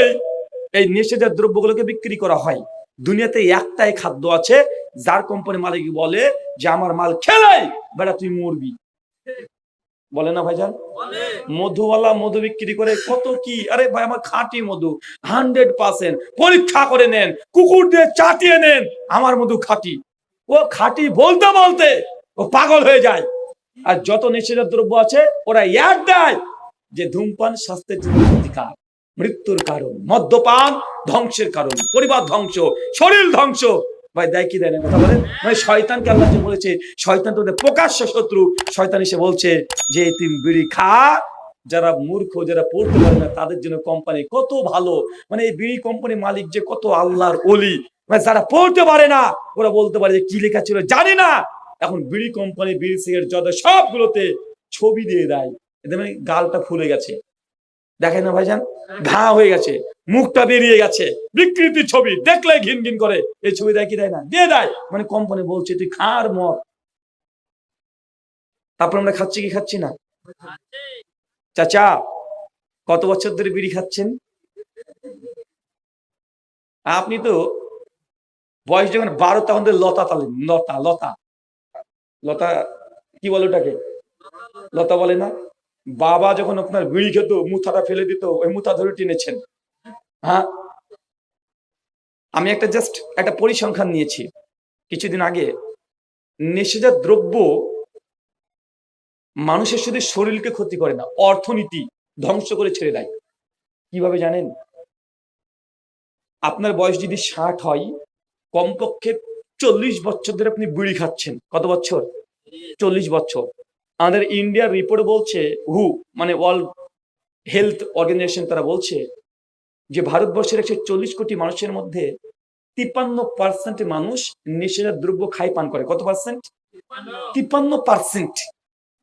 এই নেশাজাত দ্রব্যগুলোকে বিক্রি করা হয়। দুনিয়াতে একটাই খাদ্য আছে যার কোম্পানি মালিক বলে যে আমার মাল খেলাই বেটা তুই মরবি। বলে না ভাইজান? মধুওয়ালা মধু বিক্রি করে কত কি। আরে ভাই, আমার খাঁটি মধু, 100%, পরীক্ষা করে নেন, কুকুর দিয়ে চাটিয়ে নেন, আমার মধু খাঁটি। ও খাঁটি বলতে বলতে ও পাগল হয়ে যায়। আর যত নেশাজাত দ্রব্য আছে ওরা অ্যাড দেয় যে ধূমপান স্বাস্থ্যের জন্য ক্ষতিকর, মৃত্যুর কারণ, মদ্যপান ধ্বংসের কারণ, পরিবার ধ্বংস, শরীর ধ্বংস। ভাই দেয় কি দেয় না কথা বলেন? মানে শয়তানকে আল্লাহ যে বলেছে, শয়তান তোদের প্রকাশ্য শত্রু। শয়তান এসে বলছে যে তুমি বিড়ি খা, যারা মূর্খ, যারা পড়তে পারে না তাদের জন্য কোম্পানি কত ভালো। মানে এই বিড়ি কোম্পানি মালিক যে কত আল্লাহর ওলি। মানে যারা পড়তে পারে না ওরা বলতে পারে যে কি লেখা ছিল জানি না। এখন বিড়ি কোম্পানি, বিড়ি সিগারেট যত সবগুলোতে ছবি দিয়ে দেয়। এদের মানে গালটা ফুলে গেছে, দেখেন না ভাইজান, ঘা হয়ে গেছে, মুখটা বেরিয়ে গেছে, বিকৃতির ছবি দেখলে ঘিন ঘিন করে। এই ছবি দেয় কি দেয় না? দিয়ে দেয়। মানে কোম্পানি বলছে তুই খার মত। তারপর আমরা খাচ্ছি কি খাচ্ছি না? চাচা, কত বছর ধরে বিড়ি খাচ্ছেন? আপনি তো বয়স যখন 12 তখন লতা তালেন। লতা লতা লতা কি বলে ওটাকে? লতা বলে না? বাবা যখন আপনার বিড়ি খেত, মুথাটা ফেলে দিত, ওই মুথা ধরে টেনেছেন। হ্যাঁ, আমি জাস্ট একটা পরিসংখ্যান নিয়েছি কিছুদিন আগে। নেশাজাত দ্রব্য মানুষের শুধু শরীরকে ক্ষতি করে না, অর্থনীতি ধ্বংস করে ছেড়ে দেয়। কিভাবে জানেন? আপনার বয়স যদি 60 হয়, কমপক্ষে 40 বছর ধরে আপনি বিড়ি খাচ্ছেন। কত বছর? 40 বছর। আমাদের ইন্ডিয়ার রিপোর্ট বলছে, হু মানে ওয়ার্ল্ড হেলথ অর্গানাইজেশন, তারা বলছে যে ভারতবর্ষের 140 কোটি মানুষের মধ্যে 53% মানুষ নেশাজাত দ্রব্য খায়, পান করে। কত পার্সেন্ট? 53%।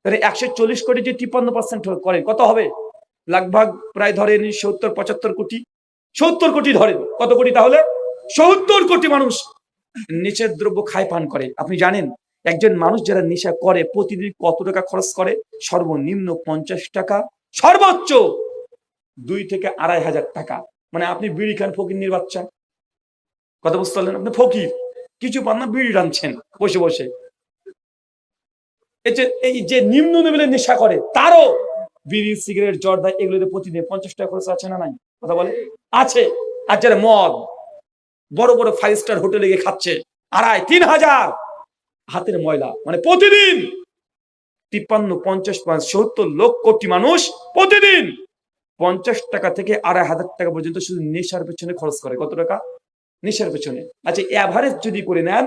তাহলে 140 কোটি যে 53% করে, কত হবে? লাগভাগ প্রায় ধরেন 70-75 কোটি। 70 কোটি ধরেন, কত কোটি তাহলে? 70 কোটি মানুষ নেশার দ্রব্য খায়, পান করে। আপনি জানেন একজন মানুষ যারা নেশা করে প্রতিদিন কত টাকা খরচ করে? সর্বনিম্ন 50 টাকা, সর্বোচ্চ 2 থেকে 2,500 টাকা। মানে আপনি বিড়ি খান ফকিন্নির বাচ্চা। কথা বুঝতে পারলেন? আপনি ফকির, কিছু পান না, বিড়ি টানছেন বসে বসে। এই যে নিম্ন লেভেলের নেশা করে তারও বিড়ি, সিগারেট, জর্দা এগুলোতে প্রতিদিন 50 টাকা খরচ আছে না নাই? কথা বলে আছে। আর যারা মদ বড় বড় 5 স্টার হোটেলে গিয়ে খাচ্ছে 2,500-3,000, হাতের ময়লা, মানে প্রতিদিন 53, 50, 70 লক্ষ কোটি মানুষ প্রতিদিন 50 টাকা থেকে 2,500 টাকা পর্যন্ত শুধু নেশার পেছনে খরচ করে। কত টাকা? নেশার পেছনে। আচ্ছা, এভারেজ যদি করে নেন,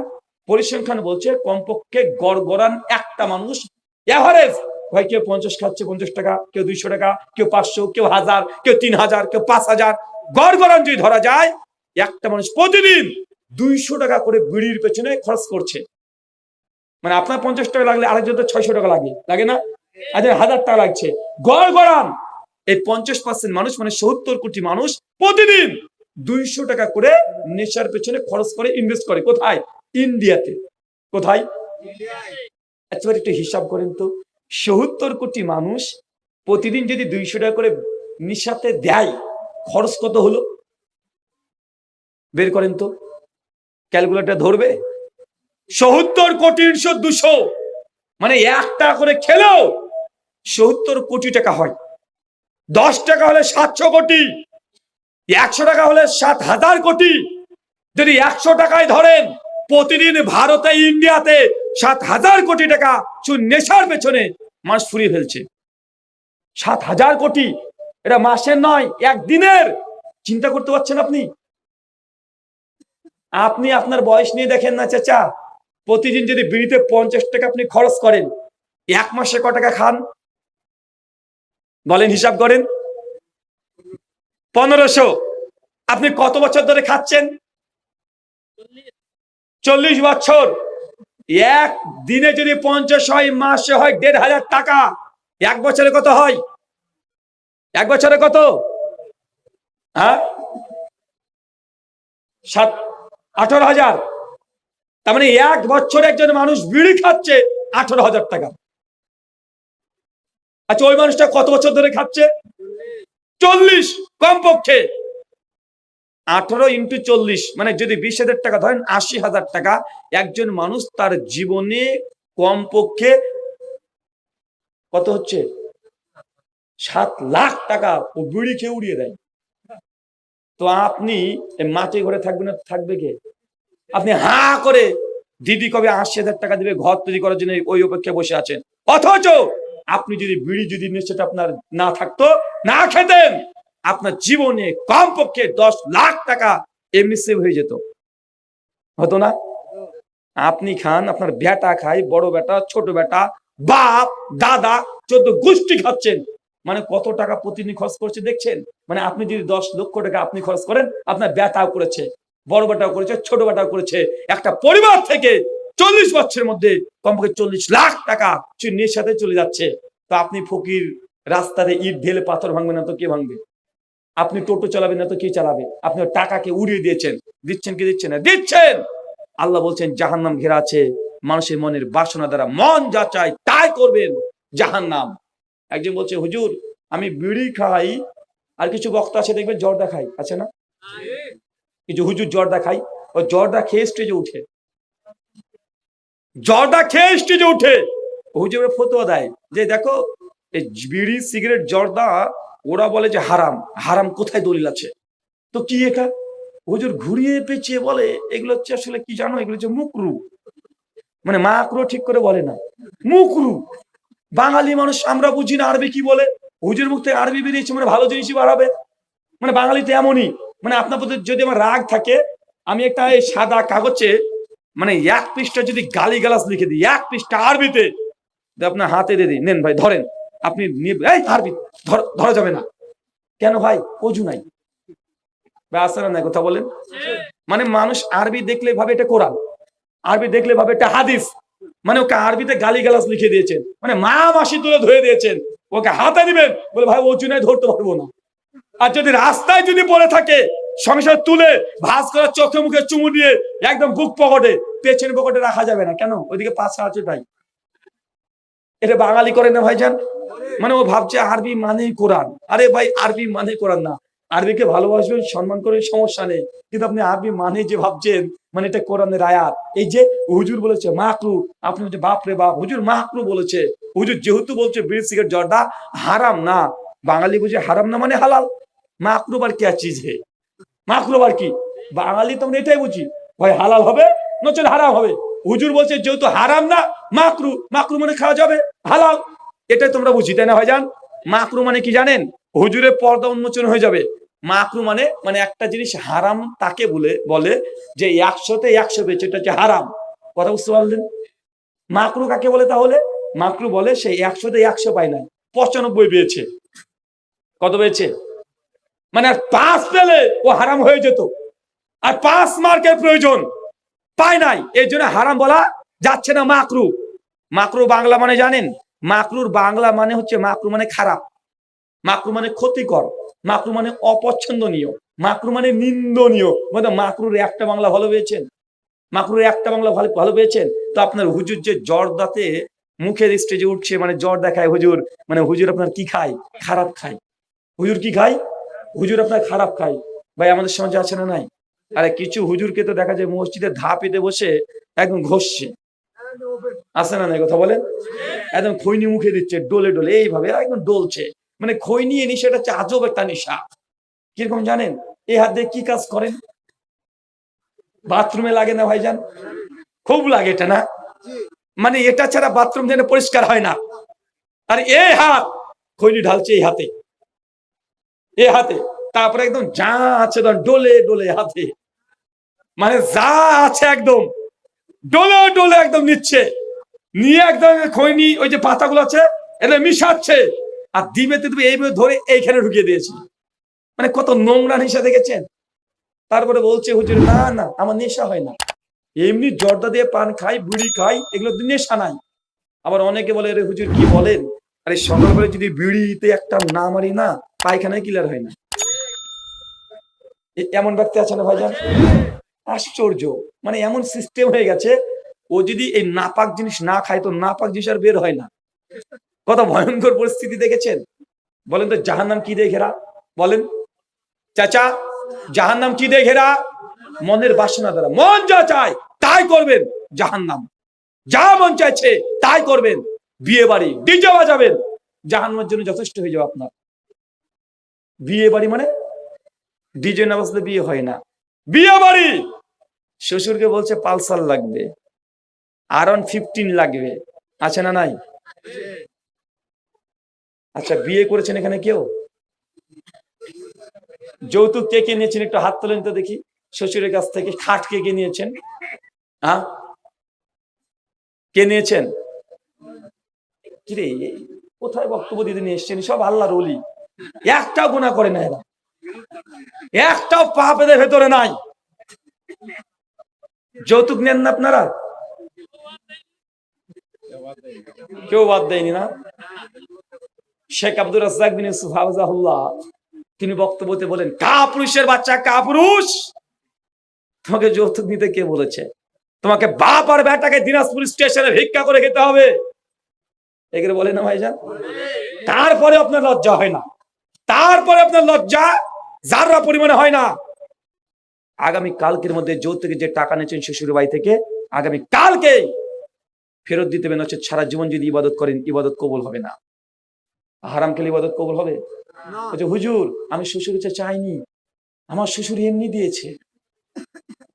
পরিসংখ্যান বলছে কমপক্ষে গড়গড়ান একটা মানুষ এভারেজ ভাই, কেউ 50 খাচ্ছে 50 টাকা, কেউ 200 টাকা, কেউ 500, কেউ 1000, কেউ 3000, কেউ 5000। গড়গড়ান যদি ধরা যায়, একটা মানুষ প্রতিদিন 200 টাকা করে বিড়ির পেছনে খরচ করছে। মানে আপনার 50 টাকা লাগলে আরেকজন তো 600 টাকা লাগে, লাগে না? আচ্ছা, 1000 টাকা লাগছে। গড়গড়ান এই 50% মানুষ, মানে 70 কোটি মানুষ প্রতিদিন 200 টাকা করে নেশার পেছনে খরচ করে, ইনভেস্ট করে। কোথায়? ইন্ডিয়াতে। কোথায়? আচ্ছা, একটু হিসাব করেন তো, 70 কোটি মানুষ প্রতিদিন যদি 200 টাকা করে নেশাতে দেয়, খরচ কত হলো? বের করেন তো, ক্যালকুলেটর ধরবে? 70 কোটি 200, মানে 1 টাকা করে খেলেও 70 কোটি টাকা হয়। 10 টাকা হলে 700 কোটি, 100 টাকা হলে 7,000 কোটি। যদি 100 টাকায় ধরেন, প্রতিদিন ভারতে, ইন্ডিয়াতে 7,000 কোটি টাকা শুধু নেশার পেছনে মানুষ ফুরিয়ে ফেলছে। 7,000 কোটি, এটা মাসের নয়, একদিনের। চিন্তা করতে পারছেন আপনি? আপনি আপনার বয়স নিয়ে দেখেন না চাচা, প্রতিদিন যদি বিড়িতে 50 টাকা আপনি খরচ করেন, এক মাসে ক টাকা খান বলেন, হিসাব করেন। 1500। আপনি কত বছর ধরে খাচ্ছেন? 40 বছর। এক দিনে যদি 50 হয়, মাসে হয় 1,500 টাকা। এক বছরে কত হয়? এক বছরে কত? হ্যাঁ, 18,000। তার মানে এক বছরে একজন মানুষ বিড়ি খাচ্ছে 18,000 টাকা। আচ্ছা, ওই মানুষটা কত বছর ধরে খাচ্ছে? 40 কমপক্ষে। 18 ইন্টু 40 মানে যদি 20,000 টাকা ধরেন, 80,000 টাকা। একজন মানুষ তার জীবনে কমপক্ষে কত হচ্ছে? 7 লাখ টাকা ও বিড়ি খেয়ে উড়িয়ে দেয়। তো আপনি মাটি ঘরে থাকবেন না, থাকবে কে? আপনি হা করে দিদি কবে 80,000 টাকা দিবে ঘর তৈরি করার জন্য ওই অপেক্ষায় বসে আছেন। অথচ আপনি যদি বিড়ি যদি নেশাটা আপনার না থাকতো, না খেতেন, আপনার জীবনে কমপক্ষে 10 লাখ টাকা এমনি সেভ হয়ে যেত, হতো না? আপনি খান, আপনার বেটা খায়, বড় বেটা, ছোট বেটা, বাপ, দাদা, 14 গোষ্ঠী খাচ্ছেন। মানে কত টাকা প্রতিদিন খরচ করছে দেখছেন? মানে আপনি যদি 10 লক্ষ টাকা আপনি খরচ করেন, আপনার বেটাও করেছে, বড় বেটাও করেছে, ছোট বেটাও করেছে। একটা পরিবার থেকে 40 বছরের মধ্যে কমপক্ষে 40 লাখ টাকা সে নেশাতে চলে যাচ্ছে। তো আপনি ফকির, রাস্তাতে ইট ঢেলে পাথর ভাঙবেন না তো কে ভাঙবে? আপনি টোটো চালাবেন না তো কে চালাবে? আপনি টাকাকে উড়িয়ে দিয়েছেন। দিচ্ছেন কি দিচ্ছেন না? দিচ্ছেন। আল্লাহ বলছেন জাহান্নাম ঘেরা আছে মানুষের মনের বাসনা দ্বারা, মন যা চায় তাই করবেন, জাহান্নাম। একজন বলছে, হুজুর আমি বিড়ি খাই, আর কিছু বক্তা আছে দেখবেন জর্দা খাই, আছে না? কিছু হুজুর জর্দা খাই, ও জর্দা খেয়ে স্টেজে উঠে, জর্দা খেয়ে স্টেজে উঠে হুজুরের ফতোয়া দেয় যে দেখো, এই বিড়ি, সিগারেট, জর্দা ওরা বলে যে হারাম। হারাম কোথায় দলিল আছে? তো কি এটা? হুজুর ঘুরিয়ে পেঁচিয়ে বলে এগুলো হচ্ছে আসলে কি জানো, এগুলো হচ্ছে মুকরু। মানে মাকরু ঠিক করে বলে না, মুকরু। বাঙালি মানুষ আমরা বুঝি না আরবি কি বলে, হুজুর মুখ থেকে আরবি বেরিয়েছে মানে ভালো জিনিসই বাড়াবে। মানে বাঙালিতে এমনই। মানে আপনার প্রতি যদি আমার রাগ থাকে, আমি একটা এই সাদা কাগজে মানে 1 পৃষ্ঠা যদি গালিগালাজ লিখে দিই, 1 পৃষ্ঠা আরবিতে, আপনার হাতে দিয়ে দিই, নেন ভাই ধরেন। আপনি এই আরবি ধরা যাবে না কেন ভাই? অজু নাই বা আসারা নাই, কথা বলেন। মানে মানুষ আরবি দেখলে ভাবে এটা কোরআন, আরবি দেখলে ভাবে এটা হাদিস। মানে ওকে আরবিতে গালিগালাজ লিখে দিয়েছেন, মানে মা মাসি তুলে ধরে দিয়েছেন। ওকে হাতে দিবেন, বলে ভাই অজু নাই, ধরতে পারবো না। আর যদি রাস্তায় যদি পড়ে থাকে, সঙ্গে সঙ্গে তুলে ভাঁজ করে চোখে মুখে চুমু দিয়ে একদম বুক পকেটে, পেছন পকেটে রাখা যাবে না। কেন? ওইদিকে পাশা আছে তাই। এটা বাঙালি করে না ভাইজান। মানে ও ভাবছে আরবি মানেই কোরআন। আরে ভাই, আরবি মানে কোরআন না। আরবিকে ভালোবাসবেন, সম্মান করে, সমস্যা নেই, কিন্তু আপনি আরবি মানে যে ভাবছেন মানে এটা কোরআনের আয়াত। এই যে হুজুর বলেছে মাকরু, আপনি বলছে বাপ রে বাপ, হুজুর মাকরু বলেছে। হুজুর যেহেতু বলছে বিড়ি সিগারেট জর্দা হারাম না, বাঙালি বুঝে হারাম না মানে হালাল। মাকরু বার কি চিজ হে? মাকরু বার কি? বাঙালি তো আমরা এটাই বুঝি, ভাই হালাল হবে নচলে হারাম হবে। হুজুর বলছে যেহেতু হারাম না, মাকরু, মাকরু মানে খাওয়া যাবে, হালাল। এটাই তোমরা বুঝি, তাই না ভাইজান? মাকরু মানে কি জানেন? হুজুরের পর্দা উন্মোচন হয়ে যাবে। মাকরু মানে মানে একটা জিনিস হারাম তাকে বলে যে 100-তে 100 পেয়েছে, এটা হচ্ছে হারাম। কথা বুঝতে পারলেন? মাকরু কাকে বলে তাহলে? মাকরু বলে সে 100-তে 100 পায় না, 95 পেয়েছে। কত পেয়েছে? মানে আর 5 পেলে ও হারাম হয়ে যেত, আর 5 মার্কের প্রয়োজন, পায় নাই, এই জন্য হারাম বলা যাচ্ছে না। মাকরু, মাকরু বাংলা মানে জানেন? মাকরুর বাংলা মানে হচ্ছে, মাকরু মানে খারাপ, মাকরু মানে ক্ষতিকর, মাকরু মানে অপছন্দনীয়, মাকরু মানে নিন্দনীয়। মানে মাকরুর একটা বাংলা ভালো পেয়েছেন? মাকরুর একটা বাংলা ভালো পেয়েছেন? তো আপনার হুজুর যে জর্দাতে মুখের স্টেজে উঠছে, মানে জ্বর দেখায় হুজুর, মানে হুজুর আপনার কি খায়? খারাপ খায়। হুজুর কি খায়? হুজুর আপনার খারাপ খায়। ভাই আমাদের সমাজে আছে না নাই? আরে কিছু হুজুরকে তো দেখা যায় মসজিদে ধাপিতে বসে একদম ঘষছে, আছে না নাই? কথা বলেন। একদম খৈনি মুখে দিচ্ছে, ডোলে ডোলে এইভাবে একদম ডলছে। মানে খৈনি নেশাটা হচ্ছে আজব একটা নেশা। কিরকম জানেন? এই হাত দিয়ে কি কাজ করেন? বাথরুমে লাগে না ভাইজান? খুব লাগে এটা না? মানে এটা ছাড়া বাথরুম যেন পরিষ্কার হয় না। আর এই হাত খৈনি ঢালছে এই হাতে, এই হাতে, তারপরে একদম যা আছে ডোলে ডোলে হাতে, মানে যা আছে একদম ডোলে ডোলে একদম নিচ্ছে, নিয়ে একদম খৈনি ওই যে পাতাগুলো আছে এটা মিশাচ্ছে, আর দিবেতে তুমি এইভাবে ধরে এইখানে ঢুকিয়ে দিয়েছি। মানে কত নোংরা নেশা দেখেছেন। তারপরে বলছে হুজুর না না আমার নেশা হয় না, এমনি জর্দা দিয়ে পান খাই, বুড়ি খাই, এগুলো তো নেশা নাই। আবার অনেকে বলে রে হুজুর কি বলেন, আরে সকালবেলা যদি বিড়িতে একটা না মারি না পায়খানায় ক্লিয়ার হয় না। এমন ব্যক্তি আছে না ভাইজান? আশ্চর্য, মানে এমন সিস্টেম হয়ে গেছে, ও যদি এই নাপাক জিনিস না খায় তো নাপাক জিনিস আর বের হয় না। কত ভয়ঙ্কর পরিস্থিতি দেখেছেন। বলেন তো জাহান্নাম কি দিয়ে ঘেরা? বলেন চাচা, জাহান্নাম কি দিয়ে ঘেরা? মনের বাসনা দ্বারা। মন যা চায় তাই করবেন, জাহান্নাম। যা মন চাইছে তাই করবেন, বিয়ে বাড়ি ডিজে বাজাবেন, জাহান্নামের জন্য যথেষ্ট হয়ে যাবে আপনার। বিয়ে বাড়ি মানে ডিজে না বাজলে বিয়ে হয় না। বিয়ে বাড়ি, শ্বশুরকে বলছে পালসার লাগবে, R115 লাগবে, আছে না নাই? আচ্ছা বিয়ে করেছেন এখানে কেউ? যৌতুক কে কে নিয়েছেন একটু হাত তোলেন তো দেখি। শ্বশুরের কাছ থেকে খাট কে কে নিয়েছেন? হ্যাঁ কে নিয়েছেন? কিরে কোথায় বক্তব্য দিতে নিয়ে এসছেন? সব আল্লাহর ওলি, একটাও গুনাহ করে না এরা, একটাও পাপ এদের ভেতরে নাই। যৌতুক নেন না আপনারা? কেউ বাদ দেয়নি না? শেখ আব্দুর রাজ্জাক বিন ইউসুফ হাফিজাহুল্লাহ তিনি বক্তব্যতে বলেন, কাপুরুষের বাচ্চা কাপুরুষ, তোমাকে যৌতুক নিতে কে বলেছে? তোমাকে বাপ আর বেটাকে দিনাজপুর স্টেশনে ভিক্ষা করে খেতে হবে, এগুলো বলে না ভাইজান? তারপরে আপনার লজ্জা হয় না, তারপরে আপনার লজ্জা যারা পরিমাণে হয় না। আগামী কালকের মধ্যে যৌতুকে যে টাকা নিয়েছেন শ্বশুর বাড়ি থেকে, আগামী কালকে ফেরত দিতে হবে, নচেত সারা জীবন যদি ইবাদত করেন ইবাদত কবুল হবে না। হারাম খেলে ইবাদত কবুল হবে? হুজুর আমি শ্বশুর কাছে চাইনি, আমার শ্বশুর এমনি দিয়েছে।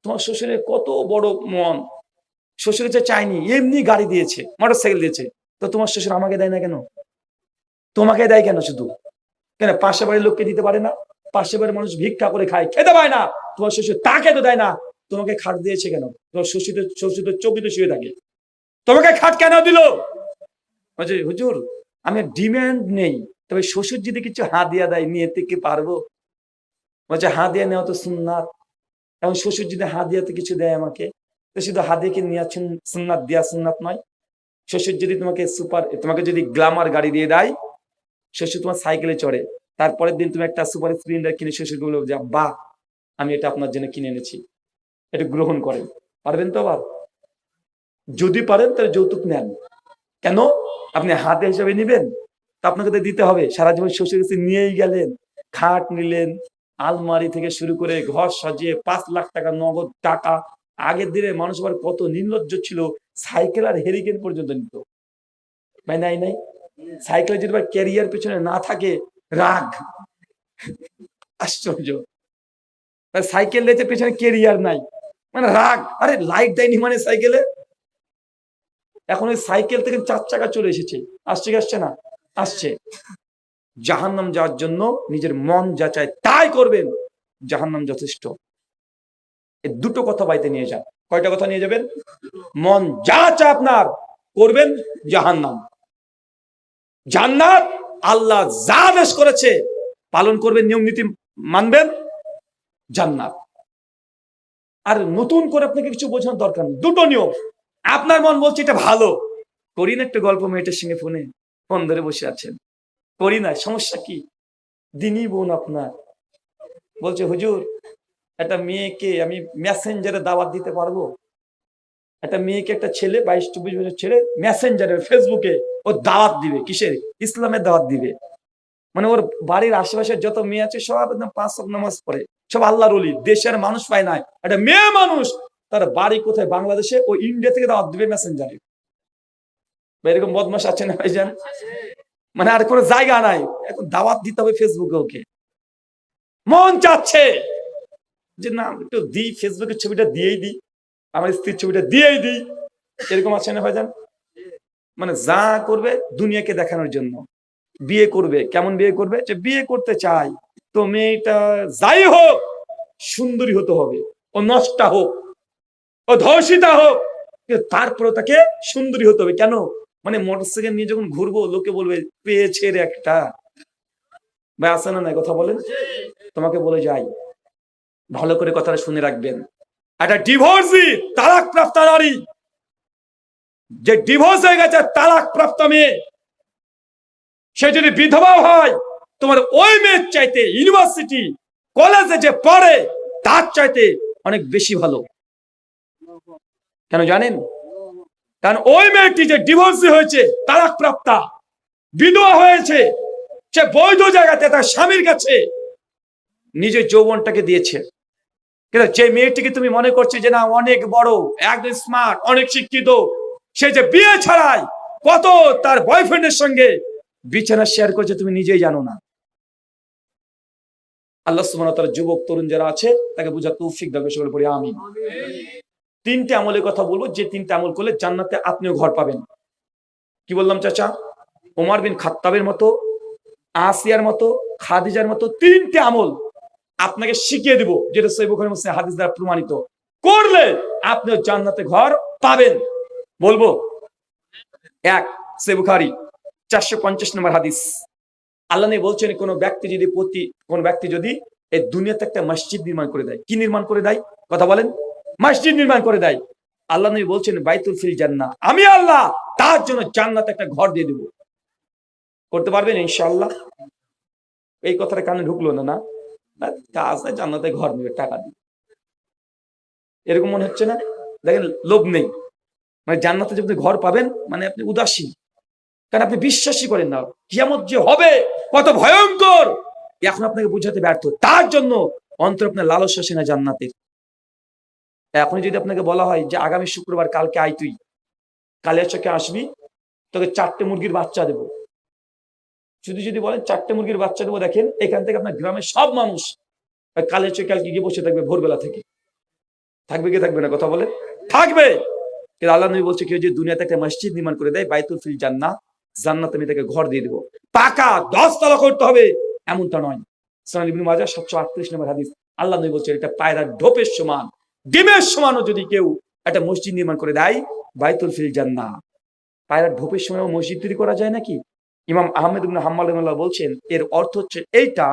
তোমার শ্বশুরের কত বড় মন, শ্বশুর কাছে চাইনি এমনি গাড়ি দিয়েছে, মোটরসাইকেল দিয়েছে, তো তোমার শ্বশুর আমাকে দেয় না কেন? তোমাকে দেয় কেন? শুধু কেন পাশে বাড়ির লোককে দিতে পারে না? পাশে বাড়ির মানুষ ভিক্ষা করে খায়, খেতে পায় না, তোমার শ্বশুর তাকে তো দেয় না, তোমাকে খাট দিয়েছে কেন? তোমার শ্বশুর চৌকিতে শুয়ে থাকে, তোমাকে খাট কেন দিল? হুজুর আমি ডিমান্ড নেই, তবে শ্বশুর যদি কিছু হাদিয়া দেয় নিয়ে থেকে পারবো? বলছে হাদিয়া নেওয়া তো সুন্নাত, এখন শ্বশুর যদি হাদিয়াতে কিছু দেয় আমাকে, তো শুধু হাদিয়াকে নিয়ে সুন্নাত দেওয়া সুন্নাত নয়? শ্বশুর যদি তোমাকে যদি গ্ল্যামার গাড়ি দিয়ে দেয়, শ্বশুর তোমার সাইকেলে চড়ে, তারপরের দিন তুমি একটা সুপার স্প্লেন্ডার কিনে শ্বশুরকে বলবো যে বাহ আমি এটা আপনার জন্য কিনে এনেছি, এটা গ্রহণ করেন, পারবেন তো? আবার যদি পারেন তাহলে যৌতুক নেন। কেন? আপনি হাতে হিসাবে নিবেন, তা আপনাকে তো দিতে হবে। সারা জীবন শ্বশুর কাছে নিয়েই গেলেন, খাট নিলেন, আলমারি থেকে শুরু করে ঘর সাজিয়ে 5 লাখ টাকা নগদ টাকা। আগের দিনে মানুষ আবার কত নির্লজ্জ ছিল, সাইকেল আর হেরিকেন পর্যন্ত নিত। ভাই নাই নাই, সাইকেল যদি ক্যারিয়ার পেছনে না থাকে রাগ। আশ্চর্য, সাইকেল লেতে পেছনে ক্যারিয়ার নাই মানে রাগ। আরে লাইট দেয়নি মানে সাইকেলে। এখন ওই সাইকেল থেকে 4 চাকা চলে এসেছে, আসছে কি আসছে না? আসছে। জাহান্নাম যাওয়ার জন্য নিজের মন যা চায় তাই করবেন, জাহান্নাম যথেষ্ট। এই দুটো কথা বাইতে নিয়ে যান। কয়টা কথা নিয়ে যাবেন? মন যা চায় আপনার করবেন, জাহান্নাম। জান্নাত আল্লাহ যা আদেশ করেছে পালন করবেন, নিয়ম নীতি মানবেন, জান্নাত। আর নতুন করে আপনাকে কিছু বোঝানোর দরকার নেই, দুটো নিয়ম। আপনার মন বলছে এটা ভালো, করি না একটা গল্প, মেয়েটার সঙ্গে ফোন ধরে বসে আছেন, করি না, সমস্যা কি? দিনই বোন আপনার বলছে হুজুর একটা মেয়েকে আমি মেসেঞ্জারে দাওয়াত দিতে পারবো? একটা মেয়েকে একটা ছেলে 22-24 বছর ছেলে মেসেঞ্জারে ফেসবুকে ও দাওয়াত দিবে, কিসের? ইসলামের দাওয়াত দিবে। মানে ওর বাড়ির আশেপাশে যত মেয়ে আছে সব একদম 5 ওয়াক্ত নামাজ পড়ে, সব আল্লাহর ওলি, দেশের মানুষ পায় না। একটা মেয়ে মানুষ তার বাড়ি কোথায়? বাংলাদেশে, ও ইন্ডিয়া থেকে দাওয়াত দিবে মেসেঞ্জারে। এরকম বদমাশ আছে না ভাইজান? মানে আর কোনো জায়গা নাই, এখন দাওয়াত দিতে হবে ফেসবুকে। ওকে মন চাচ্ছে যে না একটু দিই, ফেসবুকের ছবিটা দিয়েই দিই, আমার স্ত্রীর ছবিটা দিয়েই দিই, এরকম আছে না ভাইজান? মানে যা করবে দুনিয়াকে দেখানোর জন্য। বিয়ে করবে, কেমন বিয়ে করবে? যে বিয়ে করতে চাই তো মেয়েটা যাই হোক সুন্দরী হতে হবে, ও নষ্টা হোক, ও ধর্ষিতা হোক, তারপরে তাকে সুন্দরী হতে হবে। কেন? মানে মোটরসাইকেল নিয়ে যখন ঘুরবো লোকে বলবে পেয়েছে রে একটা। ভাই আছে না? কথা বলেন। তোমাকে বলে যাই, ভালো করে কথাটা শুনে রাখবেন। একটা ডিভোর্সি, তালাক প্রাপ্ত নারী, যে ডিভোর্স হয়ে গেছে, তালাক প্রাপ্ত মেয়ে, সে যদি বিধবা হয়, তোমার ওই মেয়ের চাইতে ইউনিভার্সিটি কলেজে যে পড়ে তার চাইতে অনেক বেশি ভালো। কেন জানেন? কারণ ওই মেয়েটি যে ডিভোর্সি হয়েছে, তালাক প্রাপ্তা, বিধবা হয়েছে, সে বৈধ জায়গাতে তার স্বামীর কাছে নিজের যৌবনটাকে দিয়েছে। কিন্তু যে মেয়েটিকে তুমি মনে করছো যে না অনেক বড়, একদম স্মার্ট, অনেক শিক্ষিত, সে যে বিয়ে ছাড়াই কত তার বয়ফ্রেন্ডের সঙ্গে বিছানা শেয়ার করছে তুমি নিজেই জানো না। আল্লাহ সুবহানাহু ওয়া তাআলা যুবক তরুণ যারা আছে তাকে বুঝার তৌফিক দান সকলে পড়ি আমিন। তিনটে আমলের কথা বলবো, যে তিনটে আমল করলে জান্নাতে আপনিও ঘর পাবেন। কি বললাম চাচা? ওমর বিন খাত্তাবের মতো, আসিয়ার মতো, খাদিজার মতো তিনটে আমল আপনাকে শিখিয়ে দিব, যেটা সহিহ বুখারী মুসলিম হাদিস দ্বারা প্রমাণিত। করলে আপনিও জান্নাতে ঘর পাবেন। বলবো। এক, সহিহ বুখারী 450 নম্বর হাদিস। আল্লাহ নবী বলছেন কোন ব্যক্তি যদি এই দুনিয়াতে একটা মসজিদ নির্মাণ করে দেয়। কি নির্মাণ করে দেয়? কথা বলেন। মসজিদ নির্মাণ করে দেয়। আল্লাহ নবী বলছেন বাইতুল ফিল জান্নাহ, আমি আল্লাহ তার জন্য জান্নাতে একটা ঘর দিয়ে দেব। করতে পারবেন ইনশাআল্লাহ? এই কথাটা কানে ঢুকলো না? কাজ নাই, জান্নাতে ঘর নেবে টাকা দিয়ে। এরকম মনে হচ্ছে না? দেখেন লোভ নেই, মানে জান্নাতে যদি ঘর পাবেন মানে আপনি উদাসীন, কারণ আপনি বিশ্বাসই করেন না কিয়ামত যে হবে কত ভয়ঙ্কর, এখন আপনাকে বুঝাতে ব্যর্থ। তার জন্য অন্তর আপনার লালসা আসে না জান্নাতের। এখন যদি আপনাকে বলা হয় যে আগামী শুক্রবার কালকে আয়, তুই কালিয়াচকে আসবি, তোকে 4টে মুরগির বাচ্চা দেবো, শুধু যদি বলেন 4টে মুরগির বাচ্চা দেবো, দেখেন এখান থেকে আপনার গ্রামের সব মানুষ কালিয়াচকে কালকে গিয়ে বসে থাকবে ভোরবেলা থেকে। থাকবে কি থাকবে না? কথা বলে থাকবে। কিন্তু আল্লাহ নবী বলছে কেউ যদি দুনিয়াতে একটা মসজিদ নির্মাণ করে দেয়, বাইতুল ফিল জান্নাহ, জান্নাতে আমি তাকে ঘর দিয়ে দেবো। পাকা 10 তলা করতে হবে এমনটা নয়। সুনান ইবনে মাজাহ 738 নম্বর হাদিস। আল্লাহ নবী বলছে এটা পায়রার ঢোপের সমান, ডিমের সমানও যদি কেউ একটা মসজিদ নির্মাণ করে দেয়, বাইতুল ফিল জান্নাহ। পায়রার ঢোপের সমান মসজিদ তৈরি করা যায় নাকি? ইমাম আহমেদ ইবনে হাম্বল রাহিমাহুল্লাহ বলছেন এর অর্থ হচ্ছে এইটা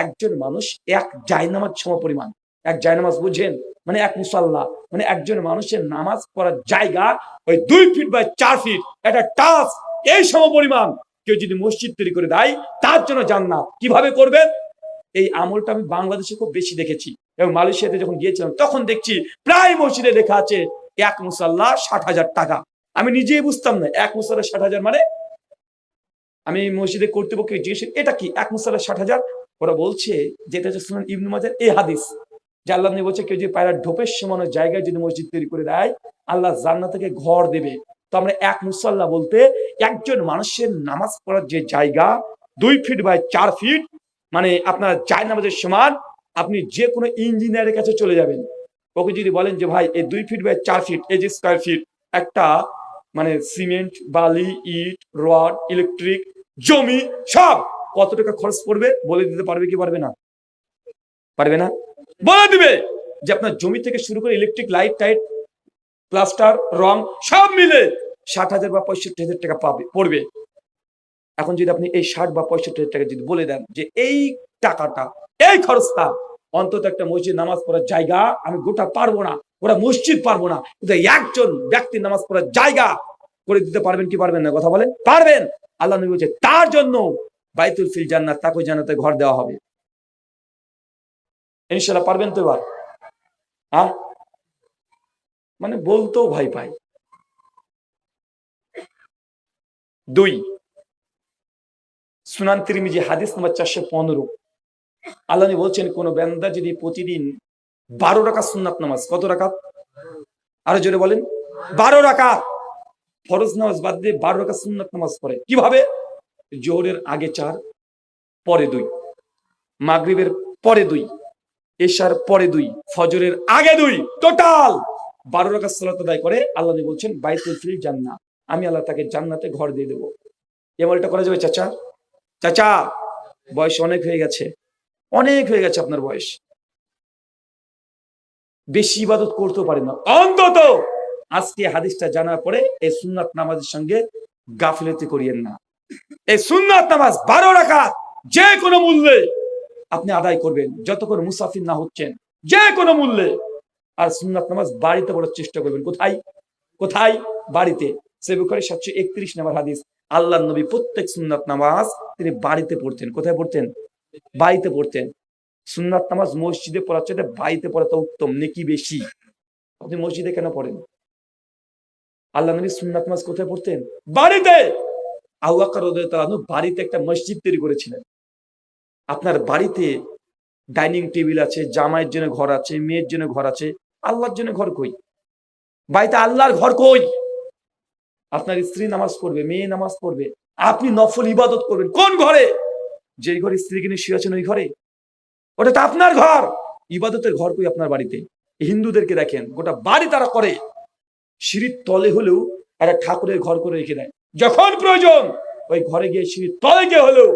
একজন মানুষ এক জায়নামাজ সমপরিমাণ। এক জায়নামাজ বুঝেন? মানে এক মুসাল্লা, মানে একজন মানুষের নামাজ পড়ার জায়গা ওই 2 ফিট বাই 4 ফিট একটা টাচ, এই সমপরিমাণ কেউ যদি মসজিদ তৈরি করে দেয় তার জন্য জান্নাত। কিভাবে করবেন? এই আমলটা আমি বাংলাদেশে খুব বেশি দেখেছি, এবং মালয়েশিয়াতে যখন গিয়েছিলাম তখন দেখছি প্রায় মসজিদে লেখা আছে এক মুসাল্লা 60,000 টাকা। আমি নিজেই বুঝতাম না এক মুসাল্লা 60,000 মানে। আমি মসজিদে কর্তৃপক্ষকে জিজ্ঞেস এটা কি এক মুসাল্লা 60,000? ওরা বলছে যেটা হচ্ছে সুনান ইবনে মাজাহ এই হাদিস, যে আল্লাহ নবী বলছে কেউ যদি পায়রার ঢোপের সমান জায়গায় যদি মসজিদ তৈরি করে দেয় আল্লাহ জান্নাত থেকে ঘর দেবে। তো আমরা এক মুসাল্লা বলতে একজন মানুষের নামাজ পড়ার যে জায়গা 2 ফিট বাই 4 ফিট, মানে আপনার জায়নামাজের সমান। আপনি যে কোনো ইঞ্জিনিয়ারের কাছে চলে যাবেন, ওকে যদি বলেন যে ভাই এই 2 ফিট বাই 4 ফিট এই যে স্কয়ার ফিট একটা মানে সিমেন্ট, বালি, ইট, রড, ইলেকট্রিক, জমি সব কত টাকা খরচ পড়বে বলে দিতে পারবে কি পারবে না? পারবে না? বলে দিবে যে আপনার জমি থেকে শুরু করে ইলেকট্রিক লাইট টাইট প্লাস্টার রং সব মিলে 60,000 বা 65,000 টাকা পড়বে। এখন যদি আপনি এই 60 বা 65,000 টাকা যদি বলে দেন যে এই টাকাটা, এই খরচটা অন্তত একটা মসজিদ নামাজ পড়ার জায়গা আমি গোটা পারবো না, ওরা মসজিদ পারবো না, কিন্তু একজন ব্যক্তির নামাজ পড়ার জায়গা করে দিতে পারবেন কি পারবেন না? কথা বলেন পারবেন। আল্লাহ নবী বলছে তার জন্য বাইতুল ফিল জান্নাত, তাকে জান্নাতে ঘর দেওয়া হবে। ইনশাআল্লাহ পারবেন তো এবার? হ্যাঁ, মানে বলতেও ভয় পাই। 2, সুনান তিরমিজি হাদিস নম্বর 415। আল্লাহ নবী বলছেন কোন বান্দা যদি প্রতিদিন 12 রাকাত সুন্নাত নামাজ, কত রাকাত? আরো জোরে বলেন। 12 রাকাত ফরজ নামাজ বাদ দিয়ে 12 রাকাত সুন্নাত নামাজ পড়ে। কিভাবে? জোহরের আগে 4, পরে 2, মাগরিবের পরে 2, এশার পরে 2, ফজরের আগে 2, টোটাল 12 রাকাত সালাত আদায় করে আল্লাহ নবী বলছেন বাইতুল ফিল জান্নাহ, আমি আল্লাহ তাকে জান্নাতে ঘর দিয়ে দেবো। এই আমলটা করা যাবে চাচা? চাচা বয়স অনেক হয়ে গেছে, অনেক হয়ে গেছে আপনার বয়স, বেশি ইবাদত করতেও পারেন না, অন্তত আজকে হাদিসটা জানার পরে এই সুন্নাত নামাজের সঙ্গে গাফিলতি করিয়েন না। এই সুন্নাত নামাজ 12 রাকাত যে কোনো মূল্যে আপনি আদায় করবেন, যতক্ষণ মুসাফির না হচ্ছেন, যে কোনো মূল্যে। আর সুন্নাত নামাজ বাড়িতে পড়ার চেষ্টা করবেন। কোথায়? কোথায়? বাড়িতে। সহিহ বুখারী 731 নম্বর হাদিস, আল্লাহর নবী প্রত্যেক সুন্নাত নামাজ তিনি বাড়িতে পড়তেন। কোথায় পড়তেন? বাড়িতে পড়তেন। সুন্নাত নামাজ মসজিদে পড়ার চেয়ে বাড়িতে পড়াটা উত্তম, নেকি বেশি। আপনি মসজিদে কেন পড়েন? আল্লাহ নবী সুন্নাত নামাজ কোথায় পড়তেন? বাড়িতে। আবু বকর রাদিয়াল্লাহু আনহু বাড়িতে একটা মসজিদ তৈরি করেছিলেন। আপনার বাড়িতে ডাইনিং টেবিল আছে, জামাইয়ের জন্য ঘর আছে, মেয়ের জন্য ঘর আছে, আল্লাহর জন্য ঘর কই? বাড়িতে আল্লাহর ঘর কই? আপনার স্ত্রী নামাজ পড়বে, মেয়ে নামাজ পড়বে, আপনি নফল ইবাদত করবেন কোন ঘরে? যে ঘরে স্ত্রীকে নিয়ে শুয়ে আছেন ওই ঘরে? ওটা তো আপনার ঘর। ইবাদতের ঘর কই আপনার বাড়িতে? হিন্দুদেরকে দেখেন, গোটা বাড়ি তারা করে সিঁড়ির তলে হলেও একটা ঠাকুরের ঘর করে রেখে দেয়। যখন প্রয়োজন ওই ঘরে গিয়ে সিঁড়ির তলে গিয়ে হলেও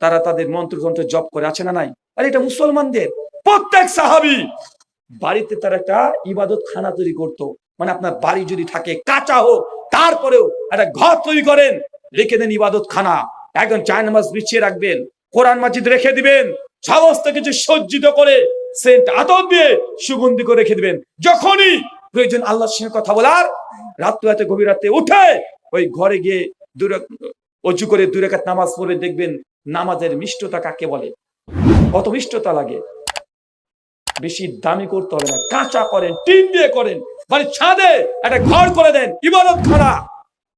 তারা তাদের মন্ত্রতন্ত্র জপ করে, আছে না নাই? আর এটা মুসলমানদের প্রত্যেক সাহাবী বাড়িতে তার একটা ইবাদত খানা তৈরি করতো। মানে আপনার বাড়ি যদি থাকে কাঁচা হোক, তারপরেও একটা ঘর তৈরি করেন, রেখে দেন ইবাদত খানা, একজন জায়নামাজ বিছিয়ে রাখবেন, কোরআন মাজিদ রেখে দিবেন, সমস্ত কিছু সজ্জিত করে সেন্ট আতর দিয়ে সুগন্ধি করে রেখে দিবেন। যখনই প্রয়োজন আল্লাহর সঙ্গে কথা বলার, রাতে গভীর রাতে উঠে ওই ঘরে গিয়ে অজু করে 2 রাকাত নামাজ পড়ে দেখবেন নামাজের মিষ্টতা কাকে বলে, কত মিষ্টতা লাগে। বেশি দামি করতে হবে না, কাঁচা করেন, টিন দিয়ে করেন, মানে ছাদে একটা ঘর করে দেন ইবাদত খানা।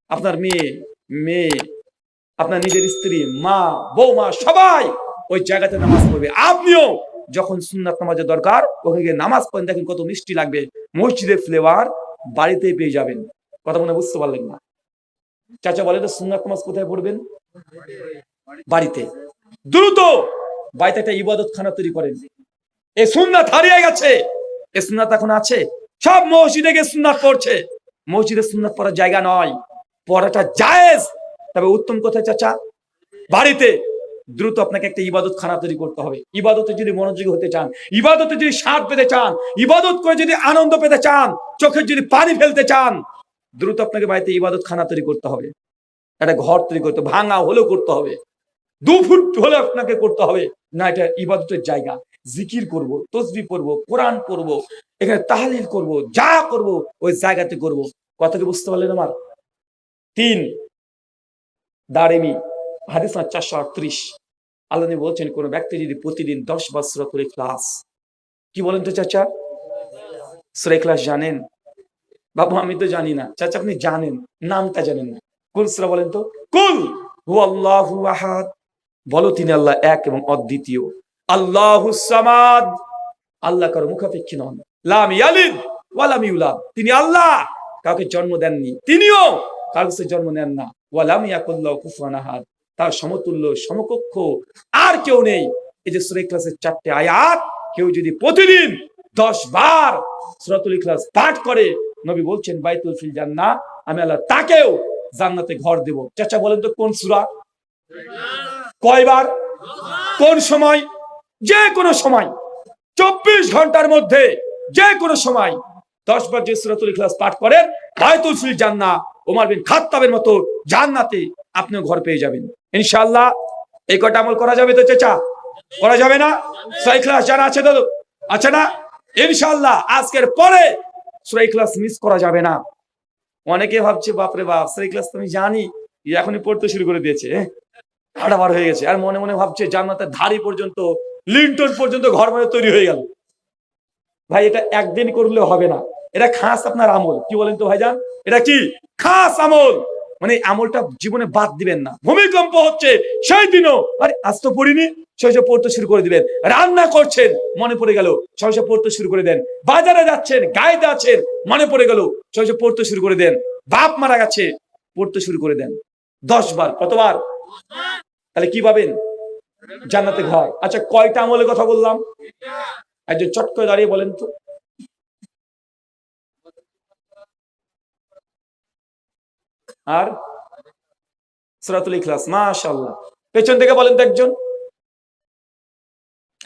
আপনার মেয়ে আপনার নিজের স্ত্রী, মা, বৌমা সবাই ওই জায়গাতে নামাজ পড়বে। আপনিও যখন সুন্নাত নামাজের দরকার ওখানে গিয়ে নামাজ পড়েন, দেখেন কত মিষ্টি লাগবে। মসজিদের ফ্লেভার বাড়িতেই পেয়ে যাবেন। কথা মনে বুঝতে পারলেন না? চাচা বলে তো সুন্নাত নামাজ কোথায় পড়বেন? বাড়িতে। দ্রুত বাড়িতে একটা ইবাদত খানা তৈরি করেন। এই সুন্নাত হারিয়ে গেছে, এই সুন্নাত এখন আছে, সব মসজিদে গিয়ে সুন্নাত পড়ছে। মসজিদে সুন্নাত পড়ার জায়গা নয়, পড়াটা জায়েজ, তবে উত্তম কোথায় চাচা? বাড়িতে। দ্রুত আপনাকে একটা ইবাদত খানা তৈরি করতে হবে। ইবাদতে যদি মনোযোগী হতে চান, ইবাদতে যদি স্বাদ পেতে চান, ইবাদত করে যদি আনন্দ পেতে চান, চোখের যদি পানি ফেলতে চান, দ্রুত আপনাকে বাড়িতে ইবাদত খানা তৈরি করতে হবে। একটা ঘর তৈরি করতে, ভাঙা হলেও করতে হবে, 2 ফুট হলে আপনাকে করতে হবে। না, এটা ইবাদতের জায়গা, জিকির করব, তসবিহ পড়ব, কোরআন পড়ব, এখানে তাহলিল করব, যা করব ওই জায়গাতে করব। কথা কি বুঝতে পারলেন আমার? 3 দারিমি হাদিস 438, আল্লাহ নবী বলছেন কোন ব্যক্তি যদি প্রতিদিন 10 বার সূরাতুল ইখলাস, কি বলেন তো চাচা? সূরা ইখলাস জানেন? বাবু আমি তো জানি না। চাচা আপনি জানেন, নামটা জানেন না। কোন সূরা বলেন তো? কুল হুয়াল্লাহু আহাদ, বলো তিনি আল্লাহ এক এবং অদ্বিতীয়। আল্লাহুস সামাদ, আল্লাহ কারো মুখাপেক্ষী নন। লাম ইয়ালিদ ওয়া লাম ইউলাদ, তিনি আল্লাহ কাউকে জন্ম দেননি, তিনিও কাউকে জন্ম নেন না। ওয়া লাম ইয়াকুল লাহু কুফুয়ান আহাদ, তার সমতুল্য সমকক্ষ আর কেউ নেই। এই যে সূরা ইখলাসের 4টে আয়াত কেউ যদি প্রতিদিন 10 বার সূরাতুল ইখলাস পাঠ করে, নবী বলছেন বাইতুল ফিল জান্নাহ, আমি আল্লাহ তাকেও জান্নাতে ঘর দেব। চাচা বলেন তো কোন সূরা? কয়বার? কোন সময়? যে কোনো সময়, 24 ঘন্টার মধ্যে যে কোনো সময় 10 বার যে সূরাতুল ইখলাস পাঠ করেন, বাইতুল ফিল জান্নাহ ওমর বিন খাত্তাবের মতো জান্নাতে আপনিও ঘর পেয়ে যাবেন ইনশাআল্লাহ। এই কটা আমল করা যাবে তো চাচা? করা যাবে না? সূরা ইখলাস জানা আছে তো? আছে না? ইনশাআল্লাহ আজকের পরে সূরা ইখলাস মিস করা যাবে না। অনেকে ভাবছে বাপরে বাপ, সূরা ইখলাস তো আমি জানি, এখনই পড়তে শুরু করে দিয়েছে, হাঁটাবার হয়ে গেছে, আর মনে মনে ভাবছে জান্নাতের ধারি পর্যন্ত, লিন্টন পর্যন্ত ঘর মানে তৈরি হয়ে গেল। ভাই এটা একদিন করলে হবে না, এটা খাস আপনার আমল। কি বলেন তো ভাইজান? এটা কি খাস আমল, মানে আমলটা জীবনে বাদ দিবেন না। ভূমিকম্প হচ্ছে সেই দিনও আরে আজ তো পড়িনি, সহজে পড়তে শুরু করে দিবেন। রান্না করছেন মনে পড়ে গেল, সহজে পড়তে শুরু করে দেন। বাজারে যাচ্ছেন, গাইতে আছেন, মনে পড়ে গেল, সহজে পড়তে শুরু করে দেন। বাপ মারা গেছে, পড়তে শুরু করে দেন 10 বার। কতবার? তাহলে কি পাবেন? জান্নাতে ঘর। আচ্ছা কয়টা আমলের কথা বললাম? একজন চট করে দাঁড়িয়ে বলেন তো। আর সূরাতুল ইখলাস। মাশাআল্লাহ। পেছন থেকে বলেন তো একজন।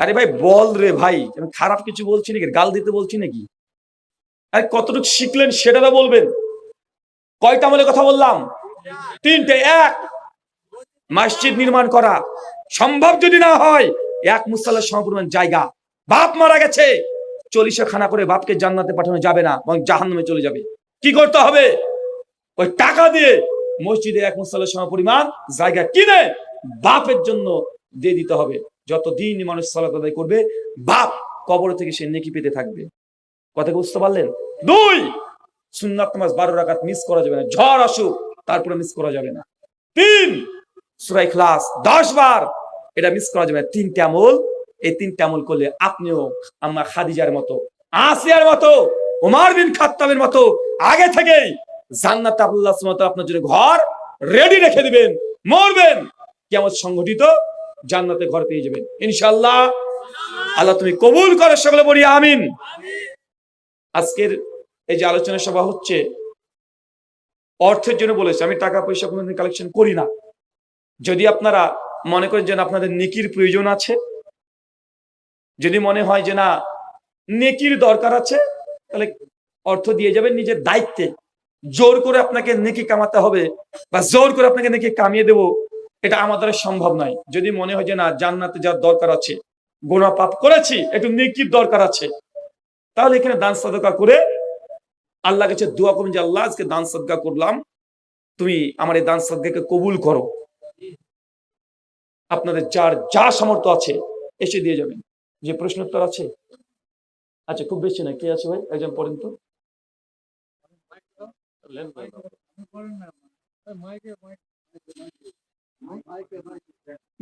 আরে ভাই বল রে ভাই, আমি খারাপ কিছু বলছি নাকি, গাল দিতে বলছি নাকি? আরে কতটুকু শিখলেন সেটা তো বলবেন। কয়টা আমলে কথা বললাম? তিনটে। এক, মসজিদ নির্মাণ করা। সম্ভব যদি না হয়, এক মুসাল্লার সমপরিমাণ জায়গা। বাপ মারা গেছে, 40 খানা করে বাপকে জান্নাতে পাঠানো যাবে না, বরং জাহান্নামে চলে যাবে। কি করতে হবে? ওই টাকা দিয়ে মসজিদে এক মুসাল্লার সমপরিমাণ জায়গা কিনে বাপের জন্য দিয়ে দিতে হবে। যতদিন মানুষ সালাত আদায় করবে, বাপ কবর থেকে সে নেকি পেতে থাকবে। কথা বুঝতে পারলেন? দুই, সুন্নাত নামাজ 12 রাকাত মিস করা যাবে না, ঝড় আসুক তারপরে মিস করা যাবে না। তিন, সূরা ইখলাস 10 বার, এটা মিস করা যাবে না। তিনটা আমল, এই তিনটা আমল করলে আপনিও আম্মা খাদিজার মতো, আসিয়ার মতো, ওমর বিন খাত্তাবের মতো আগে থেকেই জান্নাতে আল্লাহ সুবহানাহু ওয়া তাআলা আপনার জন্য ঘর রেডি রেখে দিবেন। মরবেন, কিয়ামত সংঘটিত, জান্নাতে ঘর পেয়ে যাবেন ইনশাআল্লাহ। আল্লাহ তুমি কবুল করে, সকলে বলি আমিন। আজকের এই যে আলোচনা সভা হচ্ছে, অর্থের জন্য বলেছে। আমি টাকা পয়সা কোনোদিন কালেকশন করি না। যদি আপনারা মনে করেন যে আপনাদের নেকির প্রয়োজন আছে, যদি মনে হয় যে না নেকির দরকার আছে, তাহলে অর্থ দিয়ে যাবেন নিজের দায়িত্বে। জোর করে আপনাকে নেকি কামাতে হবে বা জোর করে আপনাকে নেকি কামিয়ে দেব, এটা আমাদের সম্ভব নয়। যদি মনে হয় যে না জান্নাতে যার দরকার আছে, গুনাহ পাপ করেছি, একটু নেকির দরকার আছে, তাহলে এখানে দান সাদকা করে আল্লাহর কাছে দোয়া করুন যে আল্লাহ আজকে দান সাদকা করলাম, তুমি আমার এই দান সাদকাকে কবুল করো। আপনাদের যার যা সামর্থ্য আছে এসে দিয়ে যাবেন। যে প্রশ্নোত্তর আছে? আচ্ছা, খুব বেশি না, কে আছে ভাই? একজন পড়েন তো।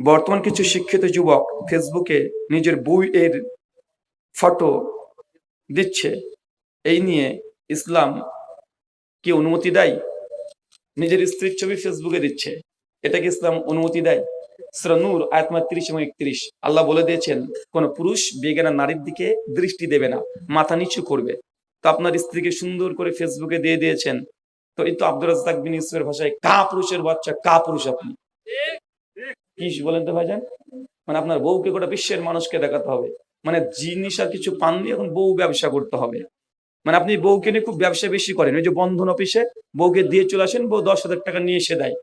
বর্তমান কিছু শিক্ষিত যুবক ফেসবুকে নিজের বইয়ের ফটো দিচ্ছে, এই নিয়ে ইসলাম কি অনুমতি দেয়? নিজের স্ত্রীর ছবি ফেসবুকে দিচ্ছে, এটা কি ইসলাম অনুমতি দেয়? সূরা নূর আয়াত 30 এবং 31 আল্লাহ বলে দিয়েছেন, কোন পুরুষ বেগানা নারীর দিকে দৃষ্টি দেবে না, মাথা নিচু করবে। তো আপনার স্ত্রীকে সুন্দর করে ফেসবুকে দিয়ে দিয়েছেন, তো এই তো আব্দুর রাজ্জাক বিন ইউসুফের ভাষায় কা পুরুষের বাচ্চা, কা পুরুষ আপনি। কি বলেন তো ভাইজান? মানে আপনার বউকে গোটা বিশ্বের মানুষকে দেখাতে হবে, মানে জিনিস আর কিছু পাননি, এখন বউ ব্যবসা করতে হবে। মানে আপনি বউকে নিয়ে খুব ব্যবসা বেশি করেন। ওই যে বন্ধন অফিসে বউকে দিয়ে চলে আসেন, বউ 10,000 টাকা নিয়ে এসে দেয়।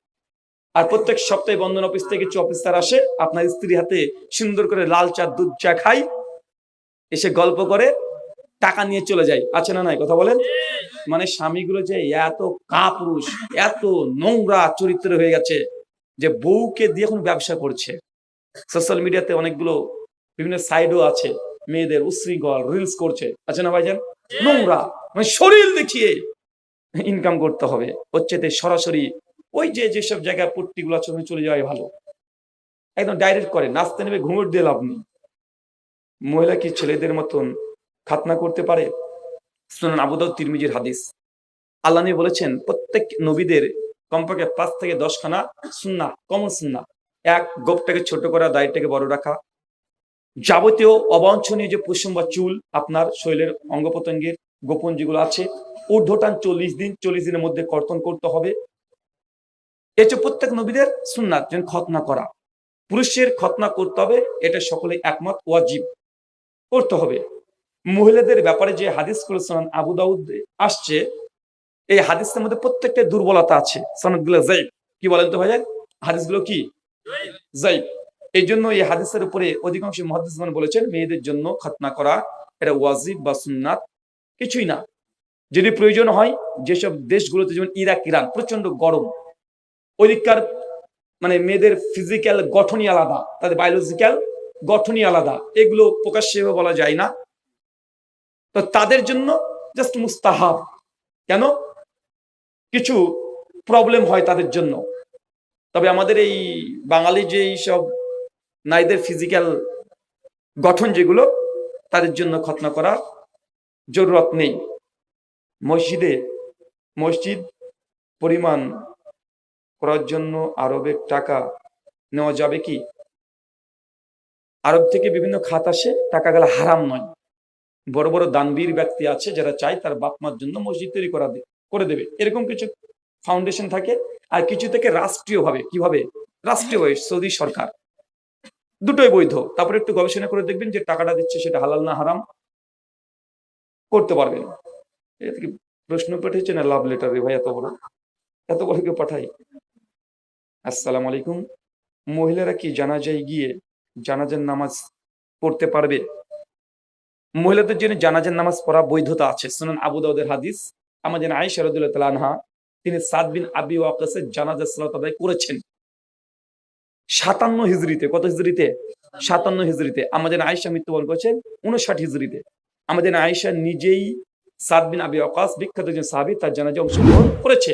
আর প্রত্যেক সপ্তাহে বন্ধন অফিস থেকে কিছু অফিসার আসে, আপনার স্ত্রী হাতে সুন্দর করে লাল চা দুধ চা খাই, এসে গল্প করে টাকা নিয়ে চলে যায়। আছে না নাই? কথা বলেন। মানে স্বামীগুলো যে এত কাপুরুষ, এত নোংরা চরিত্র হয়ে গেছে যে বউকে দিয়ে এখন ব্যবসা করছে। সোশ্যাল মিডিয়াতে অনেকগুলো বিভিন্ন সাইডও আছে, মেয়েদের উশৃঙ্খল রিলস করছে। আছে না ভাইজান? নোংরা, মানে শরীর দেখিয়ে ইনকাম করতে হবে। হচ্ছে সরাসরি ওই যে যেসব জায়গায় পট্টিগুলো আছে চলে যাওয়াই ভালো। একদম ডাইরেক্ট করে নাচতে নেবে, ঘুমট দিয়ে লাভ নেই। মহিলা কি ছেলেদের মতন খাতনা করতে পারে? সুনান আবু দাউদ তিরমিজির হাদিস। আল্লাহ নবী বলেছেন, প্রত্যেক নবীদের কমপক্ষে 5 থেকে 10 খানা সুন্নাহ, কমন সুন্নাহ। এক, গোপটাকে ছোট করা, দাড়িটাকে বড় রাখা। যাবতীয় অবাঞ্ছনীয় যে পশম বা চুল আপনার শরীরের অঙ্গ প্রত্যঙ্গের গোপন যেগুলো আছে, ঊর্ধ্বটান 40 দিন, 40 দিনের মধ্যে কর্তন করতে হবে। এই যে প্রত্যেক নবীদের সুন্নাত, যেন খতনা করা, পুরুষের খতনা করতে হবে, এটা সকলে একমত, ওয়াজিব করতে হবে। মহিলাদের ব্যাপারে যে হাদিস করেছেন আবু দাউদ আসছে, এই হাদিসের মধ্যে প্রত্যেকটা দুর্বলতা আছে, সনদগুলো যায়িফ। কি বলেন তো ভাইয়া? হাদিসগুলো কি যায়িফ। এই জন্য এই হাদিসের উপরে অধিকাংশ মুহাদ্দিসগণ বলেছেন, মেয়েদের জন্য খতনা করা এটা ওয়াজিব বা সুন্নাত কিছুই না। যদি প্রয়োজন হয়, যেসব দেশগুলোতে যেমন ইরাক, ইরান প্রচন্ড গরম, ওইদিককার মানে মেয়েদের ফিজিক্যাল গঠনই আলাদা, তাদের বায়োলজিক্যাল গঠনই আলাদা, এগুলো প্রকাশ্যে বলা যায় না। তো তাদের জন্য জাস্ট মুস্তাহাব। কেন? কিছু প্রবলেম হয় তাদের জন্য। তবে আমাদের এই বাঙালি যে সব নারীদের ফিজিক্যাল গঠন যেগুলো, তাদের জন্য খতনা করার জরুরত নেই। মসজিদ পরিমাণ করার জন্য আরবের টাকা নেওয়া যাবে কি? আরব থেকে বিভিন্ন খাত আসে, টাকা গেলে হারাম নয়। বড় বড় দানবীর ব্যক্তি আছে যারা চায় তার বাপ মার জন্য মসজিদ তৈরি করে দেবে, এরকম কিছু ফাউন্ডেশন থাকে, আর কিছু থেকে রাষ্ট্রীয়ভাবে। কিভাবে? রাষ্ট্রীয়ভাবে সৌদি সরকার। দুটোই বৈধ। তারপরে একটু গবেষণা করে দেখবেন যে টাকাটা দিচ্ছে সেটা হালাল না হারাম, করতে পারবেন। এটা কি প্রশ্ন পাঠিয়েছে না লাভ লেটার রে ভাই? এত বড় কেউ পাঠাই? আসসালামু আলাইকুম। মহিলারা কি জানাজায় গিয়ে জানাজার নামাজ পড়তে পারবে? মহিলাদের জন্য জানাজার নামাজ পড়া বৈধতা আছে। সুনান আবু দাউদের হাদিস, আমাদের আয়েশা রাদিয়াল্লাহু তাআলা আনহা, তিনি সাদ বিন আবি ওয়াক্কাসের জানাজা সালাত আদায় করেছেন 57 হিজরিতে। কত হিজরিতে? 57 হিজরিতে। আমাদের আয়েশা মৃত্যুবরণ করেছেন 59 হিজরিতে। আমাদের আয়েশা নিজেই সাদ বিন আবি ওয়াক্কাস, বিখ্যাত একজন সাহাবী, তার জানাজায় অংশগ্রহণ করেছে।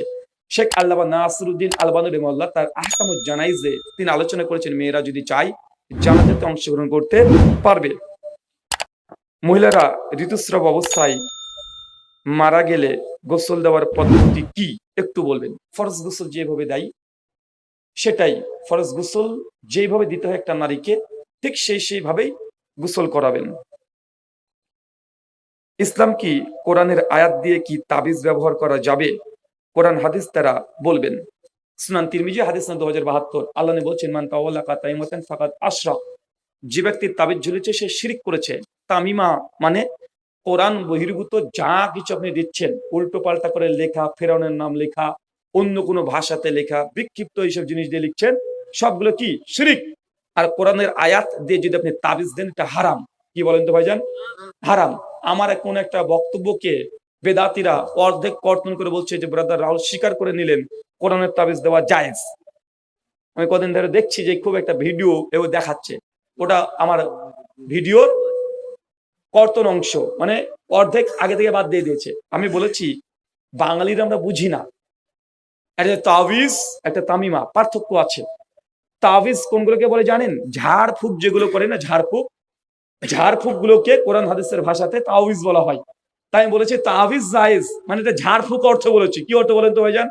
শেখ আল্লামা নাসিরউদ্দিন আলবানী রাহিমাহুল্লাহ তার আহকামুজ জানাইজে তিনি আলোচনা করেছেন, মেয়েরা যদি চায় জানাজাতে অংশগ্রহণ করতে পারবে। মহিলারা ঋতুস্রাব অবস্থায় মারা গেলে গোসল দেওয়ার পদ্ধতি কি একটু বলবেন? ফরজ গোসল যেভাবে দেয় সেটাই, ফরজ গোসল যেভাবে দিতে হয় একটা নারীকে, ঠিক সেইভাবেই গোসল করাবেন। ইসলাম কি কোরআনের আয়াত দিয়ে কি তাবিজ ব্যবহার করা যাবে? কোরআন হাদিস তারা বলবেন। সুনান তিরমিজি হাদিস না 2072, আল্লাহ বলছেন, মান তাওয়াল্লাকা তাইমাতান ফাকাদ আশরাক, যে ব্যক্তির তাবিজ ঝুলেছে সে শিরিক করেছে। তামিমা মানে কোরআন বহির্ভূত যা কিছু আপনি দিচ্ছেন, উল্টো পাল্টা করে লেখা, ফেরাউনের নাম লেখা, অন্য কোনো ভাষাতে লেখা, বিক্ষিপ্ত এইসব জিনিস দিয়ে লিখছেন, সবগুলো কি? শিরিক। আর কোরআনের আয়াত দিয়ে যদি আপনি তাবিজ দেন, এটা হারাম। কি বলেন তো ভাইজান? হারাম। আমার কোন একটা বক্তব্যকে বেদাতিরা অর্ধেক কর্তন করে বলছে যে ব্রাদার রাহুল স্বীকার করে নিলেন কোরআনের তাবিজ দেওয়া জায়েজ। আমি কদিন ধরে দেখছি যে খুব একটা ভিডিও এও দেখাচ্ছে, ওটা আমার ভিডিওর কর্তন অংশ, মানে অর্ধেক আগে থেকে বাদ দিয়ে দিয়েছে। আমি বলেছি বাঙালিরা আমরা বুঝি না, একটা তাবিজ একটা তামিমা পার্থক্য আছে। তাবিজ কোনগুলোকে বলে জানেন? ঝাড়ফুঁক যেগুলো করে না, ঝাড়ফুঁক, ঝাড়ফুঁক গুলোকে কোরআন হাদিসের ভাষাতে তাবিজ বলা হয়। তাই আমি বলেছি তাবিজ জায়েজ, মানে এটা ঝাড়ফুঁক অর্থ বলেছি। কি অর্থ বলেন তো ভাইজান?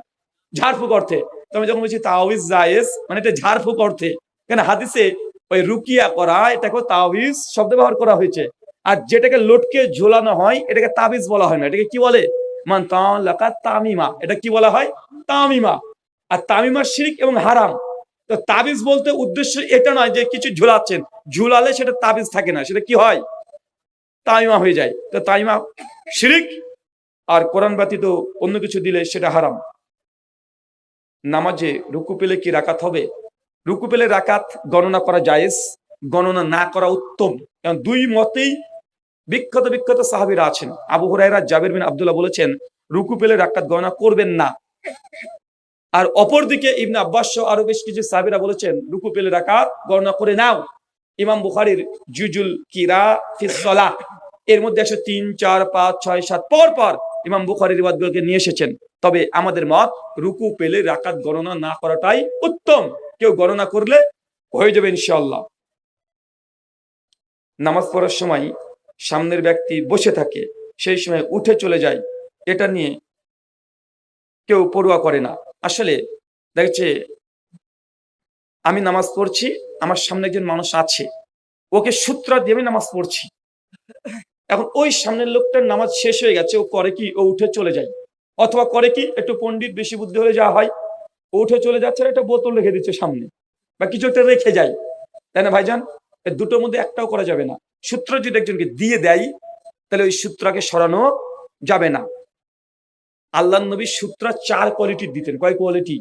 ঝাড়ফুঁক অর্থে। তো আমি যখন বলছি তাবিজ জায়েজ, মানে এটা ঝাড়ফুঁক অর্থে। কেন হাদিসে ওই রুকিয়া করা এটাকে তাবিজ শব্দ ব্যবহার করা হয়েছে। আর যেটাকে লটকে ঝোলানো হয় এটাকে তাবিজ বলা হয় না, এটাকে কি বলে? মান তাআল্লাকা তামিমা, এটা কি বলা হয়? তামিমা। আর তামিমা শিরক এবং হারাম। তো তাবিজ বলতে উদ্দেশ্য এটা নয় যে কিছু ঝুলাচ্ছেন, ঝুলালে সেটা তাবিজ থাকে না, সেটা কি হয়? তামিমা হয়ে যায়। তো তামিমা শিরক, আর কোরআন ব্যতীত অন্য কিছু দিলে সেটা হারাম। নামাজে রুকু পেলে কি রাকাত হবে? রুকু পেলে রাকাত গণনা করা জায়েজ, গণনা না করা উত্তম। কারণ দুই মতেই বিখ্যাত বিখ্যাত সাহাবীরা আছেন। আবু হুরায়রা, জাবির বিন আব্দুল্লাহ বলেছেন রুকু পেলে রাকাত গণনা করবেন না। আর অপরদিকে ইবনে আব্বাস সহ আরো বেশ কিছু সাহাবীরা বলেছেন রুকু পেলে রাকাত গণনা করে নাও। ইমাম বুখারীর জুজুল কিরা ফিস সালাহ এর মধ্যে 103, 4, 5, 6, 7 পর পর ইমাম বুখারী রিওয়ায়াতগুলোকে নিয়ে এসেছেন। তবে আমাদের মত রুকু পেলে রাকাত গণনা না করাটাই উত্তম। কেউ গণনা করলে হয়ে যাবে ইনশাআল্লাহ। নামাজ পড়ার সময় সামনের ব্যক্তি বসে থাকে, সেই সময় উঠে চলে যায়, এটা নিয়ে কেউ পরোয়া করে না। আসলে দেখছে আমি নামাজ পড়ছি, আমার সামনে একজন মানুষ আছে, ওকে সূত্র দিয়ে আমি নামাজ পড়ছি। এখন ওই সামনের লোকটার নামাজ শেষ হয়ে গেছে, ও করে কি? ও উঠে চলে যায়। অথবা করে কি, একটু পণ্ডিত বেশি বুদ্ধি হলে যা হয়, ও উঠে চলে যাচ্ছে আর একটা বোতল রেখে দিচ্ছে সামনে, বা কিছু একটা রেখে যায়। তাই না ভাইজান? এর দুটোর মধ্যে একটাও করা যাবে না। সূত্র যদি একজনকে দিয়ে দেয় তাহলে ওই সূত্রকে সরানো যাবে না। আল্লাহ নবী সূত্র 4 কোয়ালিটির দিতেন। কয় কোয়ালিটি?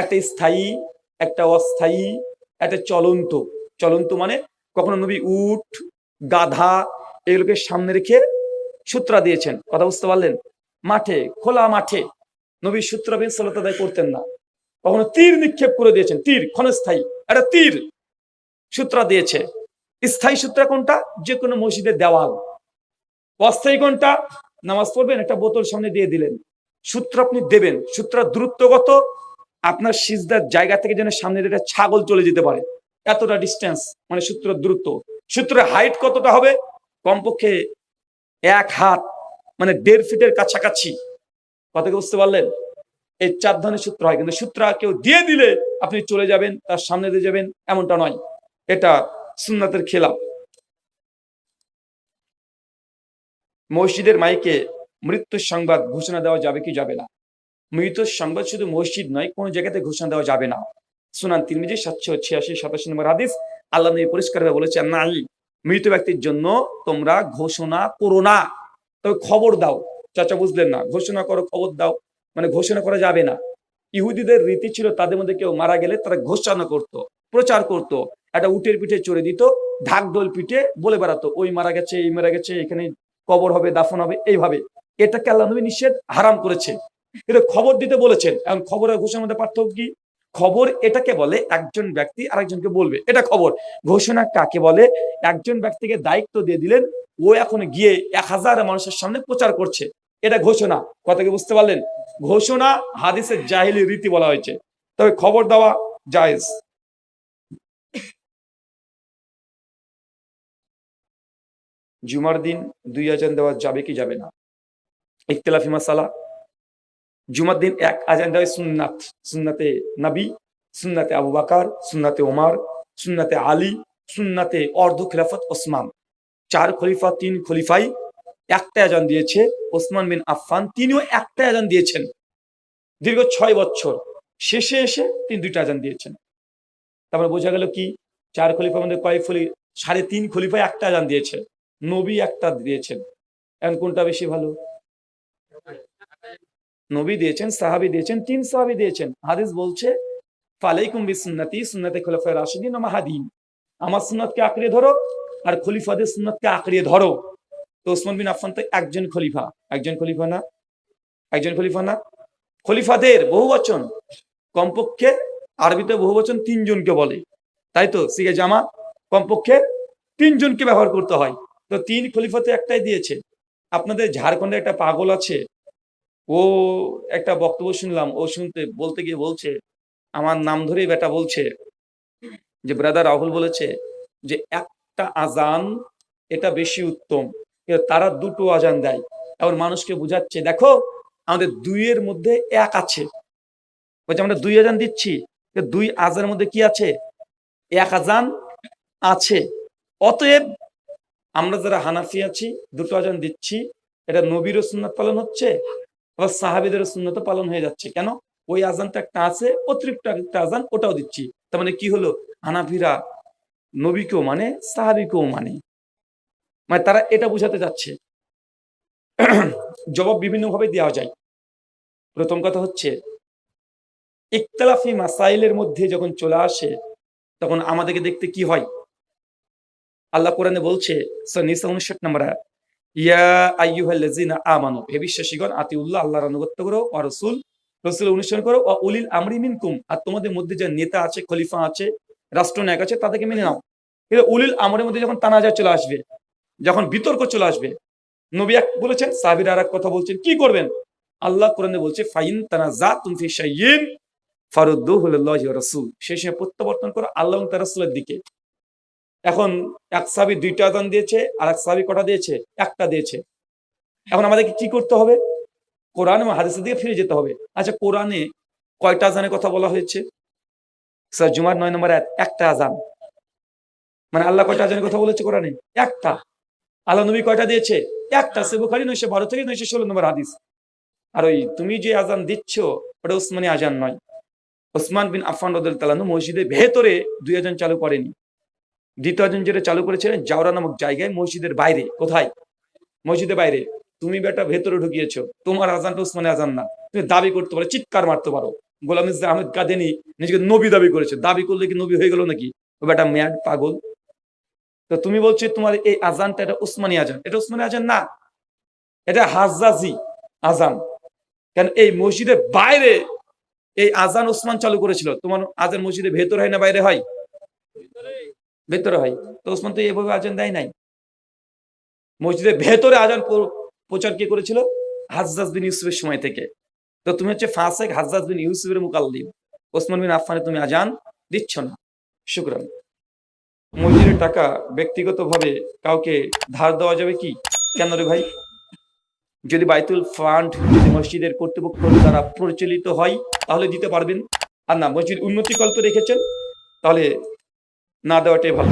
একটা স্থায়ী, একটা অস্থায়ী, একটা চলন্ত। চলন্ত মানে কখনো নবী উট, গাধা এগুলোকে সামনে রেখে সূত্রা দিয়েছেন। কথা বুঝতে পারলেন? মাঠে, খোলা মাঠে নবী সূত্র বিন সালাত আদায় করতেন না। কখনো তীর নিক্ষেপ করে দিয়েছেন, তীর ক্ষণস্থায়ী একটা তীর সূত্রা দিয়েছে। স্থায়ী সূত্র কোনটা? যে কোনো মসজিদের দেওয়াল। অস্থায়ী কোনটা? নামাজ পড়বেন একটা বোতল সামনে দিয়ে দিলেন, সূত্র আপনি দেবেন। সূত্র দূরত্বগত, আপনার সিজদার জায়গা থেকে যেন সামনে একটা ছাগল চলে যেতে পারে, এতটা ডিস্টেন্স, মানে সূত্রের দূরত্ব। সূত্রের হাইট কতটা হবে? কমপক্ষে 1 হাত, মানে 1.5 ফিটের কাছাকাছি। কথা বুঝতে পারলেন? এই 4 ধরনের সূত্র হয়। কিন্তু সূত্র কেউ দিয়ে দিলে আপনি চলে যাবেন, তার সামনে দিয়ে যাবেন, এমনটা নয়। এটা সুন্নাতের খেলাফ। মসজিদের মাইকে মৃত্যুর সংবাদ ঘোষণা দেওয়া যাবে কি যাবে না? মৃত্যুর সংবাদ শুধু মসজিদ নয়, কোন জায়গাতে ঘোষণা দেওয়া যাবে না। সুনান তিরমিজি 786-87 নম্বর হাদিস। আল্লাহ নবী পরিষ্কারভাবে বলেছেন, নাই মৃত ব্যক্তির জন্য তোমরা ঘোষণা করো না, তবে খবর দাও। চাচা বুঝলেন না, ঘোষণা করো খবর দাও মানে ঘোষণা করা যাবে না। ইহুদিদের রীতি ছিল, তাদের মধ্যে কেউ মারা গেলে তারা ঘোষণা করত, প্রচার করত, একটা উটের পিঠে চড়ে দিত, ঢাক ঢোল পিঠে বলে বেড়াতো, ওই মারা গেছে, এই মারা গেছে, এখানে কবর হবে, দাফন হবে, এইভাবে। এটাকে আল্লাহ নবী নিষেধ, হারাম করেছে। এটা খবর দিতে বলেছেন। এখন খবর আর ঘোষণার মধ্যে পার্থক্য কি? খবর এটাকে বলে একজন ব্যক্তি আরেকজনকে বলবে, এটা খবর। ঘোষণা কাকে বলে? একজন ব্যক্তিকে দায়িত্ব দিয়ে দিলেন, ও এখন গিয়ে 1000 মানুষের সামনে প্রচার করছে, এটা ঘোষণা। কথা কি বুঝতে পারলেন? ঘোষণা হাদিসের জাহিলি রীতি বলা হয়েছে, তবে খবর দেওয়া জায়েজ। জুমার দিন 2 আজান দেওয়া যাবে কি যাবে না? ইখতিলাফি মাসালা। জুমার দিন 1 আজান দেওয়া সুন্নাত, সুন্নাতে নবী, সুন্নাতে আবু বকর, সুন্নাতে ওমর, সুন্নাতে আলী, সুন্নাতে অর্ধ খিলাফত ওসমান। 4 খলিফা, 3 খলিফাই একটা আজান দিয়েছে। ওসমান বিন আফফান তিনিও একটা আজান দিয়েছেন দীর্ঘ 6 বছর। শেষে এসে তিনি 2টা আজান দিয়েছেন। তারপরে বোঝা গেল কি, 4 খলিফার মধ্যে কয় খলি 3.5 খলিফাই একটা আজান দিয়েছেন, নবী একটা দিয়েছেন। এখন কোনটা বেশি ভালো? নবী দিয়েছেন, সাহাবী দিয়েছেন, 3 সাহাবী দিয়েছেন। হাদিস বলছে, ফালাইকুম বিসুন্নতি সুন্নতে খোলাফায়ে রাশিদিন ওয়া মাহদিন, আমার সুন্নাতকে আঁকড়িয়ে ধরো আর খলিফাদের সুন্নাতকে আঁকড়িয়ে ধরো। তো ওসমান বিন আফফান তো একজন খলিফা, একজন খলিফা না, একজন খলিফা না। খলিফাদের বহুবচন, কমপক্ষে আরবিতে বহুবচন 3 জনকে বলে, তাই তো? সিগে জামা কমপক্ষে 3 জনকে ব্যবহার করতে হয়। তো 3 খলিফাতে একটাই দিয়েছে। আপনাদের ঝাড়খণ্ডে একটা পাগল আছে, ও একটা বক্তব্য শুনলাম, ও বলতে গিয়ে বলছে, আমার নাম ধরেই বেটা বলছে যে ব্রাদার রাহুল বলেছে যে একটা আজান এটা বেশি উত্তম, তারা 2টো আজান দেয়। এখন মানুষকে বুঝাচ্ছে, দেখো আমাদের 2 মধ্যে 1 আছে। বলছে আমরা 2 আজান দিচ্ছি, 2 আজানের মধ্যে কি আছে? 1 আজান আছে। অতএব আমরা যারা হানাফি আছি 2টো আজান দিচ্ছি, এটা নবীর সুন্নাত পালন হচ্ছে, আবার সাহাবীদের সুন্নাত পালন হয়ে যাচ্ছে। কেন? ওই আজানটা একটা আছে, অতিরিক্ত একটা আজান ওটাও দিচ্ছি। তার মানে কি হলো? হানাফিরা নবীকেও মানে, সাহাবীকেও মানে তারা এটা বুঝাতে যাচ্ছে। জবাব বিভিন্ন ভাবে দেওয়া যায়। প্রথম কথা হচ্ছে, ইখতিলাফি মাসাইলের মধ্যে যখন চলে আসে তখন আমাদেরকে দেখতে কি হয়? আল্লাহ কোরআনে বলছে, সূরা নিসা 59 নম্বর আয়াত, ইয়া আইয়ুহাল্লাযিনা আমানু, হে বিশ্বাসীগণ, আতিউল্লাহ, আল্লাহর আনুগত্য করো, ওয়া রাসূলের অনুসরণ করো, ওয়া উলিল আমরি মিনকুম, আর তোমাদের মধ্যে যে নেতা আছে, খলিফা আছে, রাষ্ট্রনায়ক আছে, তাদেরকে মেনে নাও। কিন্তু উলিল আমরের মধ্যে যখন তানাজা চলে আসবে, যখন বিতর্ক চলে আসবে, নবী এক বলেছেন, সাহাবীরা আরেক কথা বলছেন, কি করবেন? আল্লাহ কোরআনে বলছে, ফাইন তানাজাতুম ফি শাইইন ফারুদ্দুহু লিল্লাহি ওয়া রাসূল, সেই সময় প্রত্যাবর্তন করো আল্লাহ এবং তার রাসূলের দিকে। এখন এক সাহাবী 2টা আযান দিয়েছে, আর এক সাহাবী কটা দিয়েছে? একটা দিয়েছে। এখন আমাদেরকে কি করতে হবে? কোরআন এবং হাদিসের দিকে ফিরে যেতে হবে। আচ্ছা, কোরআনে কয়টা আযানের কথা বলা হয়েছে? সূরা জুমার 9 নম্বর আয়াত, একটা আযান। মানে আল্লাহ কয়টা আযানের কথা বলেছে কোরআনে? একটা। আল্লাহ নবী কয়টা দিয়েছে? একটা। সহিহ বুখারী 912 থেকে 916 নম্বর হাদিস। আর ওই তুমি যে আযান দিচ্ছ ওটা উসমানী আযান নয়। ওসমান বিন আফফান রাদিয়াল্লাহু তাআলা মসজিদের ভেতরে 2 আযান চালু করেনি। দ্বিতীয় আযান যেটা চালু করেছিলেন জাওরা নামক জায়গায়, মসজিদের বাইরে। কোথায়? মসজিদের বাইরে। তুমি বেটা ভেতরে ঢুকিয়েছো, তোমার আযানটা উসমানী আযান না। তুমি দাবি করতে পারো, চিৎকার মারতে পারো। গোলাম ইসলাম আহমেদ কাদেনী নিজেকে নবী দাবি করেছে, দাবি করলে কি নবী হয়ে গেল নাকি? ও বেটা ম্যাড, পাগল। তো তুমি বলছো তোমার এই আযানটা এটা উসমানী আযান, এটা উসমানী আযান না, এটা হাজ্জাজি আযান। কারণ এই মসজিদের বাইরে এই আযান উসমান চালু করেছিল। তোমার আযান মসজিদের ভেতরে হয় না বাইরে হয়? ভেতরে হয়। তো উসমান তো এইভাবে আযান দেয় নাই। মসজিদের ভেতরে আযান প্রচার কে করেছিল? হাজ্জাজ বিন ইউসুফের সময় থেকে। তো তুমি হচ্ছে ফাসিক, হাজ্জাজ বিন ইউসুফের মুকাল্লিম। ওসমান বিন আফফানে তুমি আযান দিচ্ছ না। শুকরান। মসজিদের টাকা ব্যক্তিগতভাবে কাউকে ধার দেওয়া যাবে কি? কেন রে ভাই? যদি বাইতুল ফান্ড যদি মসজিদের কর্তৃপক্ষ দ্বারা পরিচালিত হয় তাহলে দিতে পারবেন, আর না মসজিদ উন্নতি কল্পে রেখেছেন তাহলে না দেওয়াটাই ভালো।